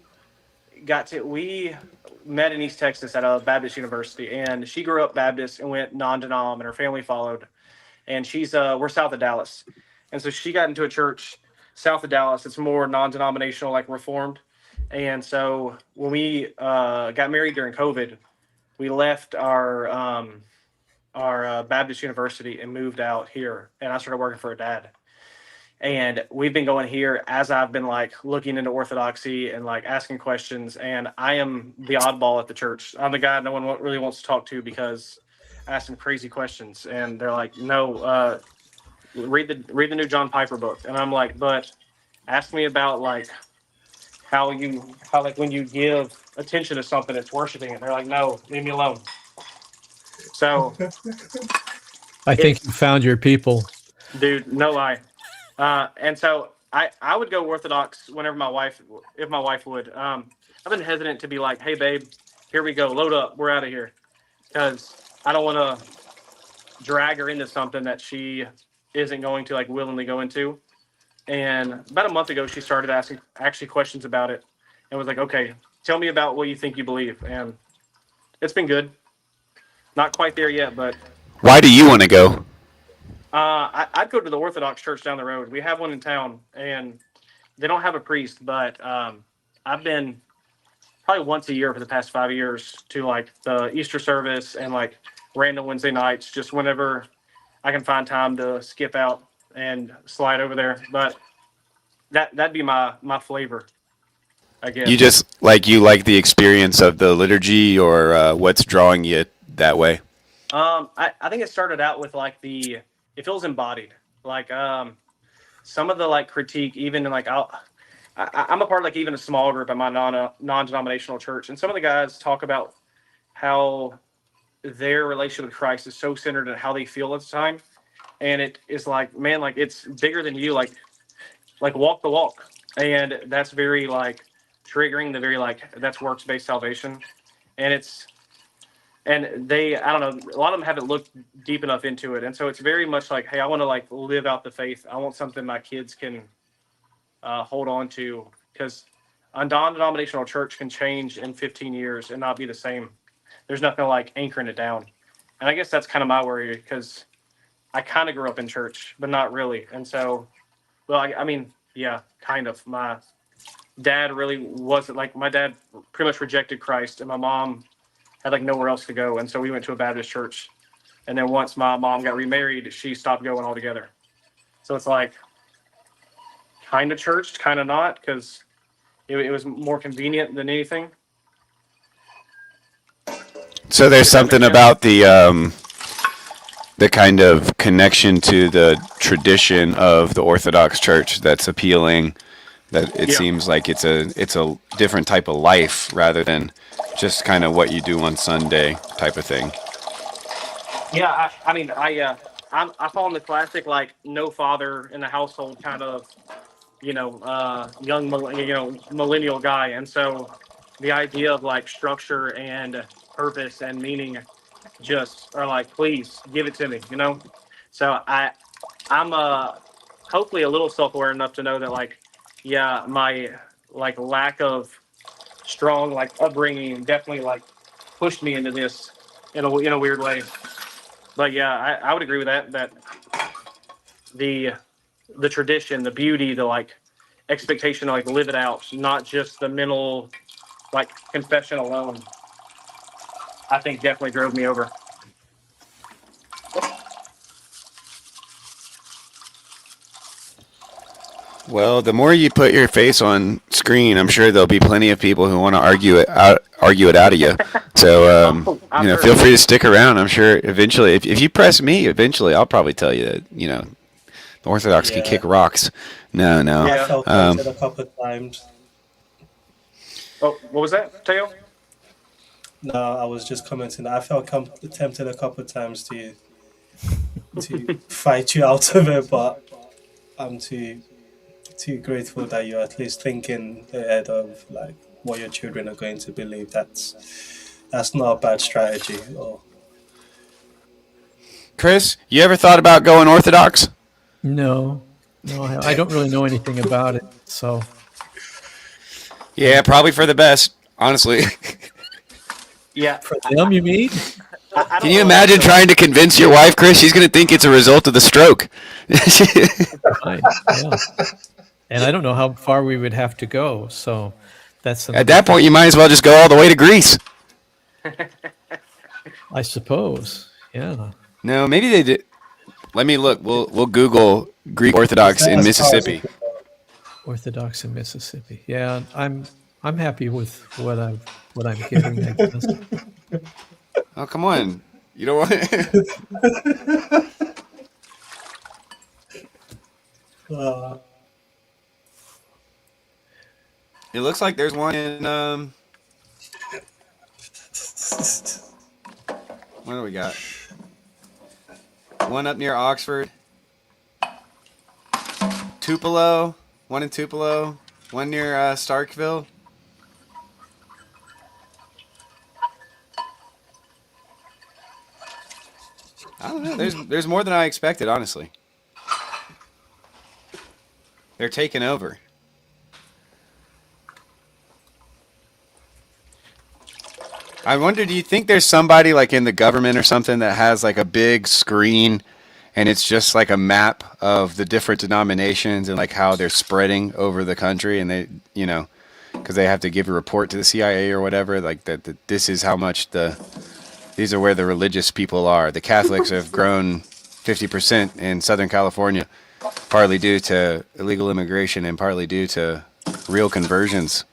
met in East Texas at a Baptist university, and she grew up Baptist and went non-denom, and her family followed. And we're south of Dallas, and so she got into a church south of Dallas. It's more non-denominational, like Reformed. And so when we got married during COVID, we left our Baptist university and moved out here, and I started working for a dad. And we've been going here as I've been like looking into orthodoxy and like asking questions. And I am the oddball at the church. I'm the guy no one really wants to talk to because I ask them crazy questions, and they're like, "No, read the new John Piper book." And I'm like, "But ask me about like how like when you give attention to something, it's worshiping." And they're like, "No, leave me alone." So I think you found your people. dude, no lie. And so I would go Orthodox whenever if my wife would. I've been hesitant to be like, "Hey, babe, here we go, load up, we're out of here," because I don't want to drag her into something that she isn't going to like willingly go into. And about a month ago, she started asking actually questions about it, and was like, "Okay, tell me about what you think you believe." And it's been good. Not quite there yet, but Why do you want to go? I'd go to the Orthodox church down the road. We have one in town, and they don't have a priest, but I've been probably once a year for the past 5 years to like the Easter service and like random Wednesday nights, just whenever I can find time to skip out and slide over there. But that'd be my flavor, I guess. You like the experience of the liturgy, or what's drawing you that way? I think it started out with like it feels embodied. Like some of the like critique, even in like I'm a part of like even a small group at my non-denominational church, and some of the guys talk about how their relationship with Christ is so centered in how they feel at the time, and it is like, man, like it's bigger than you, like walk the walk, and that's very like triggering. The very like that's works-based salvation, and I don't know, a lot of them haven't looked deep enough into it, and so it's very much like, hey, I want to like live out the faith. I want something my kids can hold on to, because a non-denominational church can change in 15 years and not be the same. There's nothing like anchoring it down. And I guess that's kind of my worry, because I kind of grew up in church, but not really. And so, well, I mean, yeah, kind of. My dad really wasn't like, my dad pretty much rejected Christ, and my mom had like nowhere else to go. And so we went to a Baptist church. And then once my mom got remarried, she stopped going altogether. So it's like, kind of churched, kind of not, because it was more convenient than anything. So there's something about the kind of connection to the tradition of the Orthodox Church that's appealing. That it seems like it's a different type of life rather than just kind of what you do on Sunday type of thing. Yeah, I mean, I fall in the classic like no father in the household kind of, young millennial guy, and so the idea of like structure and purpose and meaning just are like, please give it to me, you know. So I'm hopefully a little self aware enough to know that like, yeah, my like lack of strong like upbringing definitely like pushed me into this in a weird way. But yeah, I would agree with that. That the tradition, the beauty, the like expectation to like live it out, not just the mental like confession alone. I think definitely drove me over. Well, the more you put your face on screen, I'm sure there'll be plenty of people who want to argue it out of you. So, feel free to stick around. I'm sure eventually, if you press me, eventually I'll probably tell you that, the Orthodox can kick rocks. No. I felt tempted a couple of times. Oh, what was that, Teo? No, I was just commenting that I felt tempted a couple of times to fight you out of it, but I'm too grateful that you're at least thinking ahead of like what your children are going to believe. That's not a bad strategy. Chris, you ever thought about going Orthodox? No, I don't really know anything about it. So, yeah, probably for the best, honestly. Yeah, for them, you mean? Can you imagine trying to convince your wife, Chris? She's going to think it's a result of the stroke. Right, yeah. And I don't know how far we would have to go. So that's at that point, you might as well just go all the way to Greece. I suppose. Yeah. No, maybe they did. Let me look. We'll Google Greek Orthodox in Mississippi. Orthodox in Mississippi. Yeah, I'm happy with what I'm getting. I guess. Oh, come on. You don't want It looks like there's one in what do we got? One up near Oxford. Tupelo. One in Tupelo. One near Starkville. I don't know. There's more than I expected, honestly. They're taking over. I wonder, do you think there's somebody like in the government or something that has like a big screen and it's just like a map of the different denominations and like how they're spreading over the country, and they, because they have to give a report to the CIA or whatever, like that this is how much these are where the religious people are. The Catholics have grown 50% in Southern California, partly due to illegal immigration and partly due to real conversions.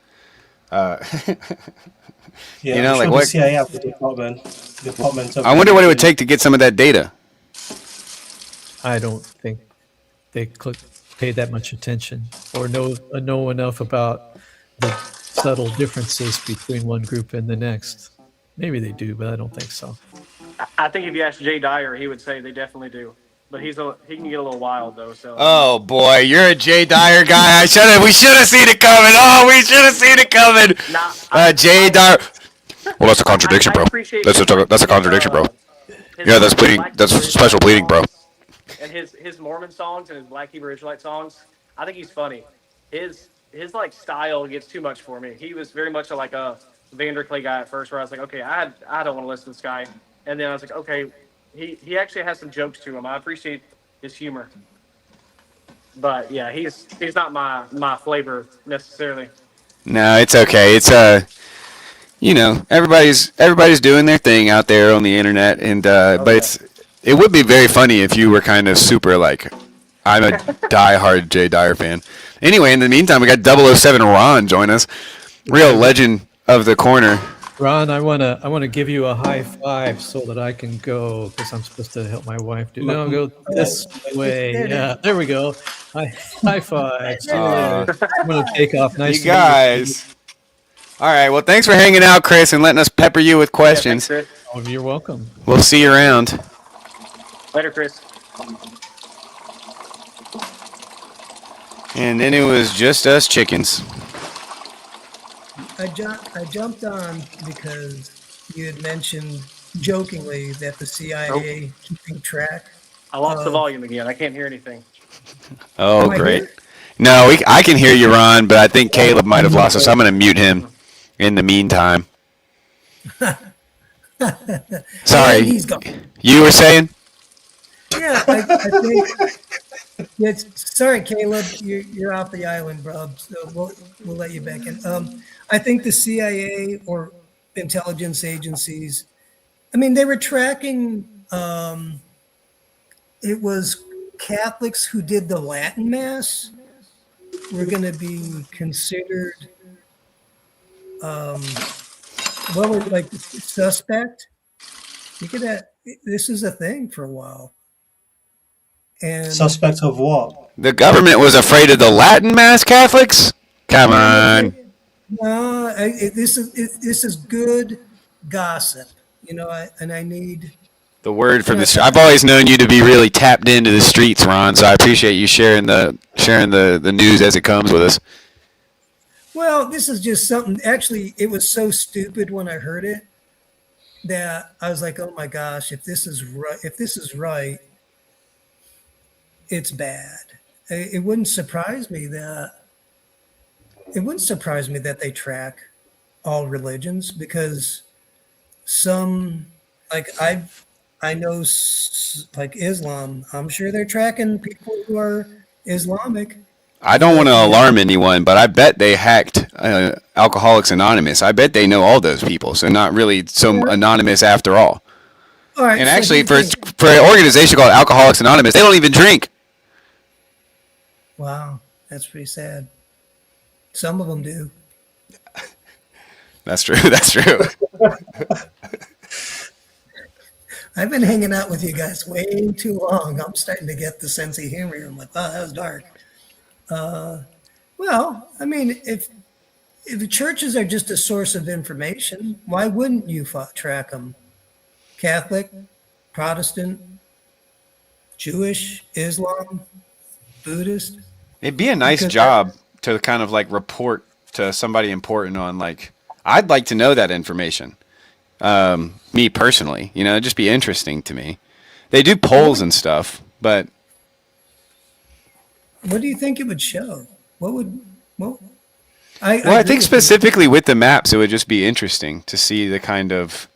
Yeah, like the what? CIA have the department of I wonder what it would take to get some of that data. I don't think they pay that much attention or know enough about the subtle differences between one group and the next. Maybe they do, but I don't think so. I think if you ask Jay Dyer, he would say they definitely do. But he can get a little wild though. So. Oh boy, you're a Jay Dyer guy. We should have seen it coming. Oh, we should have seen it coming. Jay Dyer. Well, that's a contradiction, bro. That's a contradiction, bro. Yeah, that's pleading. That's special pleading, bro. And his Mormon songs and his Black Hebrew Israelite songs, I think he's funny. His like style gets too much for me. He was very much like a Vanderklay guy at first, where I was like, okay, I don't want to listen to this guy. And then I was like, okay, he actually has some jokes to him. I appreciate his humor. But yeah, he's not my flavor necessarily. No, it's okay. It's everybody's doing their thing out there on the internet, and but it would be very funny if you were kind of super like, I'm a diehard Jay Dyer fan. Anyway, in the meantime, we got 007 Ron join us, real legend of the corner. Ron, I wanna give you a high five so that I can go, because I'm supposed to help my wife do. No, go this way. Yeah, there we go. High five. I'm gonna take off. Nice you guys. All right. Well, thanks for hanging out, Chris, and letting us pepper you with questions. Yeah, thanks, oh, you're welcome. We'll see you around. Later, Chris. And then it was just us chickens. I jumped on because you had mentioned jokingly that the CIA keeping track. I lost the volume again. I can't hear anything. Oh, Am I great. here? No, I can hear you, Ron, but I think Caleb might have lost us. I'm going to mute him in the meantime. Sorry. And he's gone. You were saying? Yeah, I think it's sorry, Caleb, you're off the island, bro. So we'll let you back in. I think the CIA or intelligence agencies, I mean, they were tracking. It was Catholics who did the Latin Mass were going to be considered, like suspect. Look at that. This is a thing for a while. And Suspect of what? The government was afraid of the Latin Mass Catholics? Come on. No, this is good gossip, and I need The word from the I've always known you to be really tapped into the streets, Ron, so I appreciate you sharing the news as it comes with us. Well, this is just something. Actually, it was so stupid when I heard it that I was like, "Oh my gosh, if this is right, it's bad." It wouldn't surprise me that they track all religions, because some, like I know, like Islam, I'm sure they're tracking people who are Islamic. I don't want to alarm anyone, but I bet they hacked Alcoholics Anonymous. I bet they know all those people, so not really so anonymous after all. All right, and so actually, for an organization called Alcoholics Anonymous, they don't even drink. Wow, that's pretty sad. Some of them do. That's true. That's true. I've been hanging out with you guys way too long. I'm starting to get the sense of humor. I'm like, wow, that was dark. Well, I mean, if the churches are just a source of information, why wouldn't you track them? Catholic, Protestant, Jewish, Islam, Buddhist. It'd be a nice job to kind of like report to somebody important on, like, I'd like to know that information. Me personally, it'd just be interesting to me. They do polls and stuff, but what do you think it would show? I think specifically with the maps, it would just be interesting to see the kind of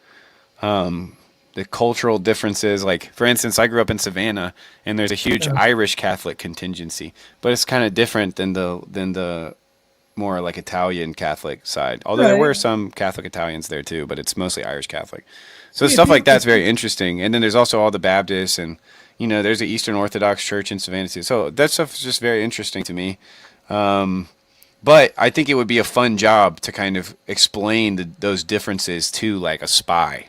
the cultural differences. Like, for instance, I grew up in Savannah, and there's a huge Irish Catholic contingency, but it's kind of different than the more like Italian Catholic side. Although there were some Catholic Italians there too, but it's mostly Irish Catholic. So stuff like that's very interesting. And then there's also all the Baptists, and there's the Eastern Orthodox Church in Savannah too. So that stuff is just very interesting to me. But I think it would be a fun job to kind of explain those differences to like a spy.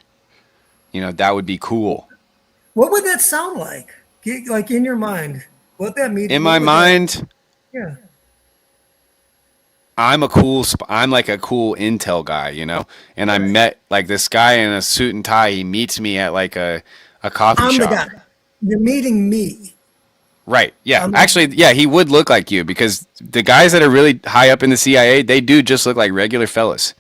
That would be cool. What would that sound like? Like in your mind, what that mean? In my mind, yeah. I'm like a cool intel guy, and I met like this guy in a suit and tie. He meets me at like a coffee I'm shop. the guy. You're meeting me. Right. Yeah. Actually, yeah, he would look like you, because the guys that are really high up in the CIA, they do just look like regular fellas.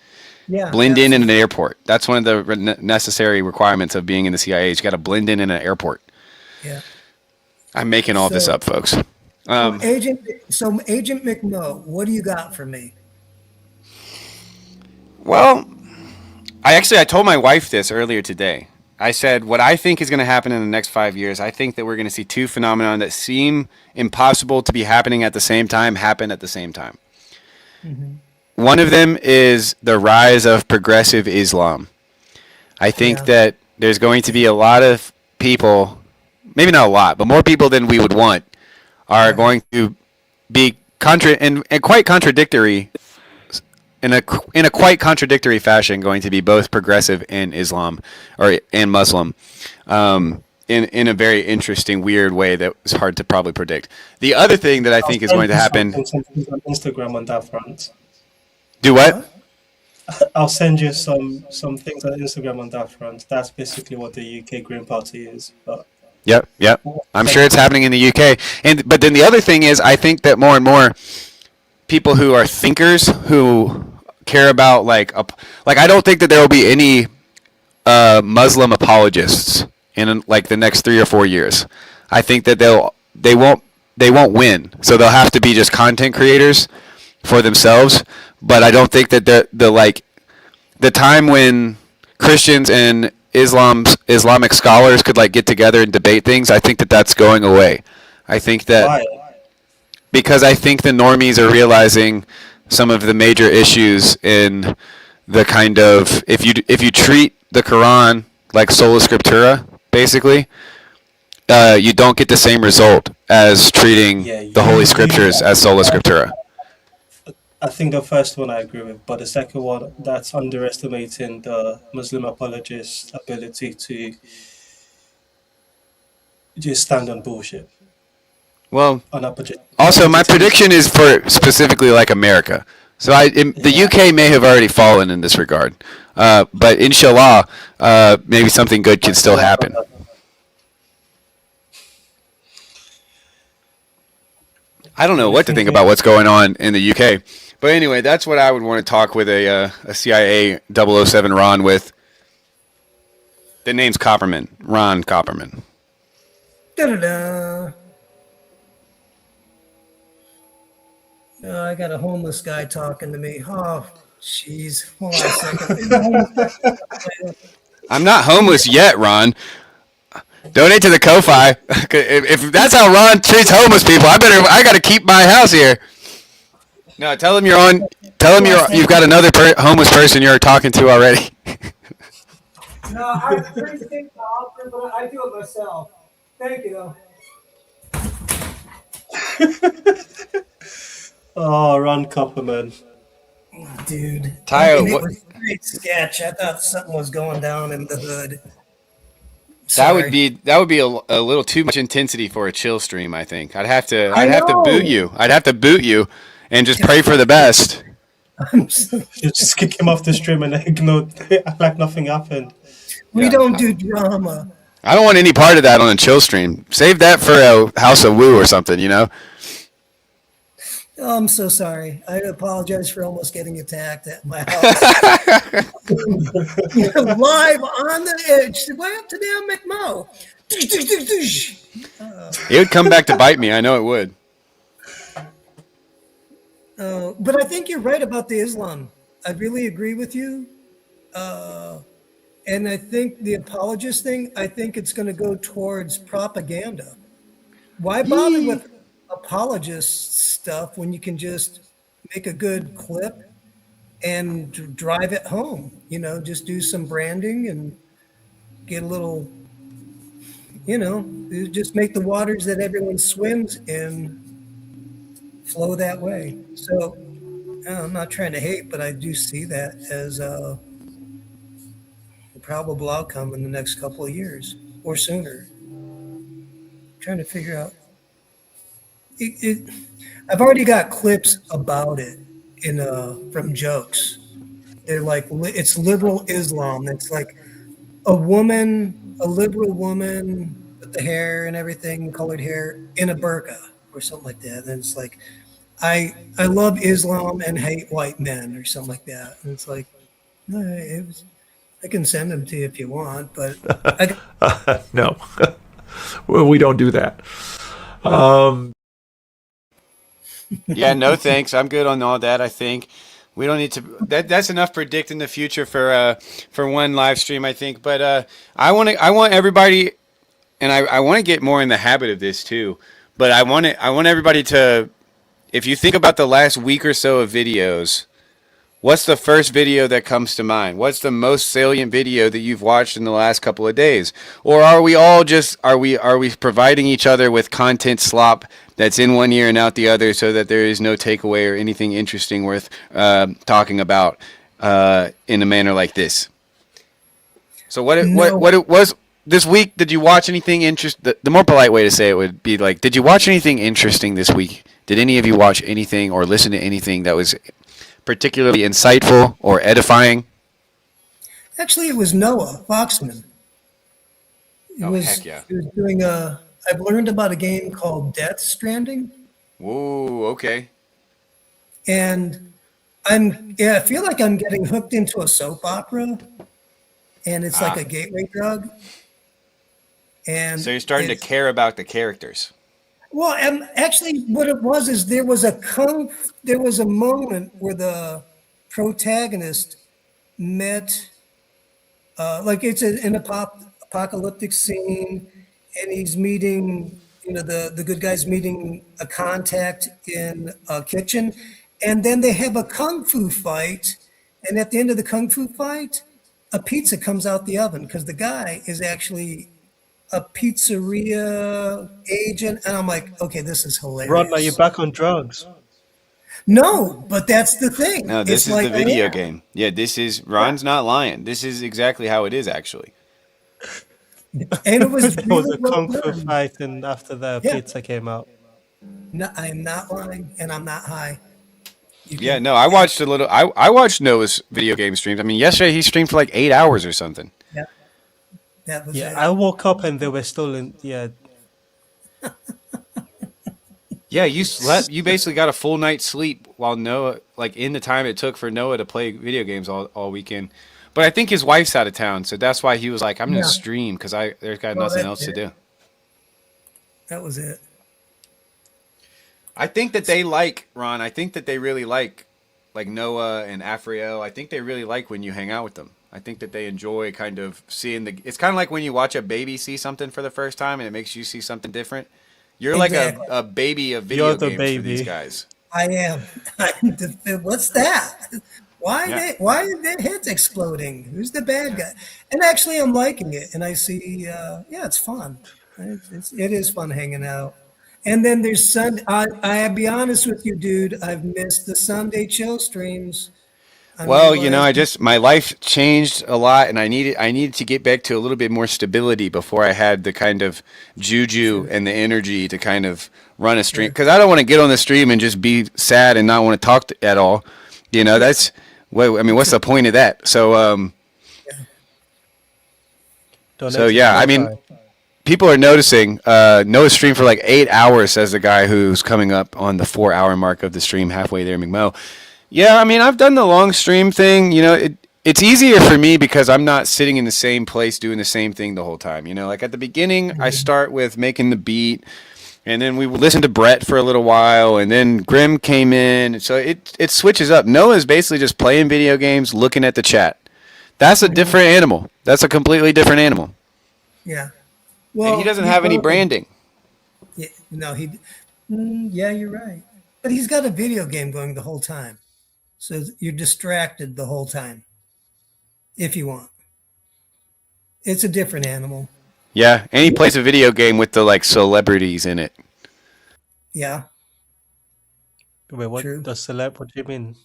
Yeah. Blend in an airport. That's one of the necessary requirements of being in the CIA. You got to blend in an airport. Yeah. I'm making all this up, folks. Agent McMo, what do you got for me? Well, I told my wife this earlier today. I said, what I think is going to happen in the next 5 years, I think that we're going to see two phenomena that seem impossible to be happening at the same time happen at the same time. Mm-hmm. One of them is the rise of progressive Islam. I think that there's going to be a lot of people, maybe not a lot, but more people than we would want, are going to be quite contradictory, in a quite contradictory fashion, going to be both progressive and Islam and Muslim, in a very interesting, weird way that was hard to probably predict. The other thing that I think is going to happen. Some things on Instagram on that front. Do what? I'll send you some things on Instagram on that front. That's basically what the UK Green Party is. But Yep. I'm sure it's happening in the UK. But then the other thing is, I think that more and more people who are thinkers, who care about I don't think that there will be any Muslim apologists in like the next 3 or 4 years. I think that they won't win, so they'll have to be just content creators for themselves. But I don't think that the time when Christians and Islamic scholars could like get together and debate things, I think that that's going away. I think that Why? because I think the normies are realizing some of the major issues in the kind of if you treat the Quran like sola scriptura, basically, you don't get the same result as treating the Holy Scriptures as sola scriptura. I think the first one I agree with, but the second one, that's underestimating the Muslim apologist's ability to just stand on bullshit. Well, Unapologetic. also my prediction is for specifically like America. So the UK may have already fallen in this regard, but inshallah, maybe something good can still happen. I don't know what to think about what's going on in the UK. But anyway, that's what I would want to talk with a CIA 007 Ron with. The name's Copperman. Ron Copperman. Da-da-da. I got a homeless guy talking to me. Oh, jeez. Hold on a second. I'm not homeless yet, Ron. Donate to the Ko-Fi. If that's how Ron treats homeless people, I got to keep my house here. No, tell him you're on. Tell him you've got another homeless person you're talking to already. No, I appreciate the offer, but I do it myself. Thank you, though. Oh, Ron Copperman. Dude. Tayo, it was a great sketch. I thought something was going down in the hood. That would be a little too much intensity for a chill stream, I think. I'd have to boot you. I'd have to boot you and just pray for the best. You just kick him off the stream and ignore like nothing happened. We don't do drama. I don't want any part of that on a chill stream. Save that for a House of Woo or something, you know? Oh, I'm so sorry. I apologize for almost getting attacked at my house. Live on the edge. Way up to damn McMo. It would come back to bite me. I know it would. But I think you're right about the Islam. I really agree with you. And I think the apologist thing, I think it's going to go towards propaganda. Why bother with apologist stuff when you can just make a good clip and drive it home? You know, just do some branding and get a little, just make the waters that everyone swims in flow that way. So I'm not trying to hate, but I do see that as a probable outcome in the next couple of years or sooner. I'm trying to figure out. I've already got clips about it from jokes. They're like, it's liberal Islam. It's like a liberal woman with the hair and everything, colored hair, in a burqa or something like that. And it's like, I love Islam and hate white men or something like that. And it's like, I can send them to you if you want, but no, well, we don't do that. Yeah, no thanks. I'm good on all that. I think we don't need to. That's enough predicting the future for one live stream, I think. But I want everybody, and I want to get more in the habit of this too. But I want everybody to, if you think about the last week or so of videos, what's the first video that comes to mind? What's the most salient video that you've watched in the last couple of days? Or are we all just are we providing each other with content slop that's in one ear and out the other, so that there is no takeaway or anything interesting worth talking about in a manner like this? So what it was this week? Did you watch anything interesting? The more polite way to say it would be like, did you watch anything interesting this week? Did any of you watch anything or listen to anything that was particularly insightful or edifying? Actually, it was Noah Foxman. Heck yeah. He was doing I've learned about a game called Death Stranding. Whoa, okay. And I feel like I'm getting hooked into a soap opera. and it's like a gateway drug. And So you're starting to care about the characters. well, and actually, what it was is there was a moment where the protagonist met, like it's an apocalyptic scene, and he's meeting, the good guy's meeting a contact in a kitchen, and then they have a kung fu fight, and at the end of the kung fu fight, a pizza comes out the oven because the guy is actually a pizzeria agent, and I'm like, okay, this is hilarious. Ron, are you back on drugs? No, but that's the thing. No, this It's is like, the video yeah. game. Yeah, this is Ron's not lying. This is exactly how it is actually. And it was There really was a well kung fu done. fight, and after the Yeah. pizza came out. No, I'm not lying, and I'm not high. Yeah, no, I watched a little. I watched Noah's video game streams. I mean, yesterday he streamed for like 8 hours or something. Yeah, that was Yeah, it. I woke up and they were still in. Yeah, Yeah, you slept. You basically got a full night's sleep while Noah, like in the time it took for Noah to play video games all weekend. But I think his wife's out of town, so that's why he was like, "I'm gonna Yeah. stream because there's got Well, nothing that's else to it. do." That was it. I think that they like Ron. I think that they really like Noah and Afriel. I think they really like when you hang out with them. I think that they enjoy kind of seeing the. It's kind of like when you watch a baby see something for the first time and it makes you see something different. You're Exactly. like a baby of video You're the games for these baby. guys. I am. What's that? Why Yeah. why are their heads exploding? Who's the bad guy? And actually, I'm liking it, and I see. Yeah, it's fun. It is fun hanging out. And then there's Sunday. I'll be honest with you, dude. I've missed the Sunday chill streams. I'm Well, you know, realizing- my life changed a lot, and I needed to get back to a little bit more stability before I had the kind of juju and the energy to kind of run a stream. Because I don't want to get on the stream and just be sad and not want to talk at all. You know, that's I mean, what's the point of that? So, yeah, I mean, people are noticing. Noah streamed for like 8 hours, says the guy who's coming up on the 4 hour mark of the stream, halfway there, McMo. Yeah, I mean, I've done the long stream thing. You know, it's easier for me because I'm not sitting in the same place doing the same thing the whole time. You know, like at the beginning, I start with making the beat, and then we listen to Brett for a little while, and then Grim came in. So it switches up. Noah's basically just playing video games, looking at the chat. That's a different animal. That's a completely different animal. Yeah. And he doesn't have any branding. Yeah, no, yeah, you're right. But he's got a video game going the whole time. So you're distracted the whole time. If you want. It's a different animal. Yeah, and he plays a video game with the like celebrities in it. Yeah. Wait, what? The celeb? What do you mean?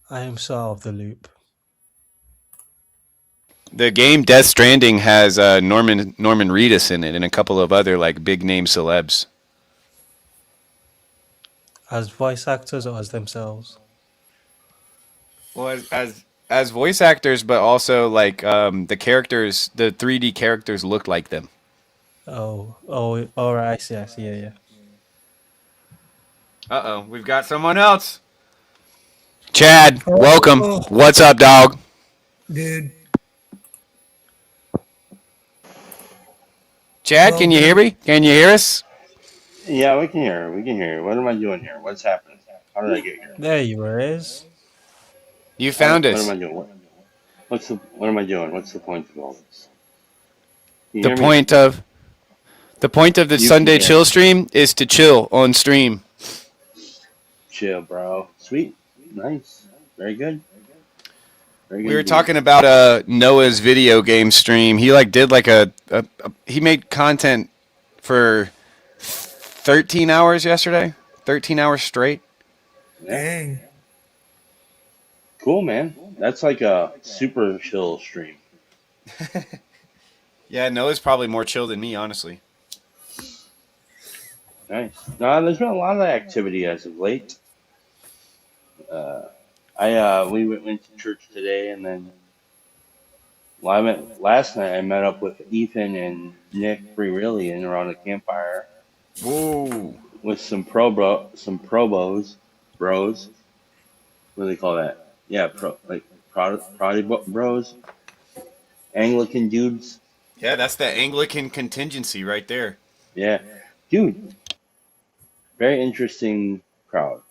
I am so out of the loop. The game Death Stranding has Norman Reedus in it and a couple of other like big name celebs. As voice actors or as themselves? Well, as voice actors, but also like the characters, the 3D characters look like them. Oh, all right. I see. Yeah. Uh-oh, we've got someone else. Chad, welcome. What's up, dog? Dude. Chad, can you hear me? Can you hear us? Yeah, we can hear. We can hear. What am I doing here? What's happening? How did I get here? There you are, is. You found us. What am I doing? What am I doing? What's the point of all this? Can you The hear me? point of the You Sunday can- chill stream is to chill on stream. Chill, bro. Sweet. Nice. Very good. Very good. We were indeed. talking about Noah's video game stream. He like did like he made content for 13 hours yesterday. 13 hours straight. Dang. Cool, man. That's like a super chill stream. Yeah, Noah's probably more chill than me, honestly. Nice. No, there's been a lot of activity as of late. We went to church today, and then last night. I met up with Ethan and Nick Freerillian around a campfire. Whoa! With some bros. What do they call that? Yeah, prodigy bros. Anglican dudes. Yeah, that's the Anglican contingency right there. Yeah, dude, very interesting crowd.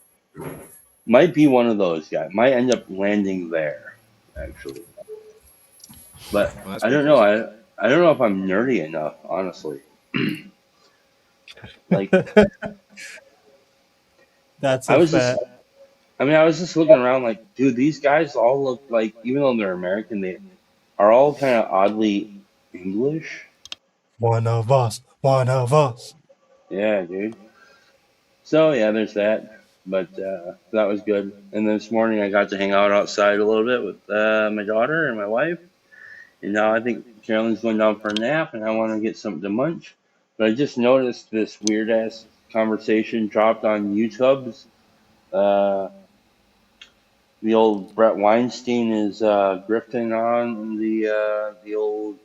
Might be one of those guys. Might end up landing there, actually. But Well, that's I pretty don't know. crazy. I don't know if I'm nerdy enough, honestly. Like That's I a was fair. just, I mean, I was just looking around, like, dude, these guys all look like, even though they're American, they are all kind of oddly English. One of us. One of us. Yeah, dude. So yeah, there's that. But that was good. And this morning I got to hang out outside a little bit with my daughter and my wife. And now I think Carolyn's going down for a nap, and I want to get something to munch. But I just noticed this weird ass conversation dropped on YouTube's. Uh, the old Brett Weinstein is grifting on the old.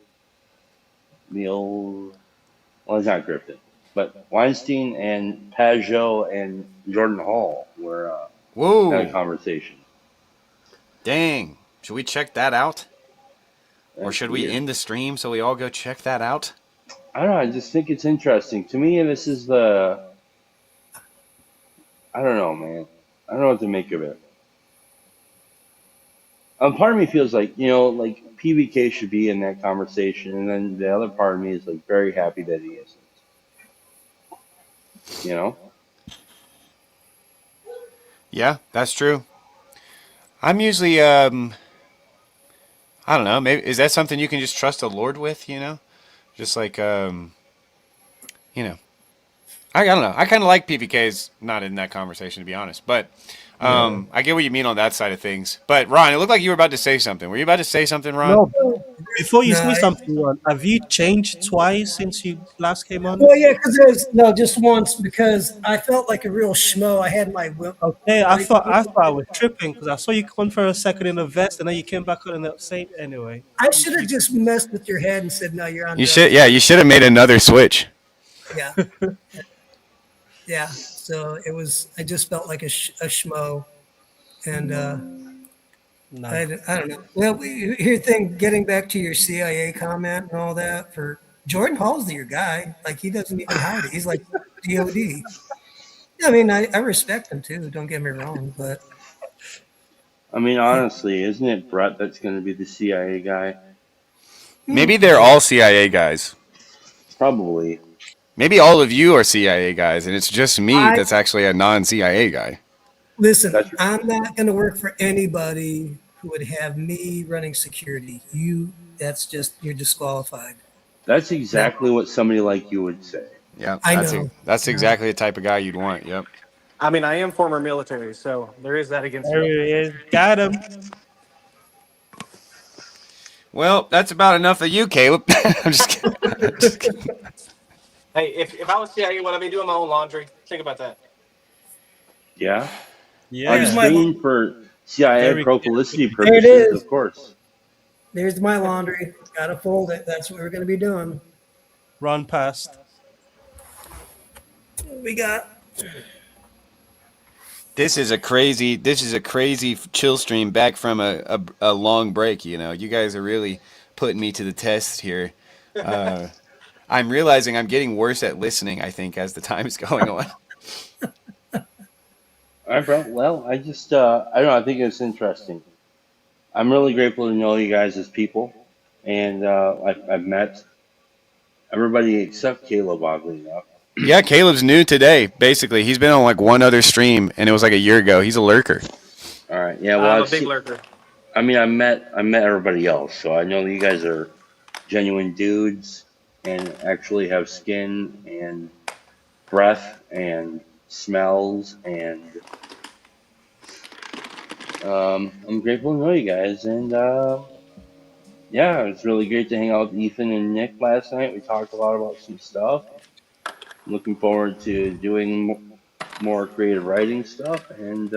Well, he's not grifting, but Weinstein and Pajot and Jordan Hall were had a Whoa. conversation. Dang. Should we check that out? Or That's should we weird. end the stream so we all go check that out? I don't know. I just think it's interesting. To me, this is the. I don't know, man. I don't know what to make of it. Part of me feels like, like PBK should be in that conversation, and then the other part of me is like very happy that he isn't. You know? Yeah, that's true. I'm usually I don't know, maybe is that something you can just trust the Lord with, you know? Just like you know. I don't know. I kind of like PVK's not in that conversation, to be honest. But Yeah. I get what you mean on that side of things. But Ron, it looked like you were about to say something. Were you about to say something, Ron? No, before you No, say something, Ron, have you changed twice since you last came on? well, yeah, because there's no just once because I felt like a real schmo. I had my Okay, I wife. thought I was tripping because I saw you come on for a second in the vest and then you came back on in the same anyway. I should have just messed with your head and said, "No, you're on You drugs." should yeah, you should have made another switch. Yeah, yeah. So it was. I just felt like a schmo, and Nah. I don't know. Well, here thing. Getting back to your CIA comment and all that for Jordan Hall's your guy. Like he doesn't even hide it. He's like DOD. I mean, I respect him too. Don't get me wrong, but I mean, honestly, isn't it Brett that's going to be the CIA guy? Maybe they're all CIA guys. Probably. Maybe all of you are CIA guys, and it's just me I that's actually a non-CIA guy. listen. That's I'm not going to work for anybody who would have me running security. That's just you're disqualified. that's No, exactly what somebody like you would say. Yeah, I know. that's exactly the type of guy you'd want. Yep. I mean, I am former military, so there is that against There me. he is. Got him. Well, that's about enough of you, Caleb. I'm just kidding. I'm just kidding. Hey, if I was CIA, would I be doing my own laundry? Think about that. Yeah. On Here's Yeah. my screen for CIA Very publicity There it purposes, is. of course. There's my laundry. Got to fold it. That's what we're going to be doing. Run past. We got. This is a crazy chill stream back from a long break. You know, you guys are really putting me to the test here. I'm realizing I'm getting worse at listening, I think, as the time is going on. All right, bro. Well, I just, I don't know. I think it's interesting. I'm really grateful to know you guys as people, and I've met everybody except Caleb, oddly enough. Yeah, Caleb's new today. Basically, he's been on like one other stream, and it was like a year ago. He's a lurker. All right. Yeah. Well, I'm a I've big seen, lurker. I mean, I met everybody else, so I know that you guys are genuine dudes and actually have skin and breath and smells, and I'm grateful to know you guys. And yeah, it was really great to hang out with Ethan and Nick last night. We talked a lot about some stuff. I'm looking forward to doing more creative writing stuff and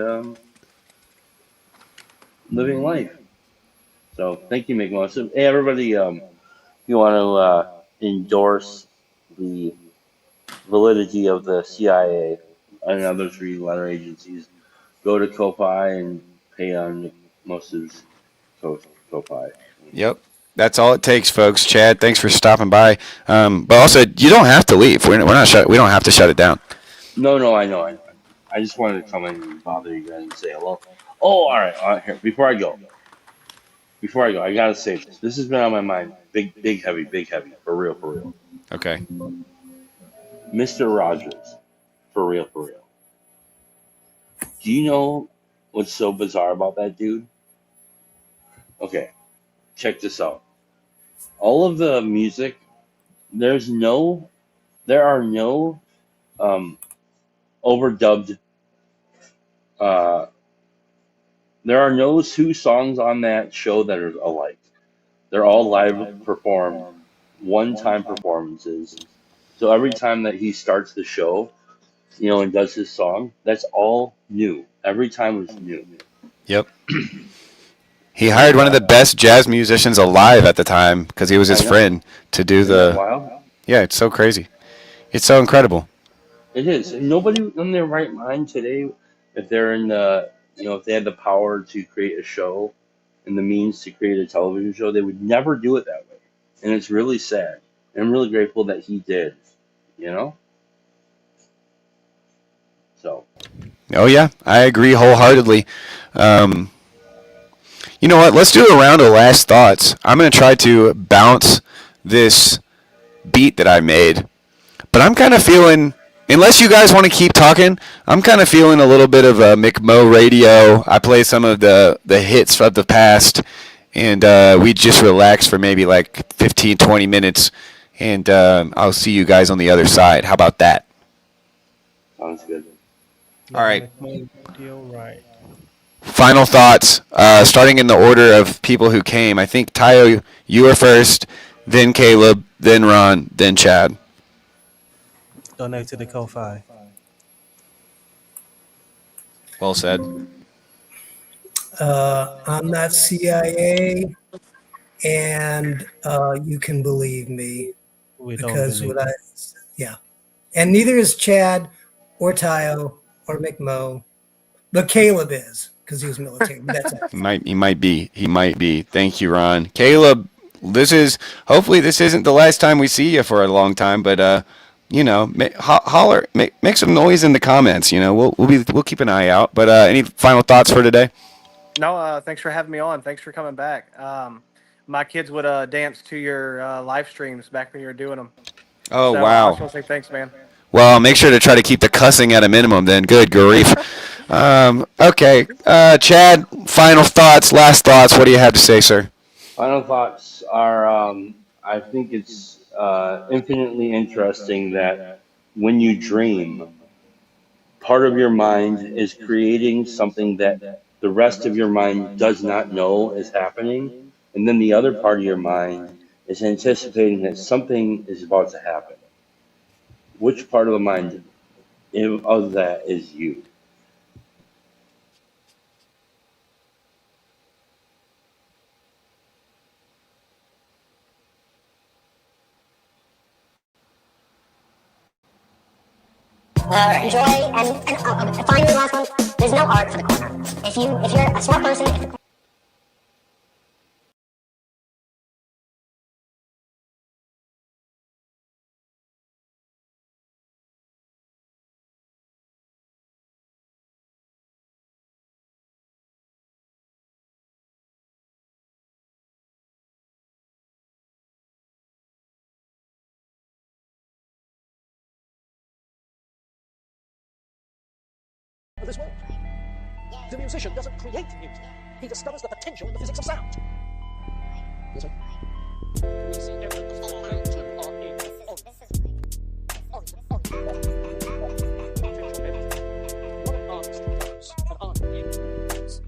living life. So thank you, McMosa. Hey, everybody, if you want to endorse the validity of the CIA and other three-letter agencies, go to Ko-Fi and pay on Mosa's Ko-Fi. Yep. That's all it takes, folks. Chad, thanks for stopping by. But also, you don't have to leave. We don't have to shut it down. No, I know. I just wanted to come in and bother you guys and say hello. Oh, all right. Here, before I go, I gotta say this. This has been on my mind. Big, heavy, for real. Okay. Mr. Rogers, for real. Do you know what's so bizarre about that dude? Okay, check this out. All of the music, there are no overdubbed. There are no two songs on that show that are alike. They're all live performed, one-time performances. So every time that he starts the show, and does his song, that's all new. Every time was new. Yep. He hired one of the best jazz musicians alive at the time because he was his friend to do the. Wow. Yeah, it's so crazy. It's so incredible. It is. Nobody in their right mind today, if they're in the, if they had the power to create a show and the means to create a television show, they would never do it that way. And it's really sad. And I'm really grateful that he did, So. Oh, yeah. I agree wholeheartedly. You know what? Let's do a round of last thoughts. I'm going to try to bounce this beat that I made. But I'm kind of feeling, unless you guys want to keep talking, I'm kind of feeling a little bit of a McMo radio. I play some of the hits of the past, and we just relax for maybe like 15, 20 minutes, and I'll see you guys on the other side. How about that? Sounds good. All right. Right. Final thoughts, starting in the order of people who came. I think, Tayo, you were first, then Caleb, then Ron, then Chad. Donate to the Ko-Fi. Well said. I'm not CIA, and you can believe me. We don't because believe yeah. And neither is Chad or Tayo or McMo, but Caleb is because he was military. But that's it. He might be. Thank you, Ron. Caleb, hopefully this isn't the last time we see you for a long time, but holler, make some noise in the comments. We'll keep an eye out. But any final thoughts for today? No, thanks for having me on. Thanks for coming back. My kids would dance to your live streams back when you were doing them. Oh, so, wow. I just want to say thanks, man. Well, make sure to try to keep the cussing at a minimum then. Good grief. Okay. Chad, final thoughts, last thoughts. What do you have to say, sir? Final thoughts are, I think it's infinitely interesting that when you dream, part of your mind is creating something that the rest of your mind does not know is happening, and then the other part of your mind is anticipating that something is about to happen. Which part of the mind of that is you? Enjoy and finally the last one. There's no art for the corner. If you're a smart person. Of this world. The musician doesn't create music. He discovers the potential in the physics of sound. Yes, sir? We see evidence of potential what an artist does, an art is the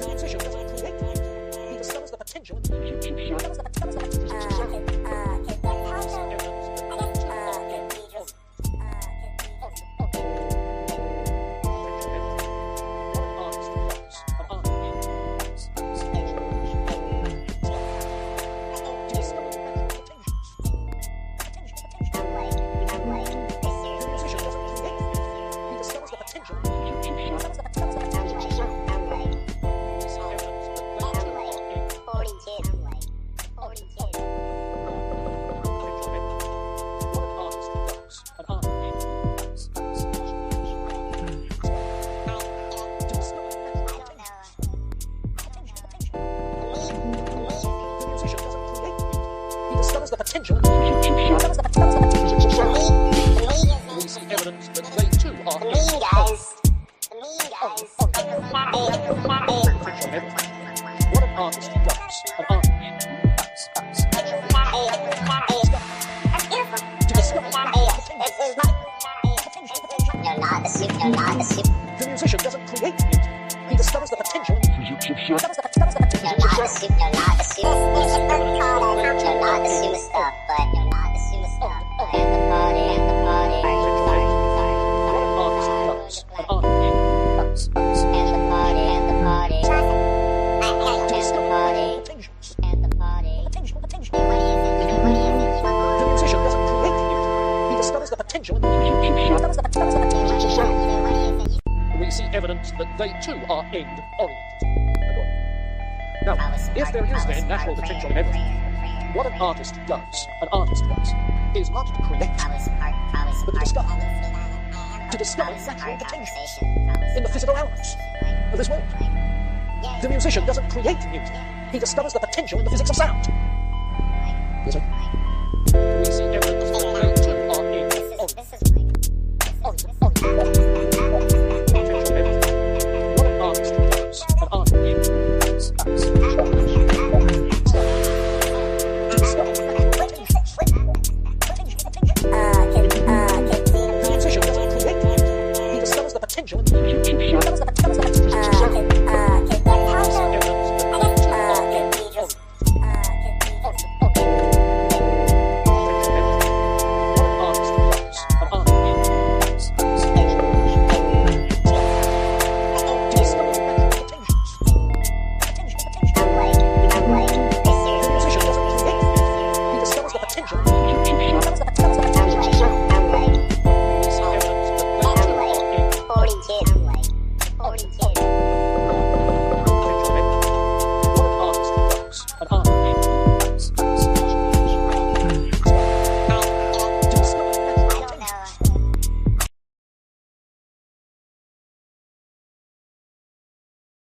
musician doesn't create music. He discovers the potential in the music. potential in the physics of sound. We see evidence that they too are what an artist does. An artist to discover the musician doesn't create music. He discovers the potential in the physics of sound. We see evidence that they too are end-oriented. Now, if there is then natural potential in everything, what an artist does is not to create, but to discover natural potential in the physical elements of this world. The musician doesn't create music; he discovers the potential in the physics of sound. Yes, sir? We see evidence that they too are end-oriented.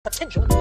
Potential.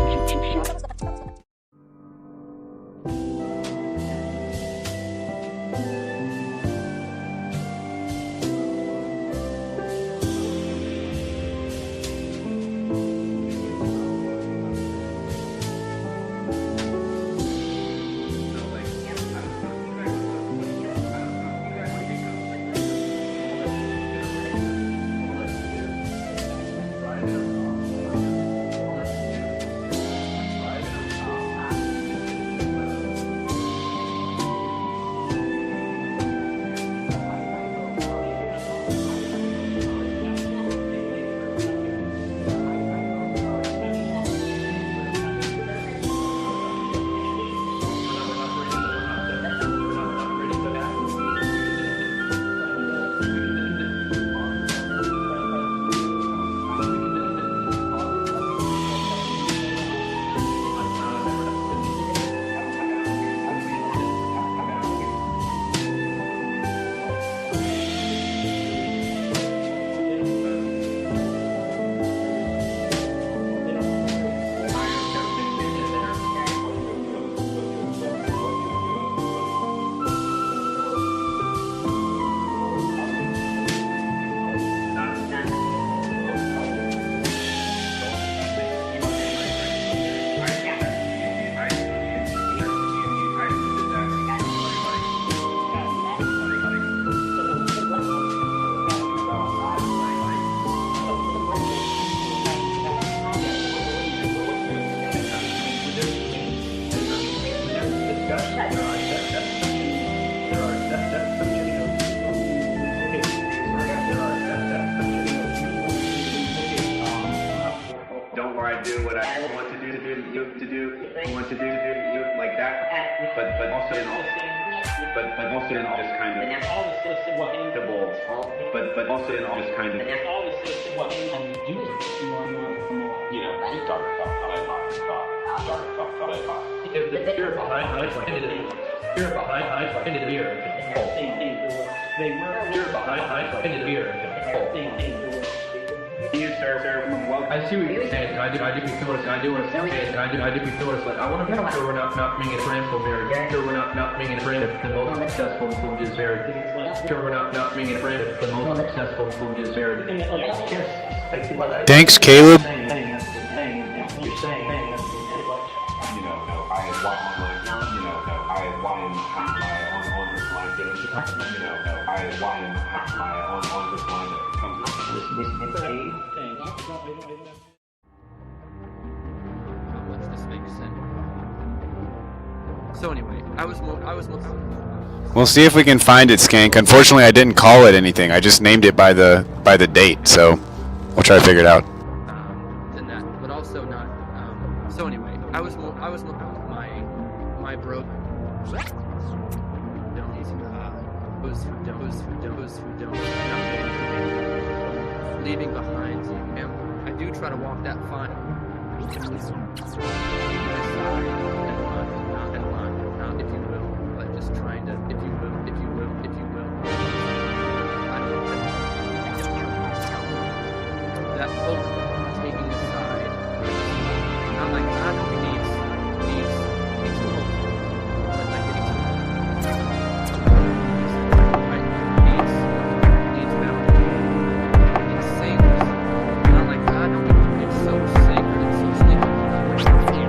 you, sir. I see what you're saying. I do be noticed. I do want to say, I do be noticed. But I want to make sure we're not making a friend for marriage. Sure, we're not making a friend if the most successful food is married. Sure, we're not making a friend if the most successful food is married. Thanks, Caleb. You're saying, So anyway, I was We'll see if we can find it, Skank. Unfortunately, I didn't call it anything. I just named it by the date, so we'll try to figure it out. than that, but also not. So anyway, I was my bro. Those who don't leaving behind. And I do try to walk that fine. Not if you will, but just trying to, if you will. I don't know. That whole taking a side, not like I don't needs hope, but like needs value, needs sacred. Not like I don't. It's so sacred. It's so sacred.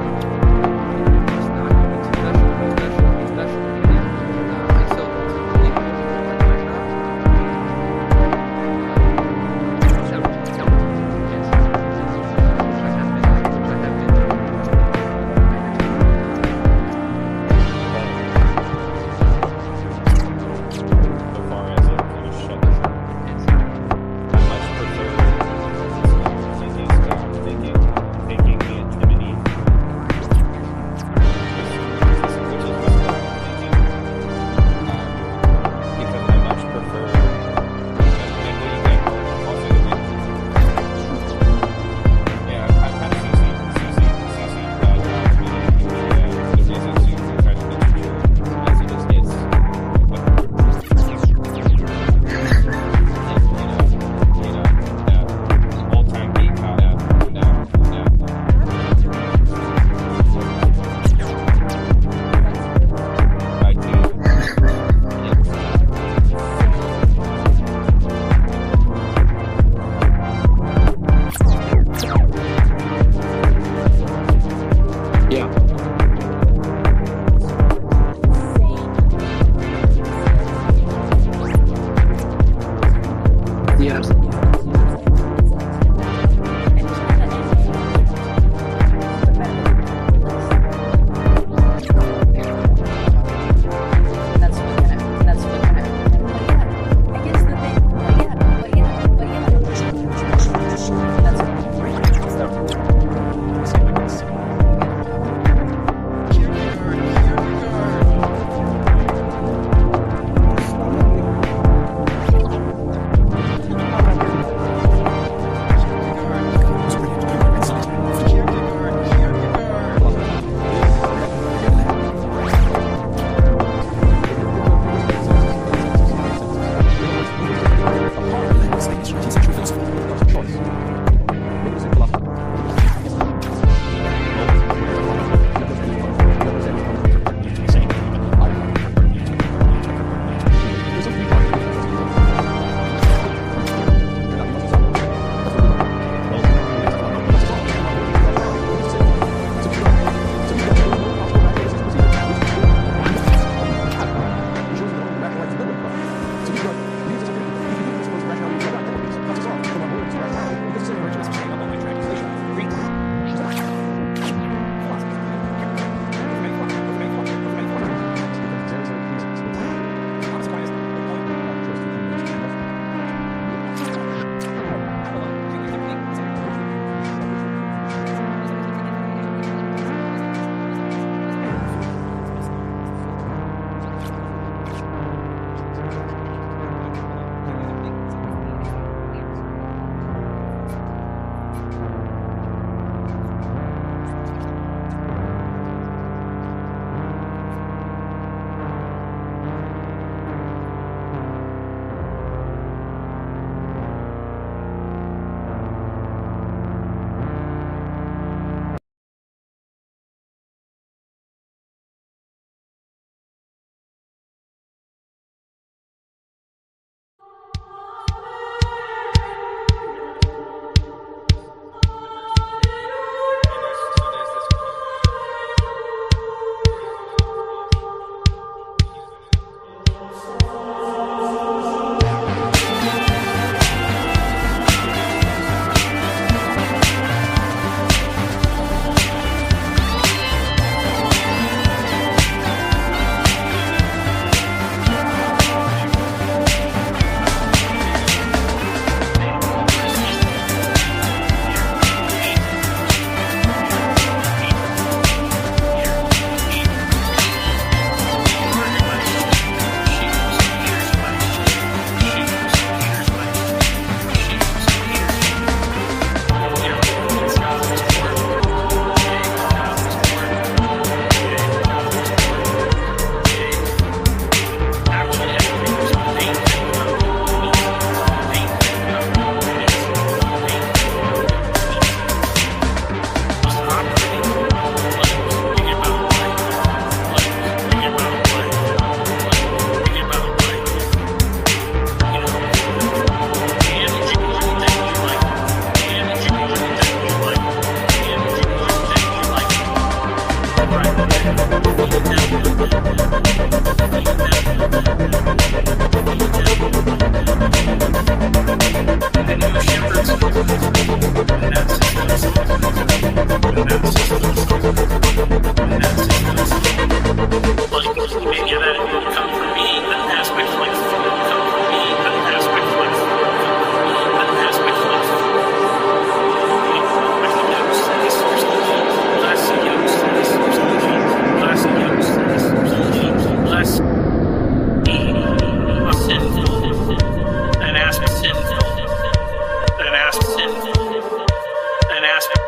An aspect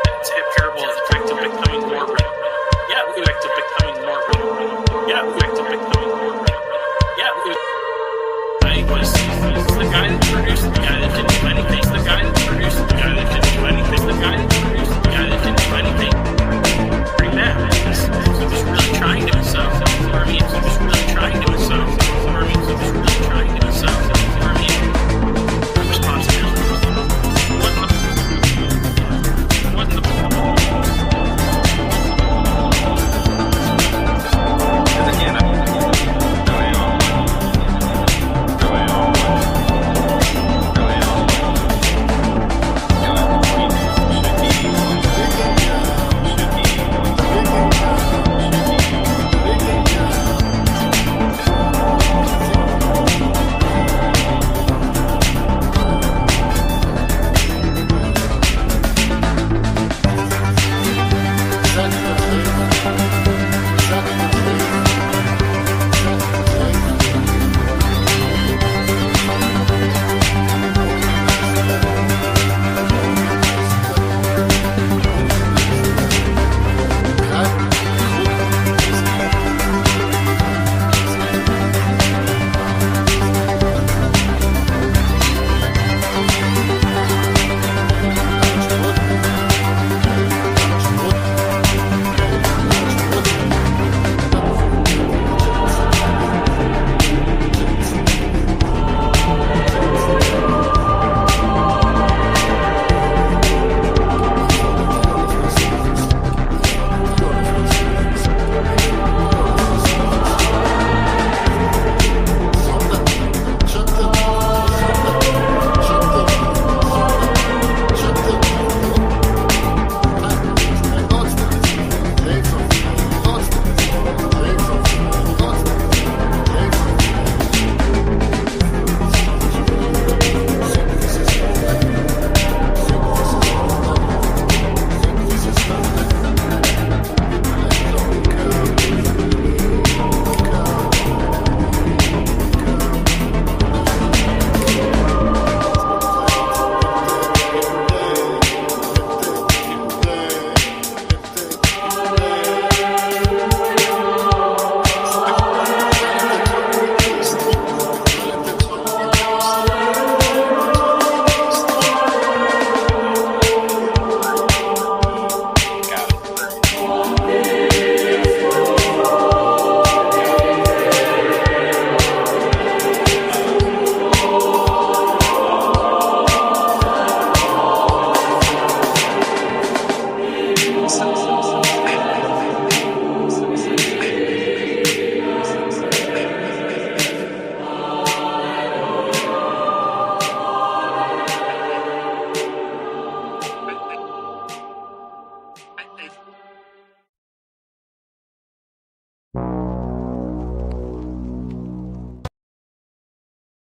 that's parable is effective becoming more